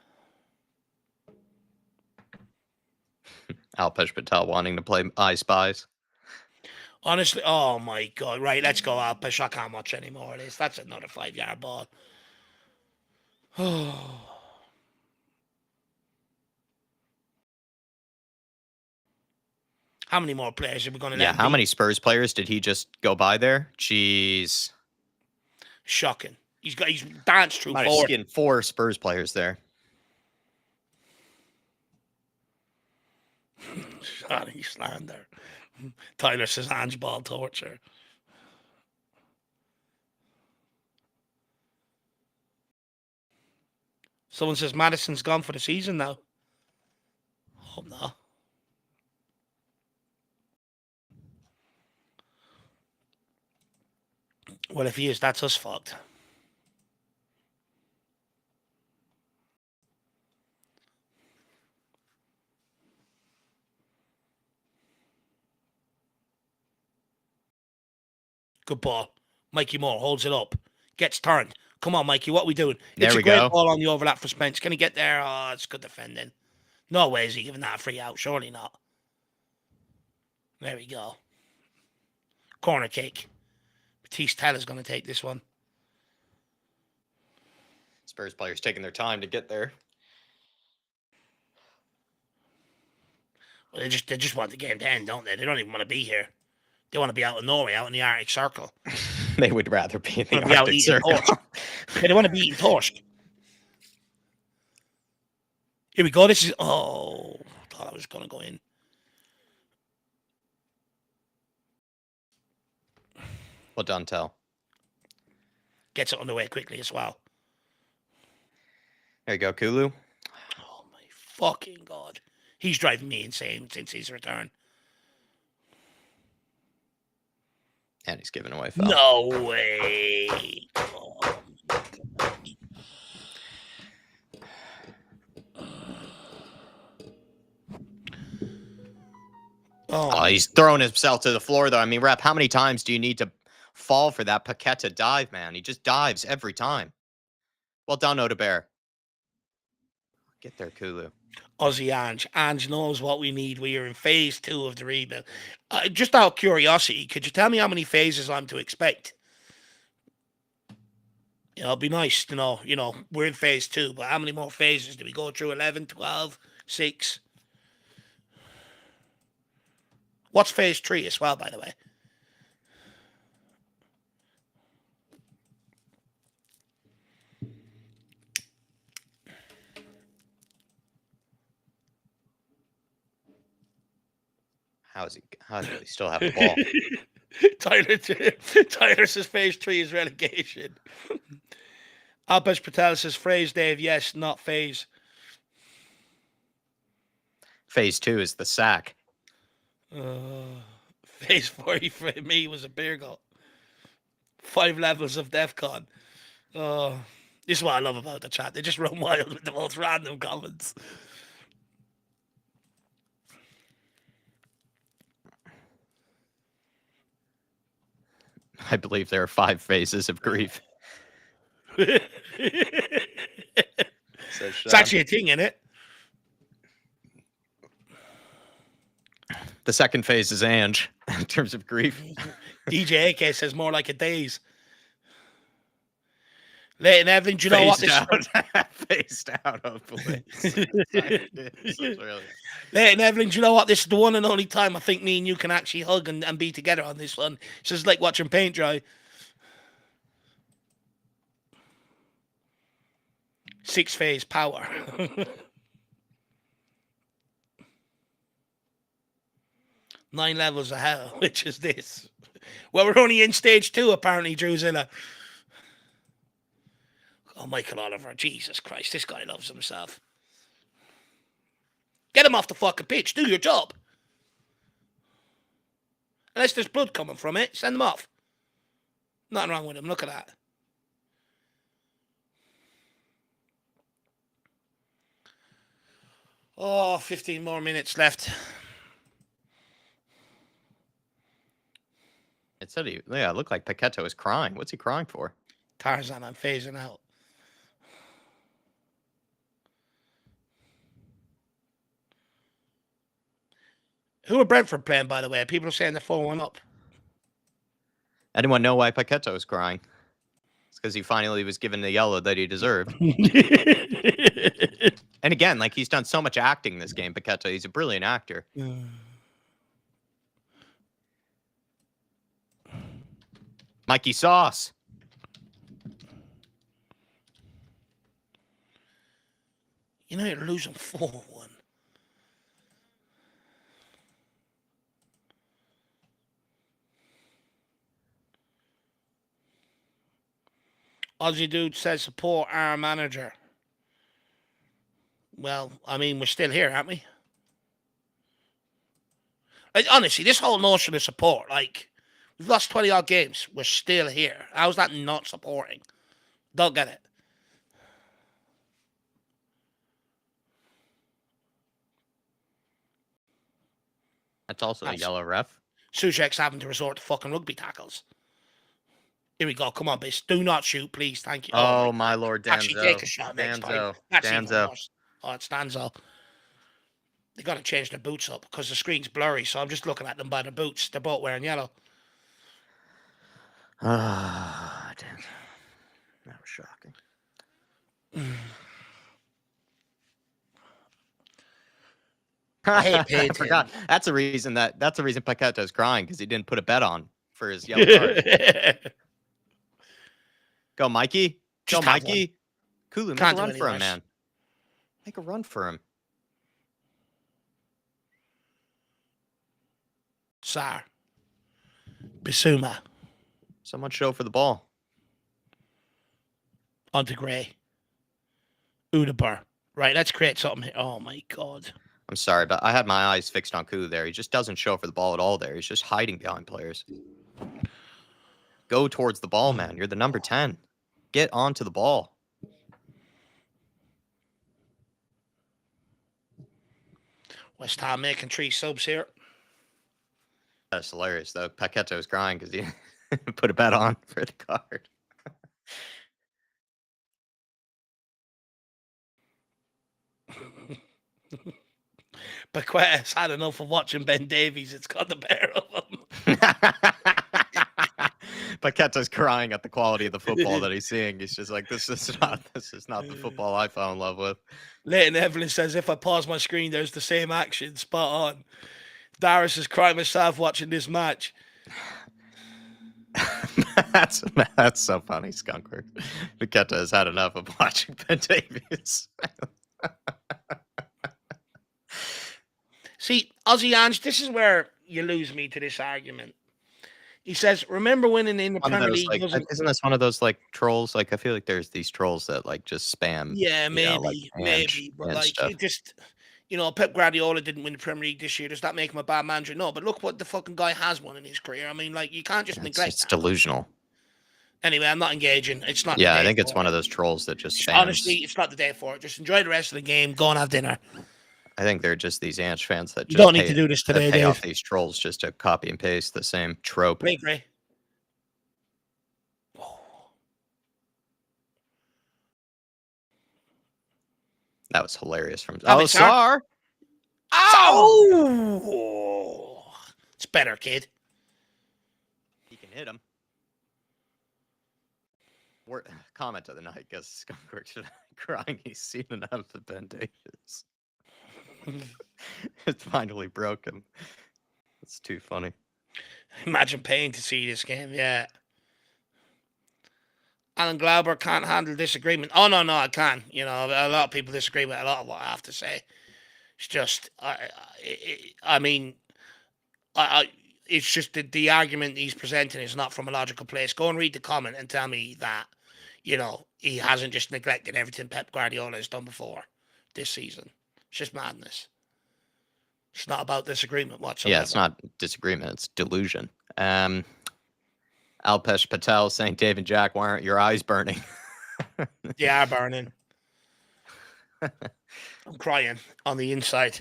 Alpesh Patel wanting to play I Spies. Honestly, oh my God. Right, let's go, Alpesh. I can't watch any more of this. That's another 5-yard ball. How many more players are we going to let Yeah, him how beat? many Spurs players did he just go by there? Jeez. Shocking. He's danced through Might have 4. skinned 4 Spurs players there. Johnny slander. Tyler says Ange Ball torture. Someone says Madison's gone for the season now. Hope not. Well, if he is, that's us fucked. Good ball. Mikey Moore holds it up. Gets turned. Come on, Mikey. What are we doing? There It's we a great go. ball on the overlap for Spence. Can he get there? Oh, it's good defending. No way is he giving that a free out. Surely not. There we go. Corner kick. Batiste Teller's going to take this one. Spurs players taking their time to get there. Well, they just want the game to end, don't they? They don't even want to be here. They want to be out in Norway, out in the Arctic Circle. They would rather be in the Be out Arctic eating Circle. torsk. Yeah, they want to be eating torsk. Here we go. This is... Oh, I thought I was going to go in. Well done, Tell. Gets it underway quickly as well. There you go, Kulu. Oh, my fucking God. He's driving me insane since his return. And he's giving away foul. No way. Oh, he's throwing himself to the floor, though. I mean, Rep, how many times do you need to fall for that Paqueta dive, man? He just dives every time. Well done, Odebear. Get there, Kulu. Aussie Ange. Ange knows what we need. We are in phase 2 of the rebuild. Just out of curiosity, could you tell me how many phases I'm to expect? You know, it'd be nice to know. You know, we're in phase 2, but how many more phases do we go through? 11, 12, 6? What's phase 3 as well, by the way? How does he still have the ball? Tyler says phase 3 is relegation. Alpesh Patel says phrase, Dave. Yes, not phase. Phase 2 is the sack. Phase 4 for me was a beer goal. 5 levels of DEFCON. This is what I love about the chat. They just run wild with the most random comments. I believe there are 5 phases of grief. It's Says actually a thing, isn't it? The second phase is Ange in terms of grief. DJ AK says more like a days. Leighton Evelyn, do you know what this phased out, hopefully. Leighton Evelyn, do you know what? This is the one and only time I think me and you can actually hug and be together on this one. It's just like watching paint dry. 6-phase power. 9 levels of hell, which is this. Well, we're only in stage 2, apparently, Drewzilla. Oh, Michael Oliver, Jesus Christ, this guy loves himself. Get him off the fucking pitch, do your job. Unless there's blood coming from it, send him off. Nothing wrong with him, look at that. Oh, 15 more minutes left. It said it looked like Paquetá was crying. What's he crying for? Tarzan, I'm phasing out. Who are Brentford playing, by the way? People are saying they're 4-1 up. Anyone know why Paquetá was crying? It's because he finally was given the yellow that he deserved. And again, like, he's done so much acting this game, Paquetá. He's a brilliant actor. Mikey Sauce. You know, you're losing 4-1. Aussie Dude says support our manager. Well, I mean, we're still here, aren't we? Like, honestly, this whole notion of support, like, we've lost 20-odd games. We're still here. How's that not supporting? Don't get it. That's also a yellow ref. Suchek's having to resort to fucking rugby tackles. Here we go. Come on, Biss. Do not shoot, please. Thank you. Oh, my Lord, Danzo. Actually, take a shot next time. That's even worse. Oh, it's Danzo. They got to change their boots up because the screen's blurry, so I'm just looking at them by the boots. They're both wearing yellow. Ah, damn. That was shocking. I forgot. That's the reason Paqueta's crying, because he didn't put a bet on for his yellow card. Go, Mikey. Go, Mikey. Kulu, make a run for him, man. Make a run for him. Sar. Bissouma. Someone show for the ball. Onto Gray. Udapur. Right, let's create something here. Oh, my God. I'm sorry, but I had my eyes fixed on Kulu there. He just doesn't show for the ball at all there. He's just hiding behind players. Go towards the ball, man. You're the number 10. Get onto the ball. West Ham making 3 subs here. That's hilarious, though. Paquetá was crying because he put a bet on for the card. Paqueta's had enough of watching Ben Davies. It's got the better of him. Paqueta's crying at the quality of the football that he's seeing. He's just like, this is not the football I fell in love with. Leighton Evelyn says, if I pause my screen, there's the same action. Spot on. Darius is crying myself watching this match. That's so funny, Skunkworth. Paquetá has had enough of watching Ben Davies. See, Aussie Ange, this is where you lose me to this argument. He says, remember winning in the Premier League? Like, isn't this one of those like trolls? Like, I feel like there's these trolls that like just spam. Yeah, maybe, but like it just, Pep Guardiola didn't win the Premier League this year. Does that make him a bad manager? No, but look what the fucking guy has won in his career. I mean, like, you can't just neglect. It's delusional. Anyway, I'm not engaging. It's not. Yeah, I think it's one of those trolls that just spams. Honestly, it's not the day for it. Just enjoy the rest of the game. Go and have dinner. I think they're just these Ange fans that you don't need to do this today. Pay off these trolls just to copy and paste the same trope. Great. That was hilarious from. Damn Oh, it, sir. Sar! Oh! Oh! It's better, kid. He can hit him. Comment of the night, guess Skunkworks crying he's seen enough of Ben Davis. It's finally broken. It's too funny. Imagine paying to see this game, yeah. Alan Glauber can't handle disagreement. Oh, no, I can. You know, a lot of people disagree with a lot of what I have to say. It's just, I mean, it's just the argument he's presenting is not from a logical place. Go and read the comment and tell me that, you know, he hasn't just neglected everything Pep Guardiola has done before this season. It's just madness. It's not about disagreement whatsoever. Yeah, it's not disagreement, it's delusion. Alpesh Patel saying, Dave and Jack, why aren't your eyes burning? They are burning. I'm crying on the inside.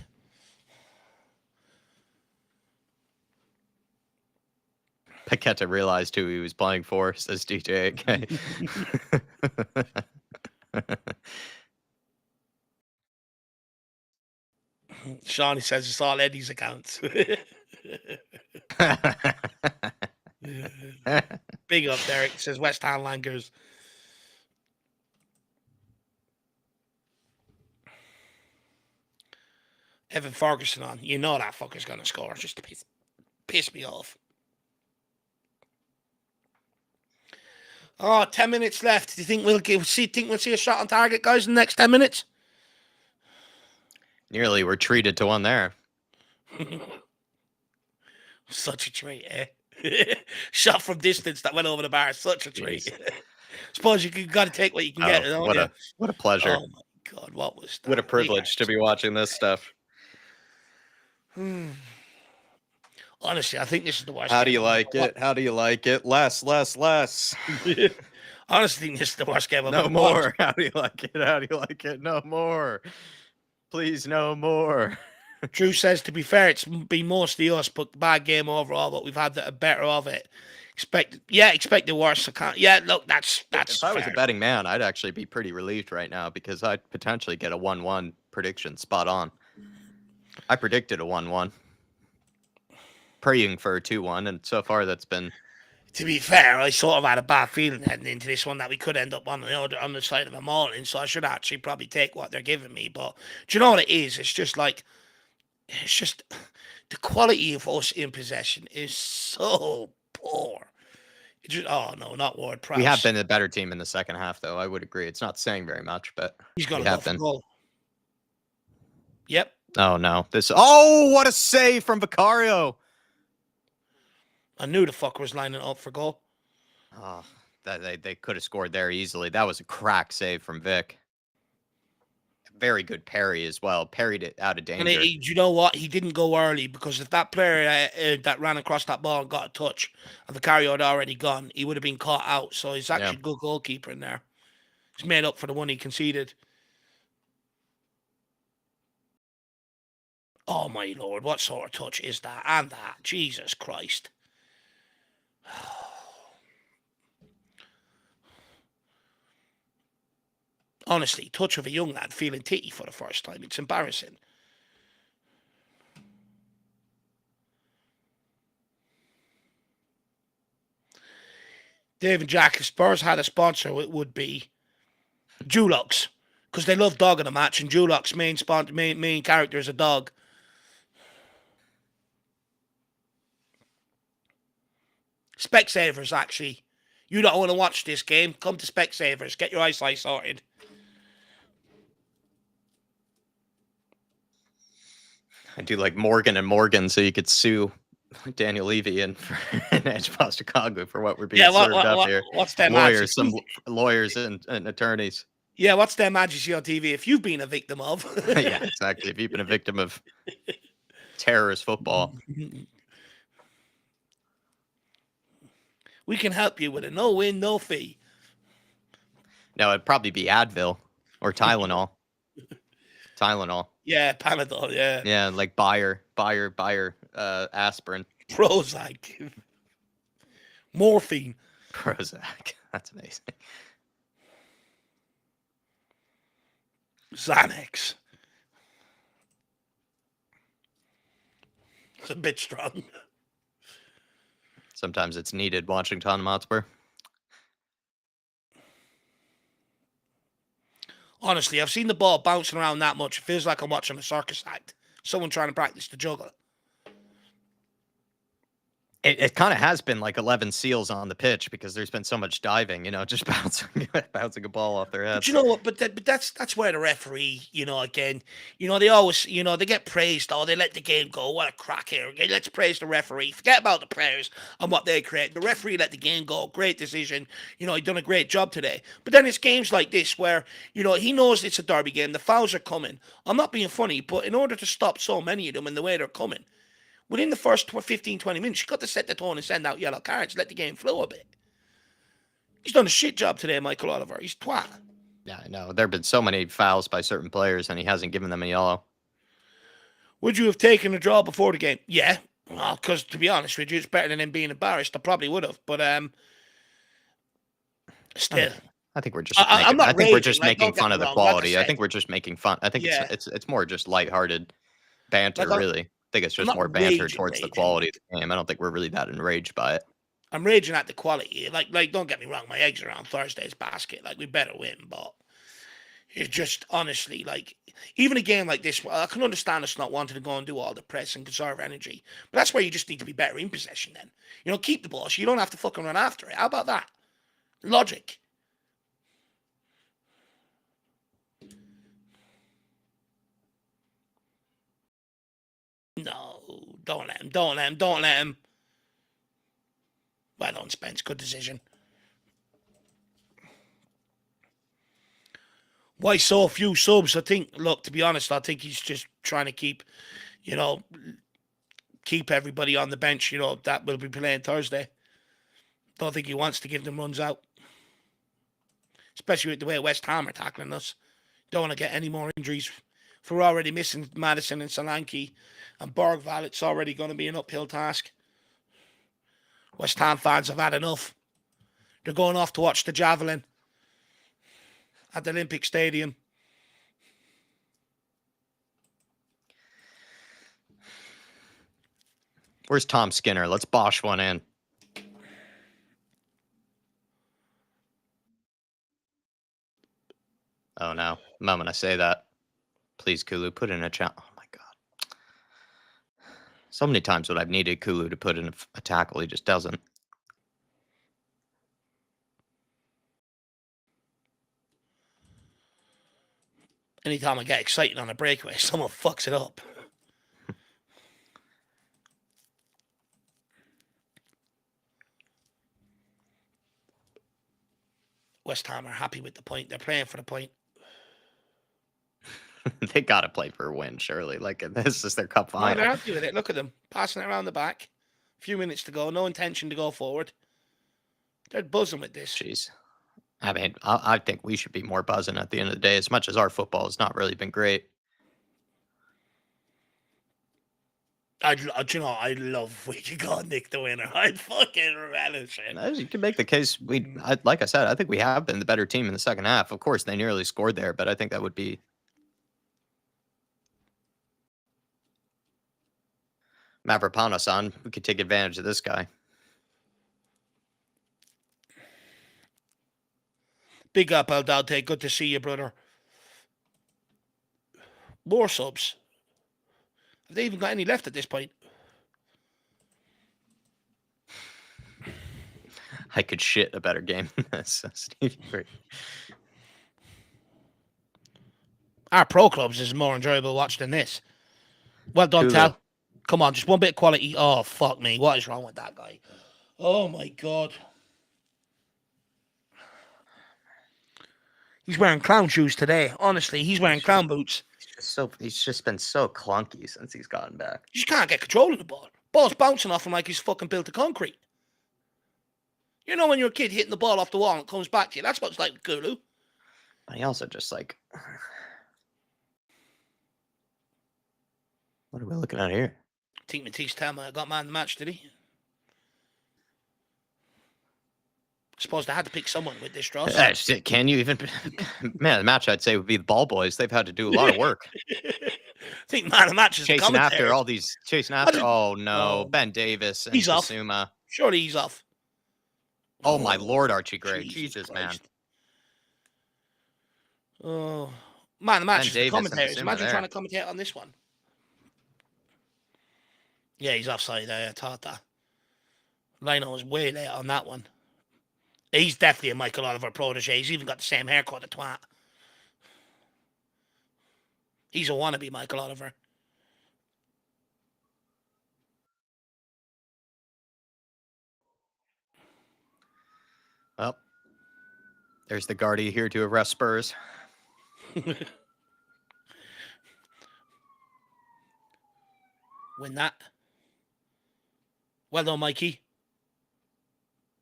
Paqueta realized who he was playing for, says DJ AK. Shawnee says it's all Eddie's accounts. Big up, Derek. Says West Ham Lankers. Evan Ferguson on. You know that fucker's going to score just to piss me off. Oh, 10 minutes left. Do you think we'll see a shot on target, guys, in the next 10 minutes? Nearly were treated to one there. Such a treat, eh? Shot from distance that went over the bar. Such a treat. Suppose you got to take what you can get. What a pleasure. Oh, my God. What was that? What a privilege to be watching this stuff. Honestly, I think this is the worst. How do you like it? How do you like it? Less. Honestly, think this is the worst game I've No ever more. watched. How do you like it? How do you like it? No more. Please, no more. Drew says, to be fair, it's been mostly us, but bad game overall, but we've had a better of it. Expect the worst. I can't. Yeah, look, that's. If I was a betting man, I'd actually be pretty relieved right now because I'd potentially get a 1-1 prediction spot on. I predicted a 1-1. Praying for a 2-1, and so far that's been. To be fair, I sort of had a bad feeling heading into this one that we could end up on the side of a morning, so I should actually probably take what they're giving me. But do you know what it is? It's just the quality of us in possession is so poor. Oh no, not Ward Prowse. We have been the better team in the second half, though. I would agree. It's not saying very much, but he's going to go for goal. Yep. Oh no! Oh, what a save from Vicario! I knew the fucker was lining up for goal. Oh, they could have scored there easily. That was a crack save from Vic. Very good parry as well. Parried it out of danger. And you know what? He didn't go early because if that player that ran across that ball and got a touch and Vicario had already gone, he would have been caught out. So he's actually a good goalkeeper in there. He's made up for the one he conceded. Oh my Lord, what sort of touch is that? And that. Jesus Christ. Honestly, touch of a young lad feeling titty for the first time. It's embarrassing. Dave and Jack, if Spurs had a sponsor, it would be Dulux. Because they love dog in a match, and Dulux' main character is a dog. Specsavers, actually. You don't want to watch this game, come to Specsavers. Get your eyesight sorted. I do like Morgan and Morgan, so you could sue Daniel Levy and Edge Postecoglou for what we're being served up here. What's their lawyers? Some lawyers and attorneys. Yeah, what's their majesty on TV? If you've been a victim of. Yeah, exactly. If you've been a victim of terrorist football. We can help you with a no-win, no-fee. No, it'd probably be Advil or Tylenol. Tylenol. Yeah, Panadol, yeah. Yeah, like Bayer, aspirin. Prozac. Morphine. Prozac. That's amazing. Xanax. It's a bit strong. Sometimes it's needed watching Tottenham Hotspur. Honestly, I've seen the ball bouncing around that much. It feels like I'm watching a circus act. Someone trying to practice the juggle. It kind of has been like 11 seals on the pitch because there's been so much diving, just bouncing a ball off their But you heads. know what? But that's where the referee, again, they always, they get praised. Oh, they let the game go. What a crack here! Okay, let's praise the referee. Forget about the players and what they create. The referee let the game go. Great decision. He done a great job today. But then it's games like this where he knows it's a derby game. The fouls are coming. I'm not being funny, but in order to stop so many of them and the way they're coming, within the first 15, 20 minutes, you got to set the tone and send out yellow cards. Let the game flow a bit. He's done a shit job today, Michael Oliver. He's twat. Yeah, I know. There have been so many fouls by certain players, and he hasn't given them a yellow. Would you have taken a draw before the game? Yeah. Well, because to be honest with you, it's better than him being embarrassed. I probably would have, but still, I think we're just I'm making. I not think we're raging. just Like, making don't get fun me of the wrong. Like I quality. I said, think we're just making fun. I think yeah, it's more just lighthearted banter, like really. I think it's I'm just not more banter raging, towards the raging. quality of the game. I don't think we're really that enraged by it. I'm raging at the quality. Like, don't get me wrong. My eggs are on Thursday's basket. Like, we better win, but it's just honestly like even a game like this. I can understand us not wanting to go and do all the press and conserve energy, but that's where you just need to be better in possession. Then keep the ball, so you don't have to fucking run after it. How about that? Logic. No, don't let him. Don't let him. Don't let him. Well done, Spence. Good decision. Why so few subs? I think. Look, to be honest, I think he's just trying to you know, keep everybody on the bench. That will be playing Thursday. Don't think he wants to give them runs out, especially with the way West Ham are tackling us. Don't want to get any more injuries. If we're already missing Madison and Solanke and Bergval, it's already going to be an uphill task. West Ham fans have had enough. They're going off to watch the javelin at the Olympic Stadium. Where's Tom Skinner? Let's bosh one in. Oh no! The moment I say that, please, Kulu, put in a chat. Oh my god! So many times what I've needed Kulu to put in a tackle, he just doesn't. Anytime I get excited on a breakaway, someone fucks it up. West Ham are happy with the point. They're playing for the point. They got to play for a win, surely. Like, this is their cup No, they're final. happy with it. Look at them. Passing it around the back. A few minutes to go. No intention to go forward. They're buzzing with this. Jeez. I mean, I think we should be more buzzing at the end of the day, as much as our football has not really been great. I love we could go nick the winner. I'd fucking relish it. As you can make the case, like I said, I think we have been the better team in the second half. Of course, they nearly scored there, but I think that would be Mavropanos-san. We could take advantage of this guy. Big up, El Dante. Good to see you, brother. More subs. Have they even got any left at this point? I could shit a better game than this, Steve. Our pro clubs is more enjoyable to watch than this. Well done, Kulu. Tal. Come on, just one bit of quality. Oh, fuck me. What is wrong with that guy? Oh, my God. He's wearing clown shoes today. Honestly, he's wearing clown boots. He's just been so clunky since he's gotten back. You just can't get control of the ball. Ball's bouncing off him like he's fucking built of concrete. When you're a kid hitting the ball off the wall and it comes back to you. That's what it's like with Kulu. But he also just like... What are we looking at here? I think Matisse Telma got man of the match, did he? Suppose they had to pick someone with this draw. Shit, can you even? Man, the match I'd say would be the Ball Boys. They've had to do a lot of work. I think man of the match is the Chasing after commentators. all these, chasing after. Oh no, Oh, Ben Davis and he's off. Basuma. Surely he's off. Oh my Lord, Archie Gray, Jesus man, Christ. Oh, man of the match Ben is the Davis and commentators. Basuma Imagine trying there. to commentate on this one. Yeah, he's offside there. I thought that. Lino was way late on that one. He's definitely a Michael Oliver protege. He's even got the same haircut, the twat. He's a wannabe Michael Oliver. Well, there's the Guardia here to arrest Spurs. Win that. Well done, Mikey.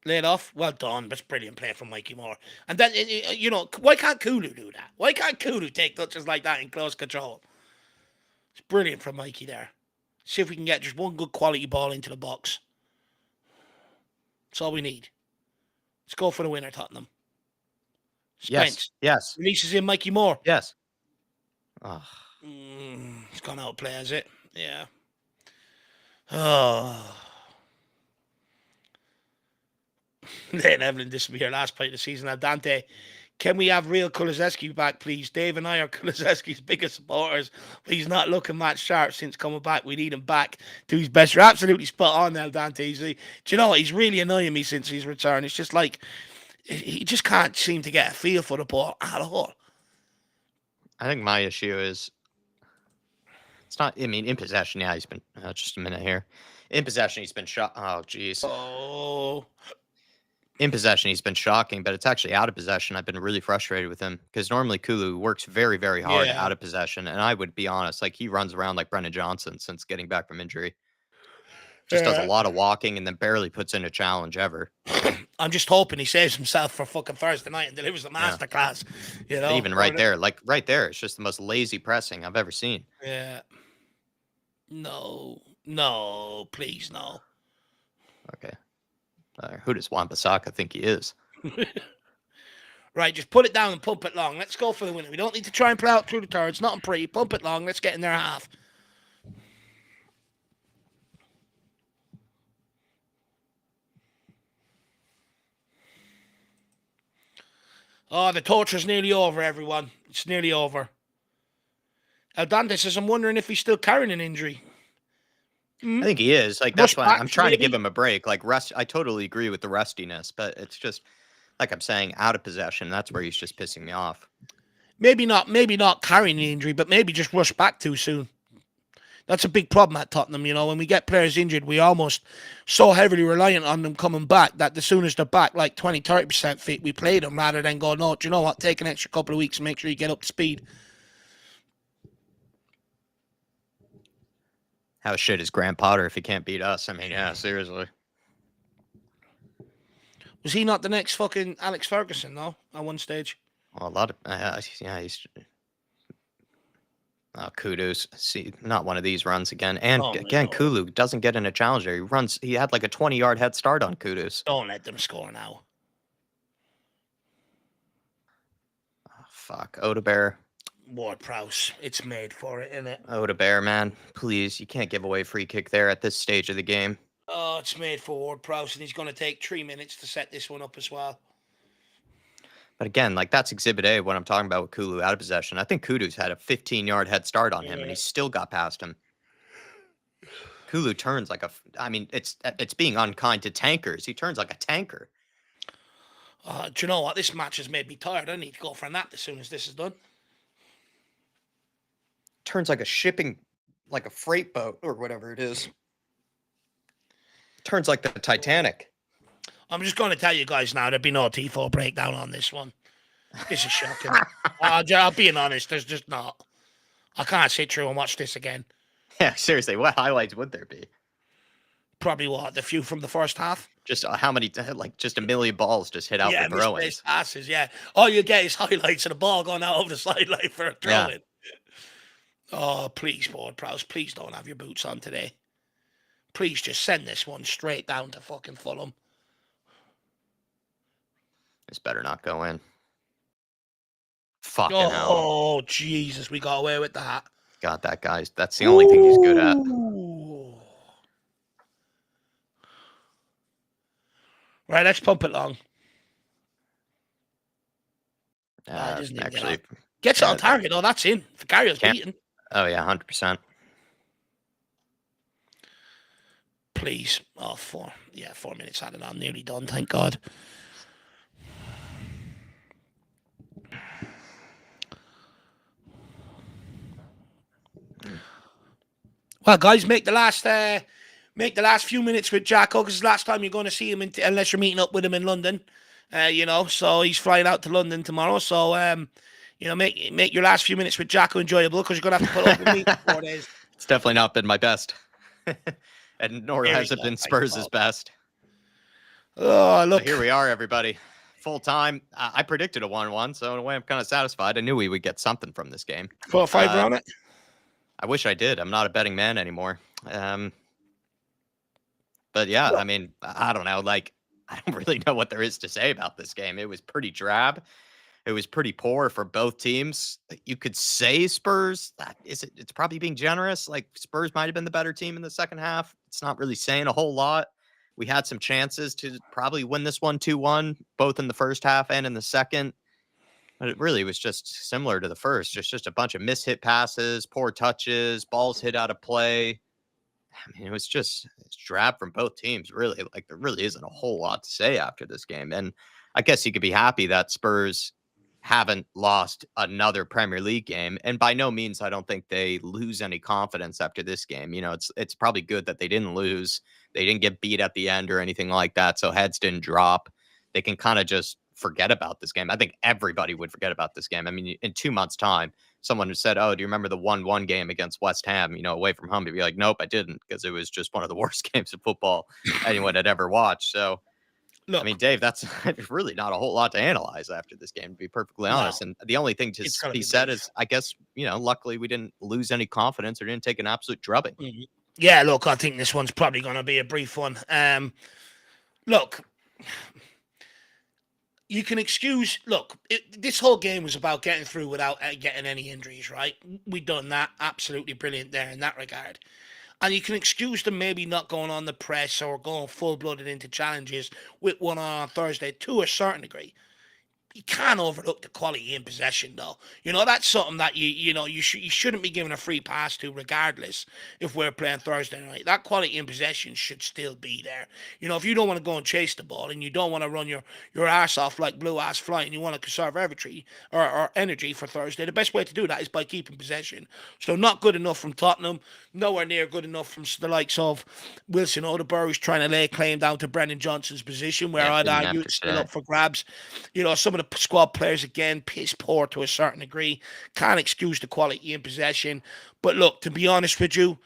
Laid off. Well done. That's brilliant play from Mikey Moore. And then, why can't Kulu do that? Why can't Kulu take touches like that in close control? It's brilliant from Mikey there. See if we can get just one good quality ball into the box. That's all we need. Let's go for the winner, Tottenham. Spence. Yes. Releases in Mikey Moore. Yes. Oh. It's gone out of play, has it? Yeah. Oh. Then Evelyn disappeared last play of the season. Now, Dante, can we have real Kulusevski back, please? Dave and I are Kulusevski's biggest supporters, but he's not looking match sharp since coming back. We need him back to his best. You're absolutely spot on now, Dante. Do you know what? He's really annoying me since his return. It's just like he just can't seem to get a feel for the ball at all. I think my issue is it's not. I mean, in possession, yeah, he's been just a minute here. In possession, he's been shot. Oh, jeez. Oh. In possession, he's been shocking, but it's actually out of possession. I've been really frustrated with him because normally Kulu works very, very hard out of possession. And I would be honest, like he runs around like Brennan Johnson since getting back from injury. Just does a lot of walking and then barely puts in a challenge ever. I'm just hoping he saves himself for fucking Thursday night and delivers the masterclass. You know, even right there, it's just the most lazy pressing I've ever seen. Yeah. No, please, no. Okay. Who does Wan-Bissaka think he is? Right, just put it down and pump it long. Let's go for the winner. We don't need to try and play out through the turns. Nothing pretty. Pump it long. Let's get in their half. Oh, the torture's nearly over, everyone. It's nearly over. El Dante says, I'm wondering if he's still carrying an injury. I think he is. Like, that's why I'm trying to give him a break. Like, rest. I totally agree with the rustiness, but it's just, like I'm saying, out of possession. That's where he's just pissing me off. Maybe not carrying the injury, but maybe just rush back too soon. That's a big problem at Tottenham, you know. When we get players injured, we almost so heavily reliant on them coming back that as soon as they're back, like 20, 30% fit, we play them rather than go, no, do you know what, take an extra couple of weeks and make sure you get up to speed. How shit is Graham Potter if he can't beat us? I mean, yeah, seriously. Was he not the next fucking Alex Ferguson, though, at one stage? Well, a lot of, yeah, he's... Kudos. See, not one of these runs again. And again, Kulu doesn't get in a challenge there. He had like a 20-yard head start on Kudos. Don't let them score now. Oh, fuck. Odebear. Ward-Prowse. It's made for it, isn't it? Odebear, man. Please, you can't give away free kick there at this stage of the game. Oh, it's made for Ward-Prowse, and he's going to take 3 minutes to set this one up as well. But again, like that's Exhibit A, what I'm talking about with Kulu out of possession. I think Kudu's had a 15-yard head start on him, and he still got past him. Kulu turns like it's being unkind to tankers. He turns like a tanker. Do you know what? This match has made me tired. I need to go for a nap as soon as this is done. Turns like a freight boat or whatever it is. Turns like the Titanic. I'm just going to tell you guys now, there'll be no T4 breakdown on this one. This is shocking. I'll be honest, there's just not. I can't sit through and watch this again. Yeah, seriously, what highlights would there be? Probably the few from the first half? Just how many, like just a million balls just hit out for throw-ins. Passes, yeah. All you get is highlights of the ball going out over the sideline for a throw-in. Yeah. Oh, please, Ward-Prowse, please don't have your boots on today. Please just send this one straight down to fucking Fulham. This better not go in. Fucking hell. Oh, Jesus, we got away with that. God, that guy's, that's the only thing he's good at. Right, let's pump it long. It doesn't even Actually, gets it on target. Oh, that's in. Vicario's beaten. Oh, yeah, 100%. Please. Oh, 4. Yeah, 4 minutes added on. Nearly done, thank God. Well, guys, make the last few minutes with Jacko, because last time you're going to see him unless you're meeting up with him in London. So he's flying out to London tomorrow. So make your last few minutes with Jacko enjoyable, because you're going to have to put up with me for 4 days. It's definitely not been my best. And nor has it been Spurs' best. Oh, look. So here we are, everybody. Full time. I predicted a 1-1, so in a way I'm kind of satisfied. I knew we would get something from this game. 4 or 5 on it? I wish I did. I'm not a betting man anymore. But yeah, I mean, I don't know. Like, I don't really know what there is to say about this game. It was pretty drab. It was pretty poor for both teams. You could say Spurs. It's probably being generous. Like, Spurs might have been the better team in the second half. It's not really saying a whole lot. We had some chances to probably win this one 2-1, both in the first half and in the second. But it really was just similar to the first. Just a bunch of mishit passes, poor touches, balls hit out of play. I mean, it's drab from both teams, really. Like, there really isn't a whole lot to say after this game. And I guess you could be happy that Spurs haven't lost another Premier League game. And by no means, I don't think they lose any confidence after this game. You know, it's probably good that they didn't lose. They didn't get beat at the end or anything like that. So heads didn't drop. They can kind of just forget about this game. I think everybody would forget about this game. I mean, in 2 months' time, someone who said, "Oh, do you remember the 1-1 game against West Ham, away from home?" You'd be like, "Nope, I didn't," because it was just one of the worst games of football anyone had ever watched. So, look, I mean, Dave, that's really not a whole lot to analyze after this game, to be perfectly honest. And the only thing to be said is, I guess, luckily we didn't lose any confidence or didn't take an absolute drubbing. Mm-hmm. Yeah, look, I think this one's probably going to be a brief one. Look, you can excuse. Look, this whole game was about getting through without getting any injuries, right? We done that. Absolutely brilliant there in that regard. And you can excuse them maybe not going on the press or going full-blooded into challenges with one on Thursday to a certain degree. You can't overlook the quality in possession, though. That's something that you shouldn't be given a free pass to, regardless if we're playing Thursday night. That quality in possession should still be there. If you don't want to go and chase the ball and you don't want to run your ass off like blue ass flying, you want to conserve energy for Thursday. The best way to do that is by keeping possession. So not good enough from Tottenham, nowhere near good enough from the likes of Wilson Odegaard, who's trying to lay claim down to Brendan Johnson's position, where I'd argue it's still up for grabs. Some of the squad players, again, piss poor to a certain degree. Can't excuse the quality in possession. But look, to be honest with you,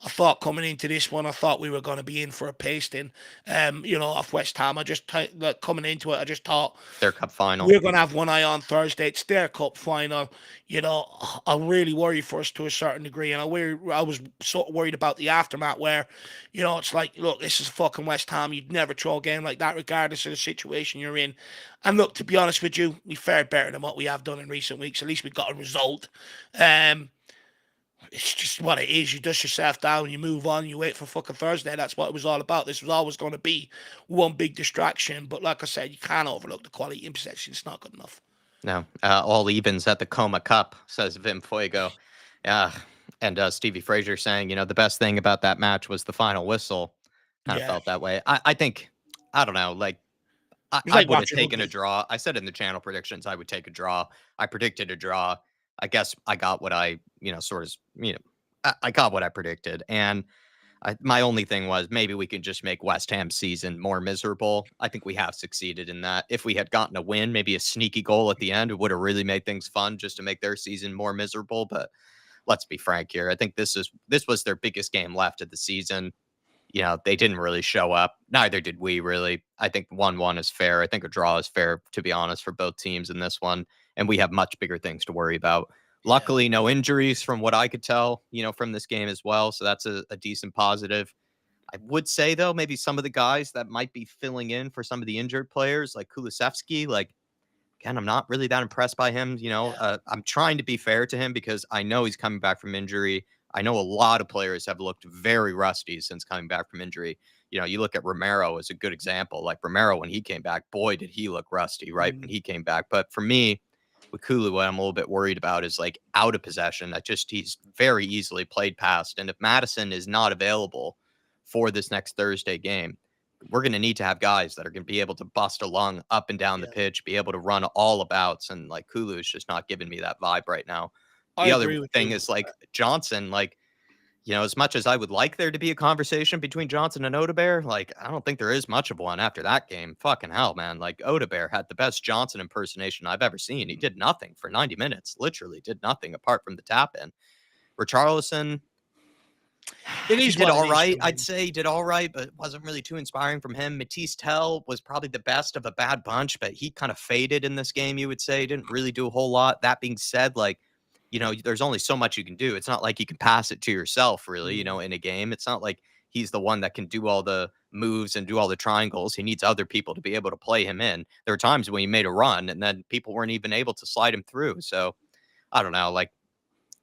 I thought coming into this one, I thought we were going to be in for a pasting, off West Ham. Coming into it, I just thought their cup final. We're going to have one eye on Thursday. It's their cup final. I really worry for us to a certain degree, and I was sort of worried about the aftermath where, it's like, look, this is fucking West Ham. You'd never throw a game like that, regardless of the situation you're in. And look, to be honest with you, we fared better than what we have done in recent weeks. At least we got a result. It's just what it is. You dust yourself down, you move on, you wait for fucking Thursday. That's what it was all about. This was always going to be one big distraction. But like I said, you can't overlook the quality in possession. It's not good enough. No. All evens at the Coma Cup, says Vim Fuego. And Stevie Frazier saying, the best thing about that match was the final whistle. Kind of felt that way. I think, I don't know, like, I would have taken a draw. I said in the channel predictions I would take a draw. I predicted a draw. I guess I got what I got what I predicted. And my only thing was maybe we can just make West Ham's season more miserable. I think we have succeeded in that. If we had gotten a win, maybe a sneaky goal at the end, it would have really made things fun just to make their season more miserable. But let's be frank here. I think this was their biggest game left of the season. They didn't really show up. Neither did we, really. I think 1-1 is fair. I think a draw is fair, to be honest, for both teams in this one. And we have much bigger things to worry about. Luckily, no injuries from what I could tell, from this game as well. So that's a decent positive. I would say though, maybe some of the guys that might be filling in for some of the injured players, like Kulusevski, like again, I'm not really that impressed by him. Yeah, I'm trying to be fair to him because I know he's coming back from injury. I know a lot of players have looked very rusty since coming back from injury. You look at Romero as a good example. Like Romero, when he came back, boy, did he look rusty, right? When mm, he came back. But for me, with Kulu, what I'm a little bit worried about is like out of possession. That just he's very easily played past. And if Madison is not available for this next Thursday game, we're going to need to have guys that are going to be able to bust along up and down the yeah. pitch, be able to run all abouts. And like Kulu is just not giving me that vibe right now. I The other agree with thing you. is like Johnson, like, as much as I would like there to be a conversation between Johnson and Odebear, like, I don't think there is much of one after that game. Fucking hell, man. Like, Odebear had the best Johnson impersonation I've ever seen. He did nothing for 90 minutes, literally did nothing apart from the tap in. Richarlison, It he is did what it all is for right. I'd him. say he did all right, but it wasn't really too inspiring from him. Matisse Tell was probably the best of a bad bunch, but he kind of faded in this game, you would say. He didn't really do a whole lot. That being said, like, there's only so much you can do. It's not like you can pass it to yourself, really, Mm, in a game. It's not like he's the one that can do all the moves and do all the triangles. He needs other people to be able to play him in. There were times when he made a run and then people weren't even able to slide him through. So I don't know. Like,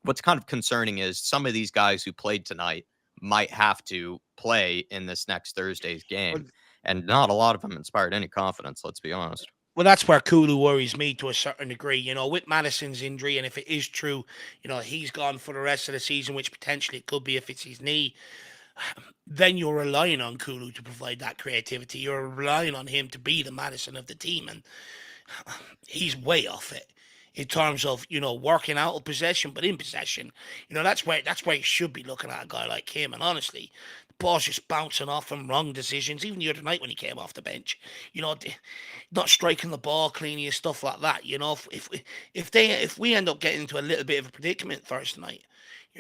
what's kind of concerning is some of these guys who played tonight might have to play in this next Thursday's Well, game. And not a lot of them inspired any confidence, let's be honest. well, that's where Kulu worries me to a certain degree. With Madison's injury, and if it is true, he's gone for the rest of the season, which potentially it could be if it's his knee. Then you're relying on Kulu to provide that creativity. You're relying on him to be the Madison of the team, and he's way off it in terms of working out of possession, but in possession, that's where you should be looking at a guy like him. And honestly, the ball's just bouncing off him, wrong decisions. Even the other night when he came off the bench, not striking the ball cleanly and stuff like that. If we end up getting into a little bit of a predicament Thursday night,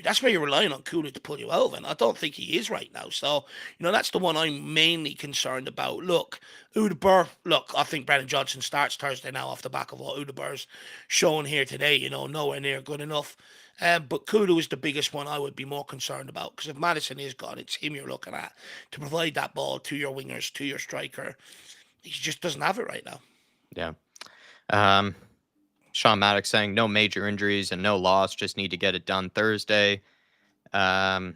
that's where you're relying on Kulu to pull you over, and I don't think he is right now. So, that's the one I'm mainly concerned about. Look, Udebur, I think Brennan Johnson starts Thursday now off the back of what Udebur's shown here today. Nowhere near good enough. But Kulu is the biggest one I would be more concerned about, because if Madison is gone, it's him you're looking at to provide that ball to your wingers, to your striker. He just doesn't have it right now. Yeah. Um, Sean Maddox saying no major injuries and no loss, just need to get it done Thursday. As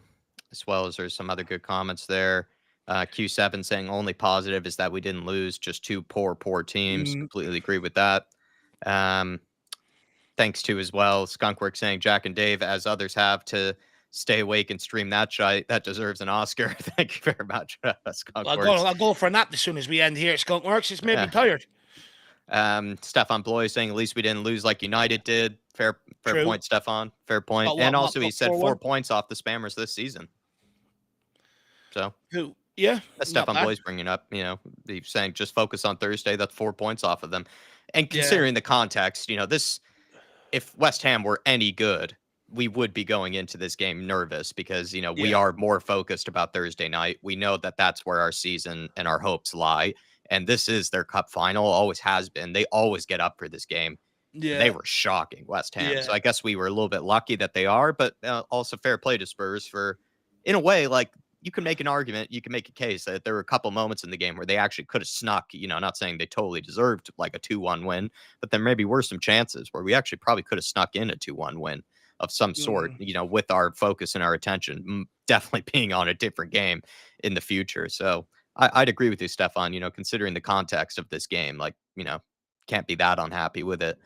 well as there's some other good comments there. Q7 saying only positive is that we didn't lose, just two poor teams. Mm, Completely agree with that. Um, Thanks to as well Skunkwork saying Jack and Dave, as others have, to stay awake and stream that shite. That deserves an Oscar. Thank you very much, I'll go. Skunkworks. I'll go for a nap as soon as we end here. Skunk Works. It's made me Yeah. tired. Stefan Bloy saying at least we didn't lose like United did. Fair True. point, Stefan. Fair point. But And what? also he said 4-1. 4 points off the spammers this season. So Who? Yeah, that's not Stefan bad. Bloy's bringing up. He's saying just focus on Thursday. That's 4 points off of them. And Yeah, considering the context, this if West Ham were any good, we would be going into this game nervous because, we yeah, are more focused about Thursday night. We know that that's where our season and our hopes lie. And this is their cup final, always has been. They always get up for this game. They yeah, were shocking, West Ham. So yeah, I guess we were a little bit lucky that they are, but also fair play to Spurs for, in a way, like you can make an argument, you can make a case that there were a couple moments in the game where they actually could have snuck, not saying they totally deserved like a 2-1 win, but there maybe were some chances where we actually probably could have snuck in a 2-1 win of some sort, mm, with our focus and our attention definitely being on a different game in the future. So I'd agree with you, Stefan, considering the context of this game, like, can't be that unhappy with it.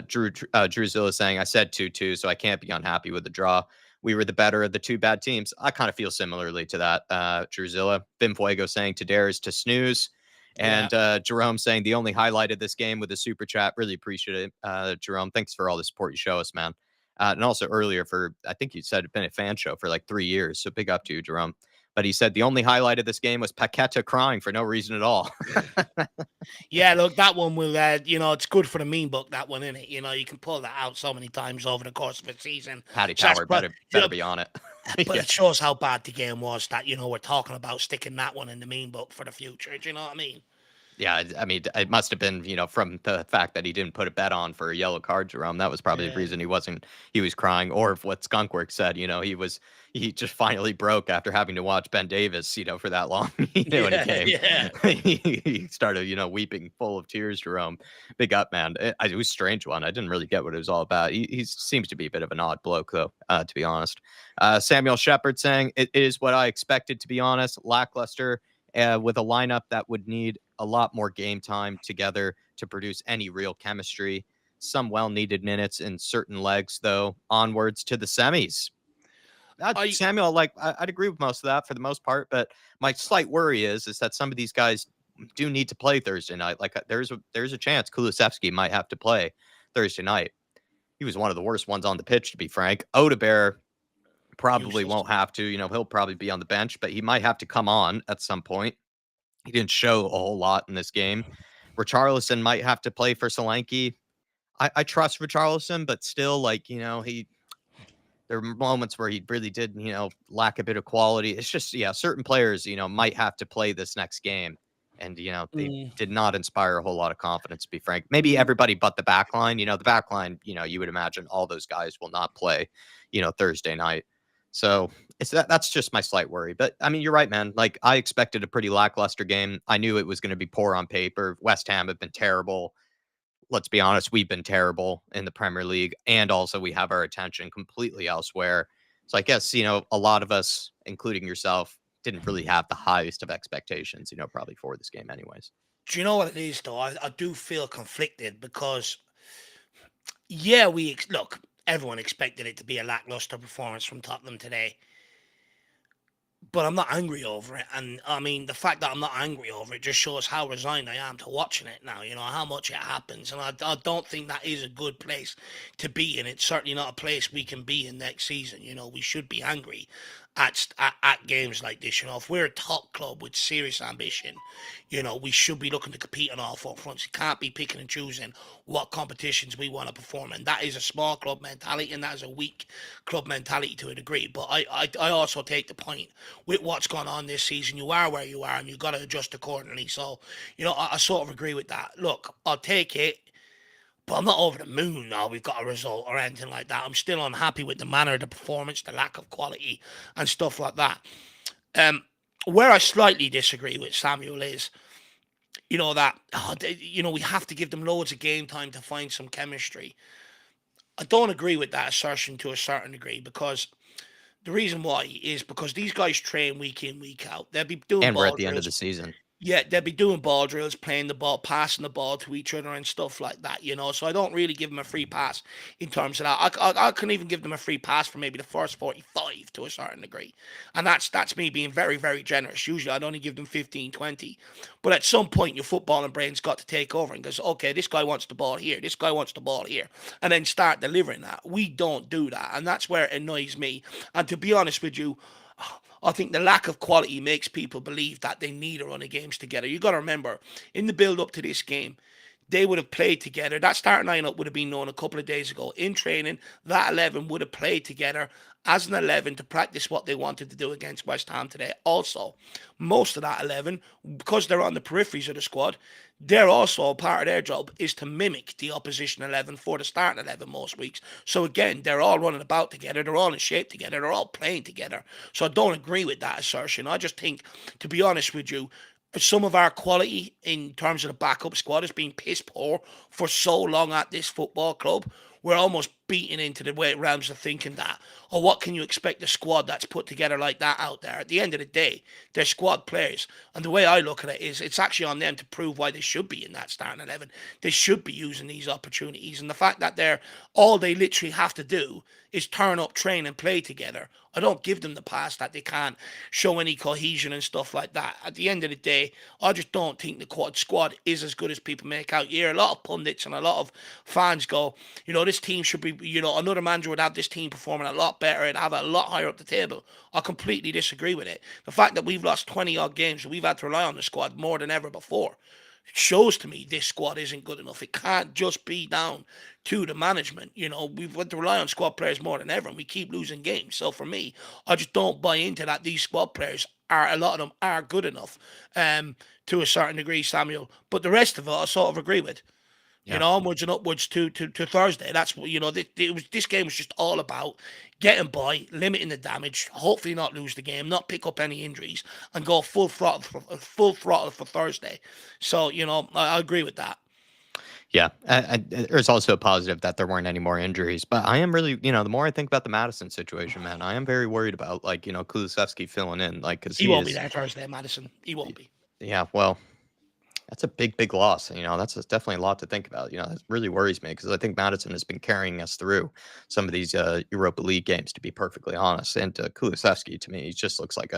Drew Zilla saying, I said 2-2, so I can't be unhappy with the draw. We were the better of the two bad teams. I kind of feel similarly to that, Drew Zilla. Bim Fuego saying, to dare is to snooze. yeah. And Jerome saying, the only highlight of this game with a super chat. Really appreciate it. Jerome, thanks for all the support you show us, man. And also earlier I think you said, been a fan show for like 3 years. So big up to you, Jerome. But he said the only highlight of this game was Paqueta crying for no reason at all. Yeah, look, that one will, it's good for the meme book, that one, innit? You can pull that out so many times over the course of a season. Paddy So that's, Power better be on it. but Yeah. it shows how bad the game was that, we're talking about sticking that one in the meme book for the future. Do you know what I mean? Yeah, I mean, it must have been, from the fact that he didn't put a bet on for a yellow card, Jerome. That was probably the Yeah, reason he was crying. Or if what Skunkworks said, he just finally broke after having to watch Ben Davis, for that long, in a yeah, game. yeah. He started, weeping full of tears, Jerome. Big up, man. It was a strange one. I didn't really get what it was all about. He seems to be a bit of an odd bloke, though, to be honest. Samuel Shepard saying, it is what I expected, to be honest. Lackluster with a lineup that would need a lot more game time together to produce any real chemistry. Some well needed minutes in certain legs, though. Onwards to the semis. I Samuel, I'd agree with most of that for the most part, but my slight worry is that some of these guys do need to play Thursday night. Like there's a chance Kulusevski might have to play Thursday night. He was one of the worst ones on the pitch, to be frank. Odebear probably useless. won't have to. He'll probably be on the bench, but he might have to come on at some point. He didn't show a whole lot in this game. Richarlison might have to play for Solanke. I trust Richarlison, but still, there are moments where he really did, lack a bit of quality. It's just, yeah, certain players, might have to play this next game. And, they Mm, did not inspire a whole lot of confidence, to be frank. Maybe mm. everybody but the back line. The back line, you would imagine all those guys will not play, Thursday night. So that's just my slight worry. But I mean, you're right, man. Like I expected a pretty lackluster game. I knew it was going to be poor on paper. West Ham have been terrible. Let's be honest, we've been terrible in the Premier League, and also we have our attention completely elsewhere. So I guess, a lot of us, including yourself, didn't really have the highest of expectations, probably for this game anyways. Do you know what it is though? I do feel conflicted because yeah, look. Everyone expected it to be a lackluster performance from Tottenham today, but I'm not angry over it. And I mean, the fact that I'm not angry over it just shows how resigned I am to watching it now, how much it happens. And I don't think that is a good place to be in. It's certainly not a place we can be in next season. We should be angry at games like this. If we're a top club with serious ambition, we should be looking to compete on all four fronts. You can't be picking and choosing what competitions we want to perform in. That is a small club mentality and that is a weak club mentality to a degree. But I also take the point with what's gone on this season. You are where you are and you've got to adjust accordingly. So, I sort of agree with that. Look, I'll take it. But I'm not over the moon now we've got a result or anything like that. I'm still unhappy with the manner of the performance, the lack of quality, and stuff like that. Where I slightly disagree with Samuel is, that we have to give them loads of game time to find some chemistry. I don't agree with that assertion to a certain degree because the reason why is because these guys train week in, week out. They'll be doing And we're at ball the end of drills. the season. Yeah, they'd be doing ball drills, playing the ball, passing the ball to each other and stuff like that, So I don't really give them a free pass in terms of that. I can even give them a free pass for maybe the first 45 to a certain degree. And that's me being very, very generous. Usually I'd only give them 15, 20. But at some point, your footballing brain's got to take over and goes, okay, this guy wants the ball here, this guy wants the ball here, and then start delivering that. We don't do that. And that's where it annoys me. And to be honest with you, I think the lack of quality makes people believe that they need to run the games together. You got to remember, in the build up to this game, they would have played together. That starting lineup would have been known a couple of days ago. In training, that 11 would have played together as an 11 to practice what they wanted to do against West Ham today. Also, most of that 11, because they're on the peripheries of the squad, they're also part of their job is to mimic the opposition 11 for the starting 11 most weeks. So again, they're all running about together. They're all in shape together. They're all playing together. So I don't agree with that assertion. I just think, to be honest with you, some of our quality in terms of the backup squad has been piss poor for so long at this football club. We're almost beaten into the way realms of thinking that, or what can you expect a squad that's put together like that out there? At the end of the day, they're squad players. And the way I look at it is it's actually on them to prove why they should be in that starting 11. They should be using these opportunities. And the fact that all they literally have to do is turn up, train, and play together. I don't give them the pass that they can't show any cohesion and stuff like that. At the end of the day, I just don't think the quad squad is as good as people make out. Yeah, a lot of pundits and a lot of fans go, this team should be, another manager would have this team performing a lot better and have it a lot higher up the table. I completely disagree with it. The fact that we've lost 20 odd games, we've had to rely on the squad more than ever before. shows to me this squad isn't good enough. It can't just be down to the management. We've got to rely on squad players more than ever, and we keep losing games. So for me, I just don't buy into that. These squad players a lot of them are good enough, to a certain degree, Samuel. But the rest of it, I sort of agree with. Yeah. Onwards and upwards to Thursday. That's what this game was just all about getting by, limiting the damage, hopefully not lose the game, not pick up any injuries, and go full throttle for Thursday. So I agree with that. Yeah, there's also a positive that there weren't any more injuries. But I am really, the more I think about the Madison situation, man, I am very worried about, like, Kulusevski filling in, like, because He he won't be is, there Thursday, Madison. He won't be. yeah, well, that's a big, big loss. That's definitely a lot to think about. It really worries me because I think Madison has been carrying us through some of these Europa League games, to be perfectly honest. And Kulusevski, to me, he just looks like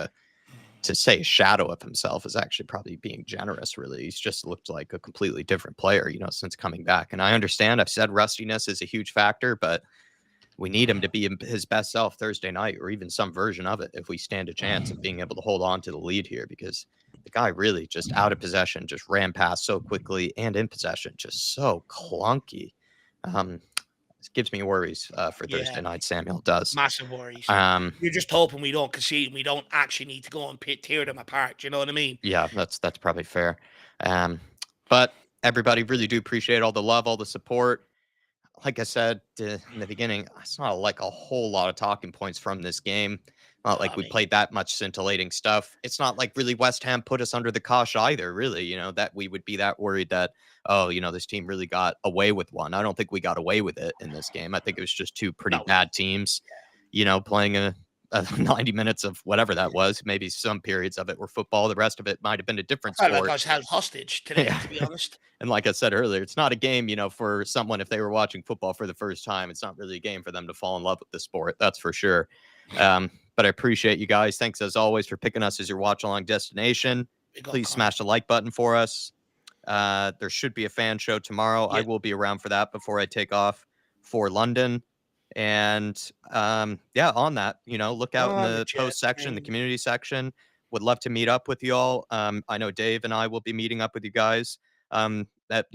to say a shadow of himself is actually probably being generous, really. He's just looked like a completely different player, since coming back. And I understand, I've said rustiness is a huge factor, but we need him to be his best self Thursday night, or even some version of it, if we stand a chance of being able to hold on to the lead here, because the guy really just out of possession just ran past so quickly, and in possession just so clunky. This gives me worries for Yeah, Thursday night. Samuel does. massive worries. Um, You're just hoping we don't concede and we don't actually need to go and tear them apart. You know what I mean? yeah, that's probably fair. Um, but everybody, really do appreciate all the love, all the support. Like I said in the beginning, it's not like a whole lot of talking points from this game. Not No, like I we mean, played that much scintillating stuff. It's not like really West Ham put us under the cosh either, really, that we would be that worried that, oh, this team really got away with one. I don't think we got away with it in this game. I think it was just two pretty no. bad teams, playing a 90 minutes of whatever that was. Maybe some periods of it were football. The rest of it might have been a I different felt like I sport. was held hostage today, Yeah. to be honest. And like I said earlier, it's not a game, for someone, if they were watching football for the first time, it's not really a game for them to fall in love with the sport. That's for sure. But I appreciate you guys. Thanks as always for picking us as your watch along destination. We got Please Connor. smash the like button for us. There should be a fan show tomorrow. I Yeah. will be around for that before I take off for London. And yeah, on that, look out in On the the jet post section, the plane. community section. Would love to meet up with you all. I know Dave and I will be meeting up with you guys. That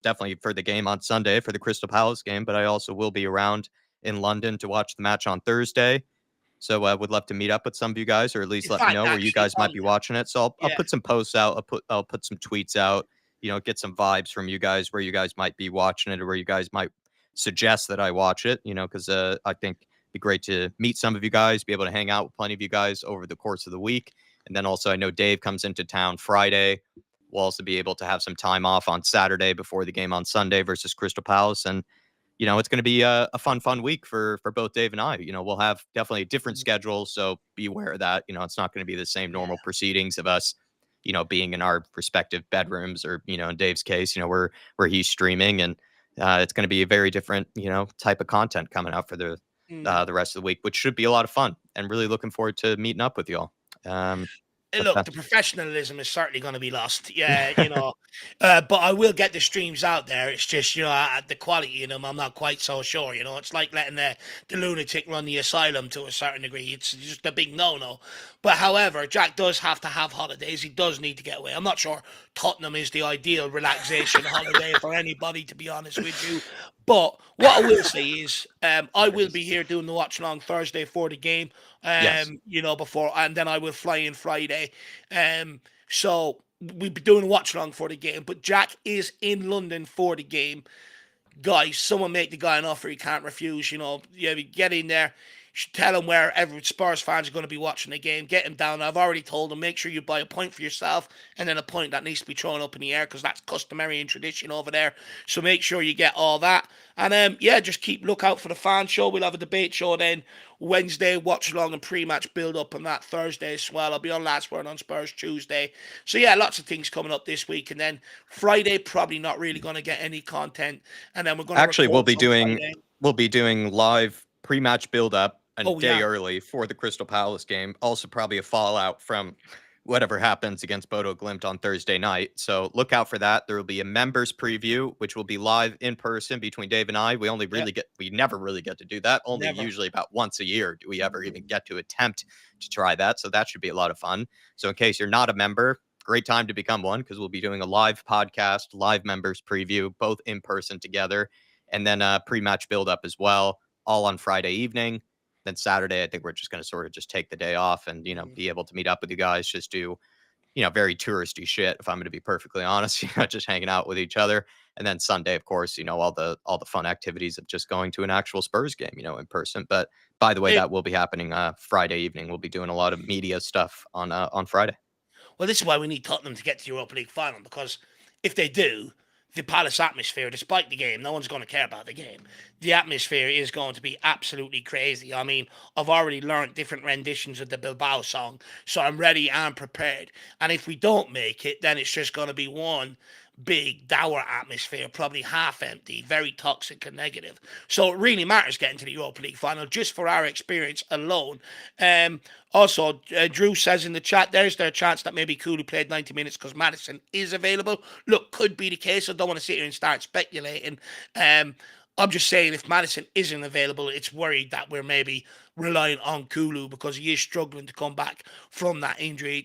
definitely for the game on Sunday for the Crystal Palace game, but I also will be around in London to watch the match on Thursday. So I would love to meet up with some of you guys, or at least In let me fact, know where you actually, guys might be watching it. So I'll yeah, put some posts out. I'll put some tweets out. Get some vibes from you guys where you guys might be watching it, or where you guys might suggest that I watch it. Because I think it'd be great to meet some of you guys, be able to hang out with plenty of you guys over the course of the week. And then also, I know Dave comes into town Friday. We'll also be able to have some time off on Saturday before the game on Sunday versus Crystal Palace. And it's going to be a fun week for both Dave and I. We'll have definitely a different schedule, so be aware of that. It's not going to be the same normal proceedings of us, being in our respective bedrooms, or in Dave's case, where he's streaming, and it's going to be a very different, type of content coming out for the rest of the week, which should be a lot of fun. And really looking forward to meeting up with y'all. But look, the that's professionalism is certainly going to be lost. Yeah, but I will get the streams out there. It's just, the quality in them, I'm not quite so sure. It's like letting the lunatic run the asylum to a certain degree. It's just a big no-no. But however, Jack does have to have holidays. He does need to get away. I'm not sure Tottenham is the ideal relaxation holiday for anybody, to be honest with you. But what I will say is, I will be here doing the watch along Thursday for the game. yes. Before, and then I will fly in Friday. So we'll be doing a watch along for the game. But Jack is in London for the game. Guys, someone make the guy an offer he can't refuse. Get in there. Tell him where every Spurs fans are going to be watching the game. Get him down. I've already told him, make sure you buy a point for yourself and then a point that needs to be thrown up in the air, because that's customary and tradition over there. So make sure you get all that. And just keep look out for the fan show. We'll have a debate show then Wednesday, watch along and pre-match build up on that Thursday as well. I'll be on Last Word on Spurs Tuesday. So yeah, lots of things coming up this week. And then Friday, probably not really going to get any content. And then we're going to Actually, record on Friday. we'll be doing live pre-match build-up a Oh day yeah. early for the Crystal Palace game. Also, probably a fallout from whatever happens against Bodo Glimt on Thursday night. So look out for that. There will be a members preview, which will be live in person between Dave and I. We never really get to do that. Only Never. usually about once a year do we ever even get to attempt to try that. So that should be a lot of fun. So in case you're not a member, great time to become one because we'll be doing a live podcast, live members preview, both in person together, and then a pre-match build-up as well, all on Friday evening. Then Saturday, I think we're just going to sort of just take the day off and, be able to meet up with you guys, just do very touristy shit, if I'm going to be perfectly honest, just hanging out with each other. And then Sunday, of course, all the fun activities of just going to an actual Spurs game, in person. But by the way, It, that will be happening Friday evening. We'll be doing a lot of media stuff on Friday. well, this is why we need Tottenham to get to the Europa League final, because if they do, the Palace atmosphere, despite the game, no one's going to care about the game. The atmosphere is going to be absolutely crazy. I mean, I've already learned different renditions of the Bilbao song, so I'm ready and prepared. And if we don't make it, then it's just going to be one big dour atmosphere, probably half empty, very toxic and negative. So it really matters getting to the Europa League final just for our experience alone. Also, Drew says in the chat, there's their chance that maybe Cooley played 90 minutes because Madison is available. Look, could be the case. I don't want to sit here and start speculating. I'm just saying if Madison isn't available, it's worried that we're maybe relying on Kulu because he is struggling to come back from that injury.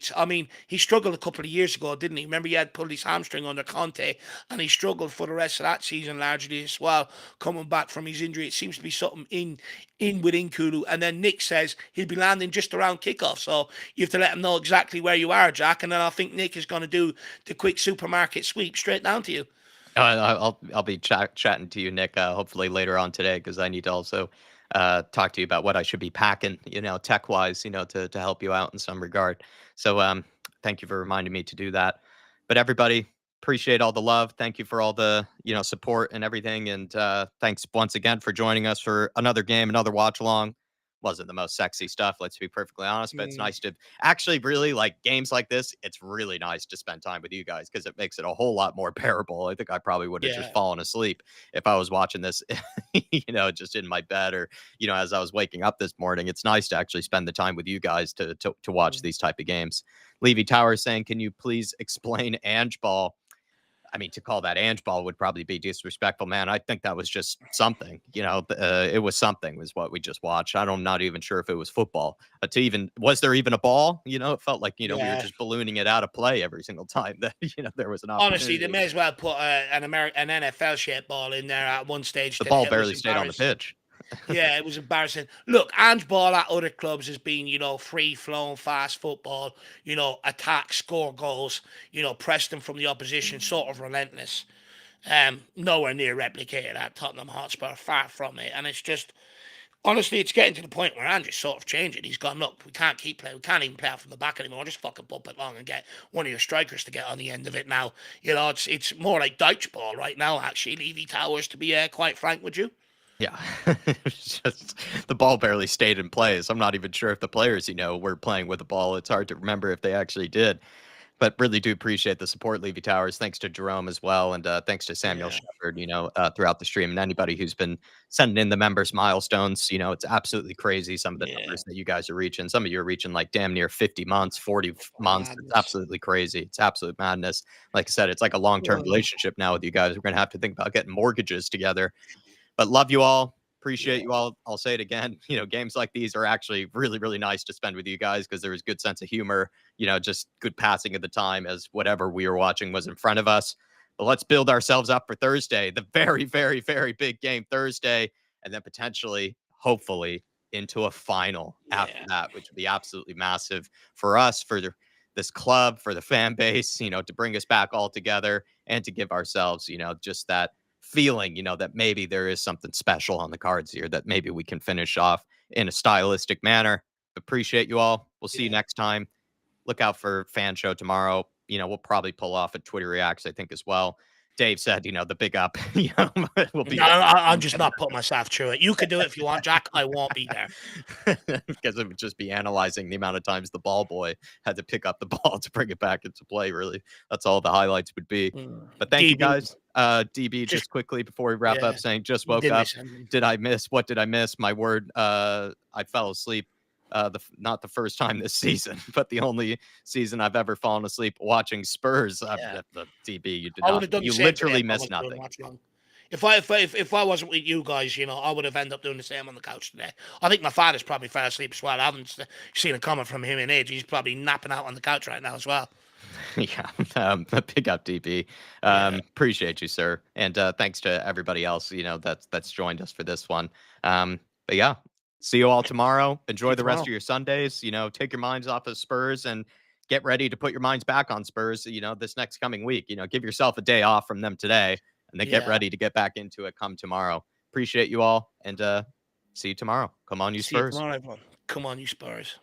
He struggled a couple of years ago, didn't he? Remember, he had pulled his hamstring under Conte, and he struggled for the rest of that season largely as well, coming back from his injury. It seems to be something in within Kulu. And then Nick says he'll be landing just around kickoff, so you have to let him know exactly where you are, Jack. And then I think Nick is going to do the quick supermarket sweep straight down to you. I'll be chatting to you, Nick, hopefully later on today because I need to also talk to you about what I should be packing, tech wise, to help you out in some regard. So thank you for reminding me to do that. But everybody, appreciate all the love. Thank you for all the support and everything, and thanks once again for joining us for another game, another watch along. Wasn't the most sexy stuff, let's be perfectly honest, but it's nice to actually really like games like this. It's really nice to spend time with you guys because it makes it a whole lot more bearable. I think I probably would have just Yeah. fallen asleep if I was watching this, just in my bed or, as I was waking up this morning. It's nice to actually spend the time with you guys to watch these type of games. Levy Tower saying, can you please explain Ange Ball? I mean, to call that Ange Ball would probably be disrespectful, man. I think that was just something, it was something was what we just watched. I'm not even sure if it was football. Was there even a ball? It felt like, we were Yeah. just ballooning it out of play every single time that, there was an Honestly, they opportunity. may as well put an NFL shaped ball in there at one stage. The ball It was barely stayed on the embarrassing. pitch. Yeah, it was embarrassing. Look, Ange Ball at other clubs has been, free flowing, fast football, attack, score goals, press them from the opposition, sort of relentless. Nowhere near replicated at Tottenham Hotspur, far from it. And it's just, honestly, it's getting to the point where Andrew's sort of changing. He's gone, look, we can't keep playing. We can't even play out from the back anymore. Just fucking bump it long and get one of your strikers to get on the end of it now. It's more like Deutsch ball right now, actually. Levy Towers, to be quite frank with you. Yeah, it's just the ball barely stayed in play. So I'm not even sure if the players, were playing with the ball. It's hard to remember if they actually did. But really do appreciate the support, Levy Towers. Thanks to Jerome as well, and thanks to Samuel Yeah, Shepard. Throughout the stream, and anybody who's been sending in the members milestones. It's absolutely crazy some of the yeah. numbers that you guys are reaching. Some of you are reaching like damn near 50 months, 40 months. It's Madness. absolutely crazy. It's absolute madness. Like I said, it's like a long-term relationship now with you guys. We're gonna have to think about getting mortgages together. But love you all. Appreciate Yeah, you all. I'll say it again. Games like these are actually really, really nice to spend with you guys because there was good sense of humor, just good passing of the time as whatever we were watching was in front of us. But let's build ourselves up for Thursday, the very, very, very big game Thursday, and then potentially, hopefully, into a final after yeah, that, which would be absolutely massive for us, for this club, for the fan base, to bring us back all together and to give ourselves, just that feeling, that maybe there is something special on the cards here that maybe we can finish off in a stylistic manner. Appreciate you all. We'll see you yeah. next time. Look out for fan show tomorrow. We'll probably pull off a Twitter reacts, I think, as well. Dave said, the big up, will be No, I'm just not putting myself through it. You could do it if you want, Jack. I won't be there. because it would just be analyzing the amount of times the ball boy had to pick up the ball to bring it back into play. Really, that's all the highlights would be. But thank you DB, guys. DB, just just quickly before we wrap yeah, up, saying just you woke did up. miss him. Did I miss? What did I miss? My word. I fell asleep. Not the first time this season, but the only season I've ever fallen asleep watching Spurs. Yeah, The DB, you did I would not. have done the You same today literally if I missed was doing nothing. Watchalong. If I wasn't with you guys, I would have ended up doing the same on the couch today. I think my father's probably fell asleep as well. I haven't seen a comment from him in age. He's probably napping out on the couch right now as well. Yeah, big up, DB. Yeah. Appreciate you, sir, and thanks to everybody else. That's joined us for this one. But yeah, see you all tomorrow. See Enjoy you the rest tomorrow. of your Sundays. Take your minds off of Spurs and get ready to put your minds back on Spurs. This next coming week. Give yourself a day off from them today, and then get Yeah. ready to get back into it come tomorrow. Appreciate you all, and see you tomorrow. Come on, you See you Spurs. tomorrow, everyone. Come on, you Spurs.